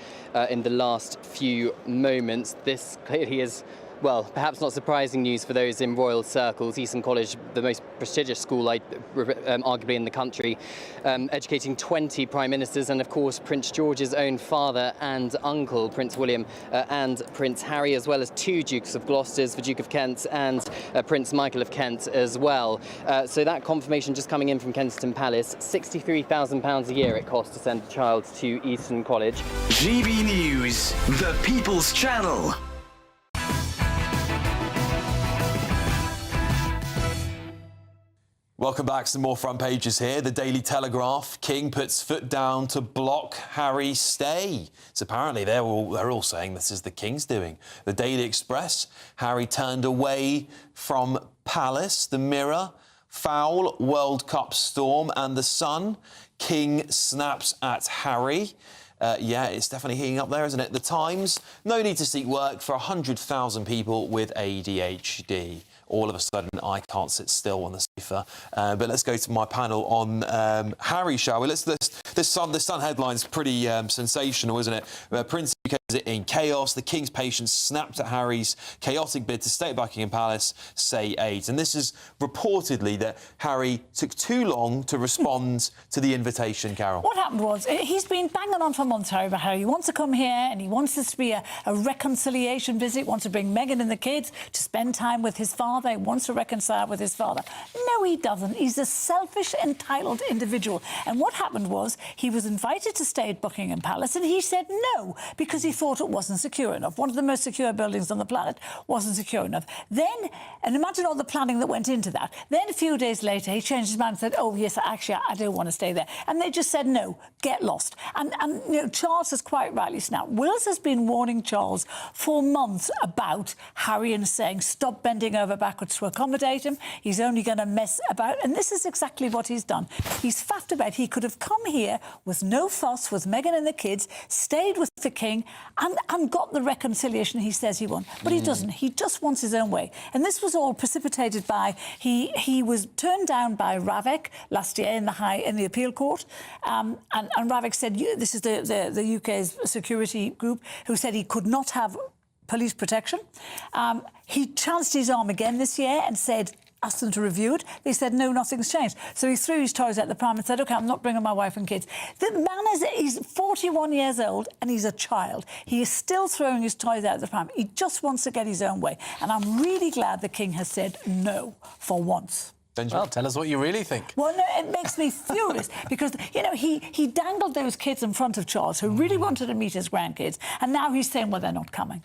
in the last few moments. This clearly is, well, perhaps not surprising news for those in royal circles. Eton College, the most prestigious school, arguably in the country, educating 20 prime ministers and, of course, Prince George's own father and uncle, Prince William and Prince Harry, as well as 2 Dukes of Gloucester's, the Duke of Kent and Prince Michael of Kent as well. So that confirmation just coming in from Kensington Palace, £63,000 a year it costs to send a child to Eton College. GB News, the People's Channel. Welcome back. Some more front pages here. The Daily Telegraph. King puts foot down to block Harry's stay. So apparently they're all saying this is the King's doing. The Daily Express. Harry turned away from Palace. The Mirror. Foul World Cup storm. And The Sun. King snaps at Harry. Yeah, it's definitely heating up there, isn't it? The Times. No need to seek work for 100,000 people with ADHD. All of a sudden, I can't sit still on the sofa. But let's go to my panel on Harry, shall we? The Sun headline's pretty sensational, isn't it? Prince UK is in chaos. The King's patience snapped at Harry's chaotic bid to stay at Buckingham Palace, say 8. And this is reportedly that Harry took too long to respond to the invitation, Carol. What happened was, he's been banging on for months, Harry, about how he wants to come here and he wants this to be a reconciliation visit, wants to bring Meghan and the kids to spend time with his father. He wants to reconcile with his father. No, he doesn't. He's a selfish, entitled individual. And what happened was he was invited to stay at Buckingham Palace and he said no because he thought it wasn't secure enough. One of the most secure buildings on the planet wasn't secure enough. Then, and imagine all the planning that went into that. Then a few days later, he changed his mind and said, oh, yes, actually, I don't want to stay there. And they just said, no, get lost. And you know, Charles has quite rightly snapped. Wills has been warning Charles for months about Harry and saying, stop bending over backwards to accommodate him. He's only going to mess about. And this is exactly what he's done. He's faffed about. He could have come here with no fuss, with Meghan and the kids, stayed with the King and got the reconciliation he says he wants. But he doesn't. He just wants his own way. And this was all precipitated by he was turned down by Ravek last year in the appeal court. And Ravek said, this is the UK's security group, who said he could not have police protection. He chanced his arm again this year and asked them to review it. They said, no, nothing's changed. So he threw his toys at the pram and said, OK, I'm not bringing my wife and kids. The man he's 41 years old and he's a child. He is still throwing his toys out of the pram. He just wants to get his own way. And I'm really glad the King has said no for once. Well, tell us what you really think. Well, no, it makes me furious because, you know, he dangled those kids in front of Charles who really wanted to meet his grandkids, and now he's saying, well, they're not coming.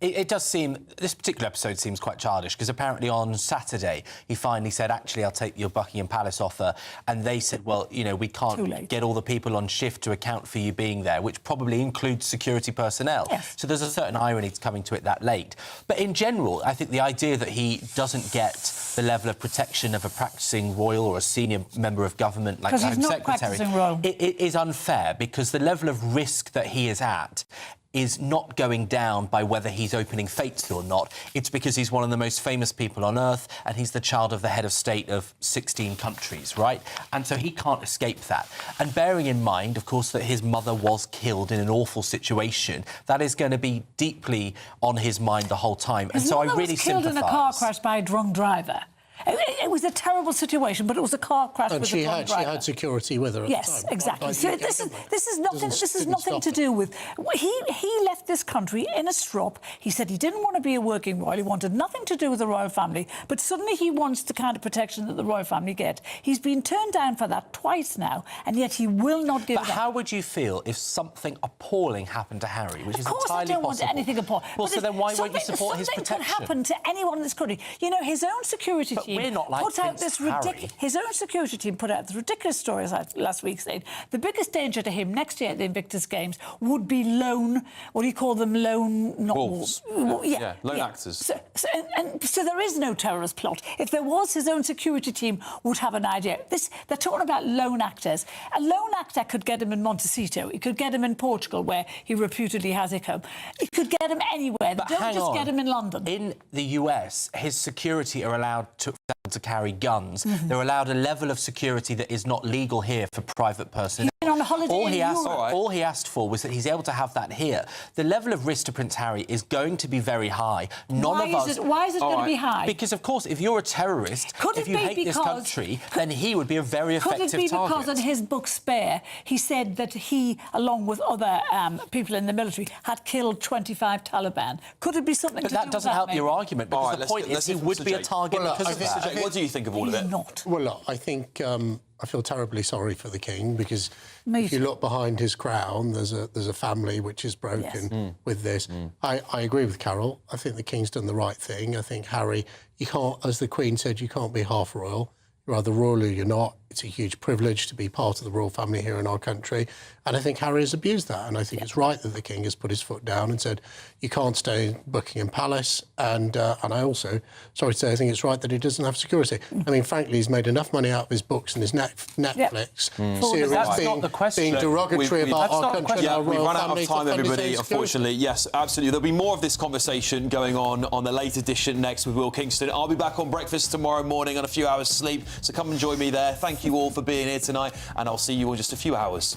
It does seem, this particular episode seems quite childish because apparently on Saturday he finally said, actually, I'll take your Buckingham Palace offer, and they said, well, you know, we can't get all the people on shift to account for you being there, which probably includes security personnel. Yes. So there's a certain irony to coming to it that late. But in general, I think the idea that he doesn't get the level of protection of a practising royal or a senior member of government like the Home Secretary it is unfair because the level of risk that he is at is not going down by whether he's opening fates or not. It's because he's one of the most famous people on earth and he's the child of the head of state of 16 countries, right? And so he can't escape that. And bearing in mind, of course, that his mother was killed in an awful situation, that is going to be deeply on his mind the whole time. And so I really sympathise. His mother was killed in a car crash by a drunk driver. It was a terrible situation, but it was a car crash with a drunk driver. She had security with her at the time. Yes, exactly. So this is nothing to do with... He left this country in a strop. He said he didn't want to be a working royal. He wanted nothing to do with the royal family, but suddenly he wants the kind of protection that the royal family get. He's been turned down for that twice now, and yet he will not give it up. But how would you feel if something appalling happened to Harry, which is entirely possible? Of course I don't want anything appalling. Well, so then why won't you support his protection? Something could happen to anyone in this country. You know, his own security team... team we're not like put out Prince this Harry. his own security team put out this ridiculous story last week saying the biggest danger to him next year at the Invictus Games would be lone, what do you call them, lone... Not wolves. Yeah, lone actors. So there is no terrorist plot. If there was, his own security team would have an idea. They're talking about lone actors. A lone actor could get him in Montecito. He could get him in Portugal, where he reputedly has ICOM. He could get him anywhere. But Don't just get him in London. In the US, his security are allowed to carry guns. They're allowed a level of security that is not legal here for private personnel. He's been on a holiday in Europe. All he asked for was that he's able to have that here. The level of risk to Prince Harry is going to be very high. Why is it going to be high? Because, of course, if you're a terrorist, if you hate this country, then he would be a very effective target. Could it be because in his book Spare, he said that he, along with other people in the military, had killed 25 Taliban? Could it be something to do with that? But that doesn't help your argument, because the point is he would be a target because of that. What do you think of all of it? Not. Well, look, I think I feel terribly sorry for the king, because if you look behind his crown, there's a family which is broken with this. I agree with Carol. I think the king's done the right thing. I think Harry, you can't, as the Queen said, you can't be half royal. You're either royal or you're not. It's a huge privilege to be part of the royal family here in our country. And I think Harry has abused that. And I think it's right that the king has put his foot down and said, you can't stay in Buckingham Palace. And I also, sorry to say, I think it's right that he doesn't have security. I mean, frankly, he's made enough money out of his books and his Netflix series being derogatory about our country and our royal family. We've run out of time, everybody, unfortunately. Yes, absolutely. There'll be more of this conversation going on the late edition next with Will Kingston. I'll be back on Breakfast tomorrow morning on a few hours' sleep, so come and join me there. Thank you all for being here tonight, and I'll see you in just a few hours.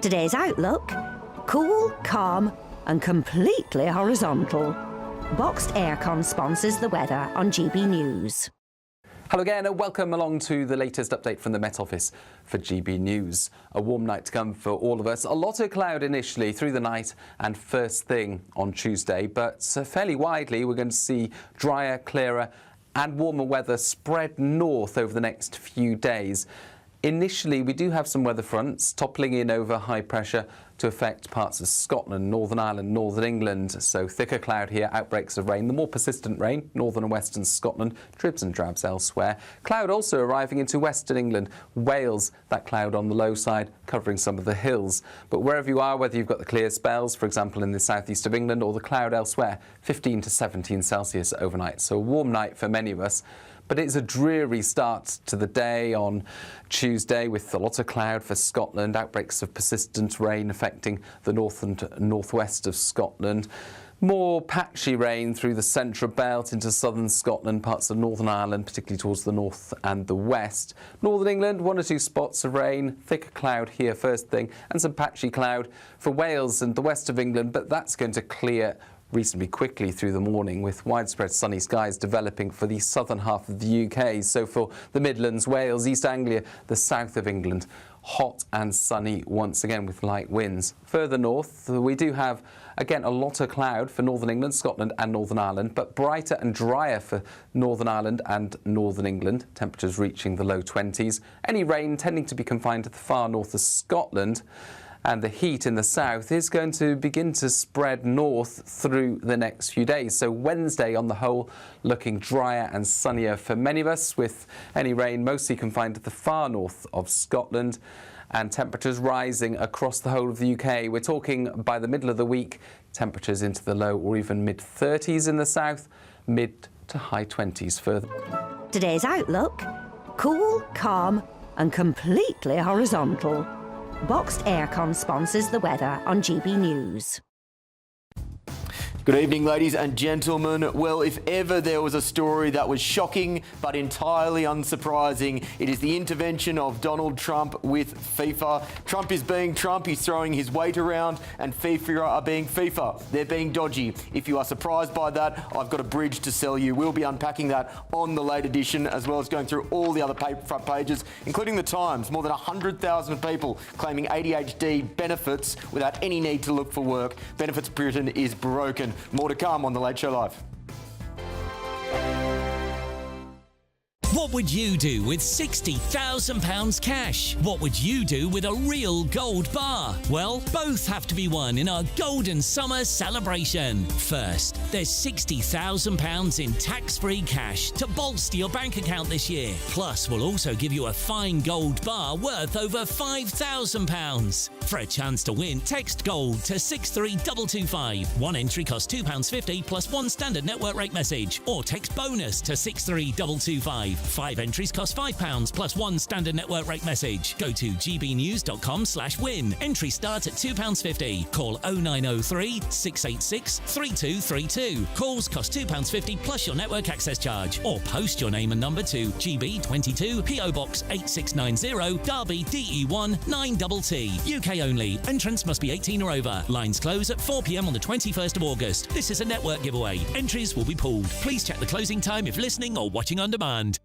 Today's outlook: cool, calm and completely horizontal. Boxed Aircon sponsors the weather on GB News. Hello again and welcome along to the latest update from the Met Office for GB News. A warm night to come for all of us. A lot of cloud initially through the night and first thing on Tuesday, but fairly widely we're going to see drier, clearer and warmer weather spread north over the next few days. Initially, we do have some weather fronts toppling in over high pressure to affect parts of Scotland, Northern Ireland, Northern England. So thicker cloud here, outbreaks of rain. The more persistent rain, northern and western Scotland, dribs and drabs elsewhere. Cloud also arriving into western England, Wales, that cloud on the low side covering some of the hills. But wherever you are, whether you've got the clear spells, for example, in the southeast of England, or the cloud elsewhere, 15 to 17 Celsius overnight. So a warm night for many of us. But it's a dreary start to the day on Tuesday with a lot of cloud for Scotland, outbreaks of persistent rain affecting the north and northwest of Scotland. More patchy rain through the central belt into southern Scotland, parts of Northern Ireland, particularly towards the north and the west. Northern England, 1 or 2 spots of rain, thicker cloud here first thing, and some patchy cloud for Wales and the west of England, but that's going to clear reasonably quickly through the morning, with widespread sunny skies developing for the southern half of the UK. So for the Midlands, Wales, East Anglia, the south of England, hot and sunny once again with light winds. Further north, we do have, again, a lot of cloud for Northern England, Scotland and Northern Ireland, but brighter and drier for Northern Ireland and Northern England, temperatures reaching the low 20s. Any rain tending to be confined to the far north of Scotland. And the heat in the south is going to begin to spread north through the next few days. So Wednesday, on the whole, looking drier and sunnier for many of us, with any rain mostly confined to the far north of Scotland, and temperatures rising across the whole of the UK. We're talking by the middle of the week, temperatures into the low or even mid-30s in the south, mid to high 20s further. Today's outlook: cool, calm and completely horizontal. Boxed Aircon sponsors the weather on GB News. Good evening, ladies and gentlemen. Well, if ever there was a story that was shocking but entirely unsurprising, it is the intervention of Donald Trump with FIFA. Trump is being Trump, he's throwing his weight around, and FIFA are being FIFA. They're being dodgy. If you are surprised by that, I've got a bridge to sell you. We'll be unpacking that on the late edition, as well as going through all the other front pages, including the Times. More than 100,000 people claiming ADHD benefits without any need to look for work. Benefits Britain is broken. More to come on The Late Show Live. What would you do with £60,000 cash? What would you do with a real gold bar? Well, both have to be won in our Golden Summer celebration. First, there's £60,000 in tax-free cash to bolster your bank account this year. Plus, we'll also give you a fine gold bar worth over £5,000. For a chance to win, text GOLD to 63225. One entry costs £2.50 plus one standard network rate message. Or text BONUS to 63225. 5 entries cost £5 plus one standard network rate message. Go to gbnews.com/win. Entry starts at £2.50. Call 0903 686 3232. Calls cost £2.50 plus your network access charge. Or post your name and number to GB22 PO Box 8690 Derby DE1 9TT. UK only. Entrants must be 18 or over. Lines close at 4 p.m. on the 21st of August. This is a network giveaway. Entries will be pulled. Please check the closing time if listening or watching on demand.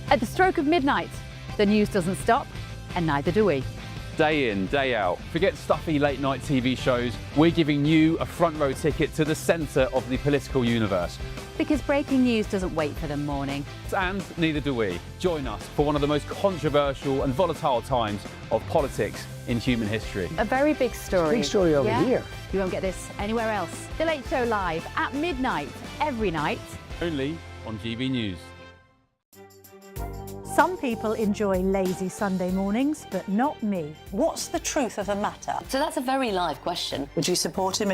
At the stroke of midnight, the news doesn't stop, and neither do we. Day in, day out. Forget stuffy late night TV shows. We're giving you a front row ticket to the centre of the political universe. Because breaking news doesn't wait for the morning. And neither do we. Join us for one of the most controversial and volatile times of politics in human history. A very big story. Big story over here. You won't get this anywhere else. The Late Show live at midnight, every night. Only on GB News. Some people enjoy lazy Sunday mornings, but not me. What's the truth of the matter? So that's a very live question. Would you support him if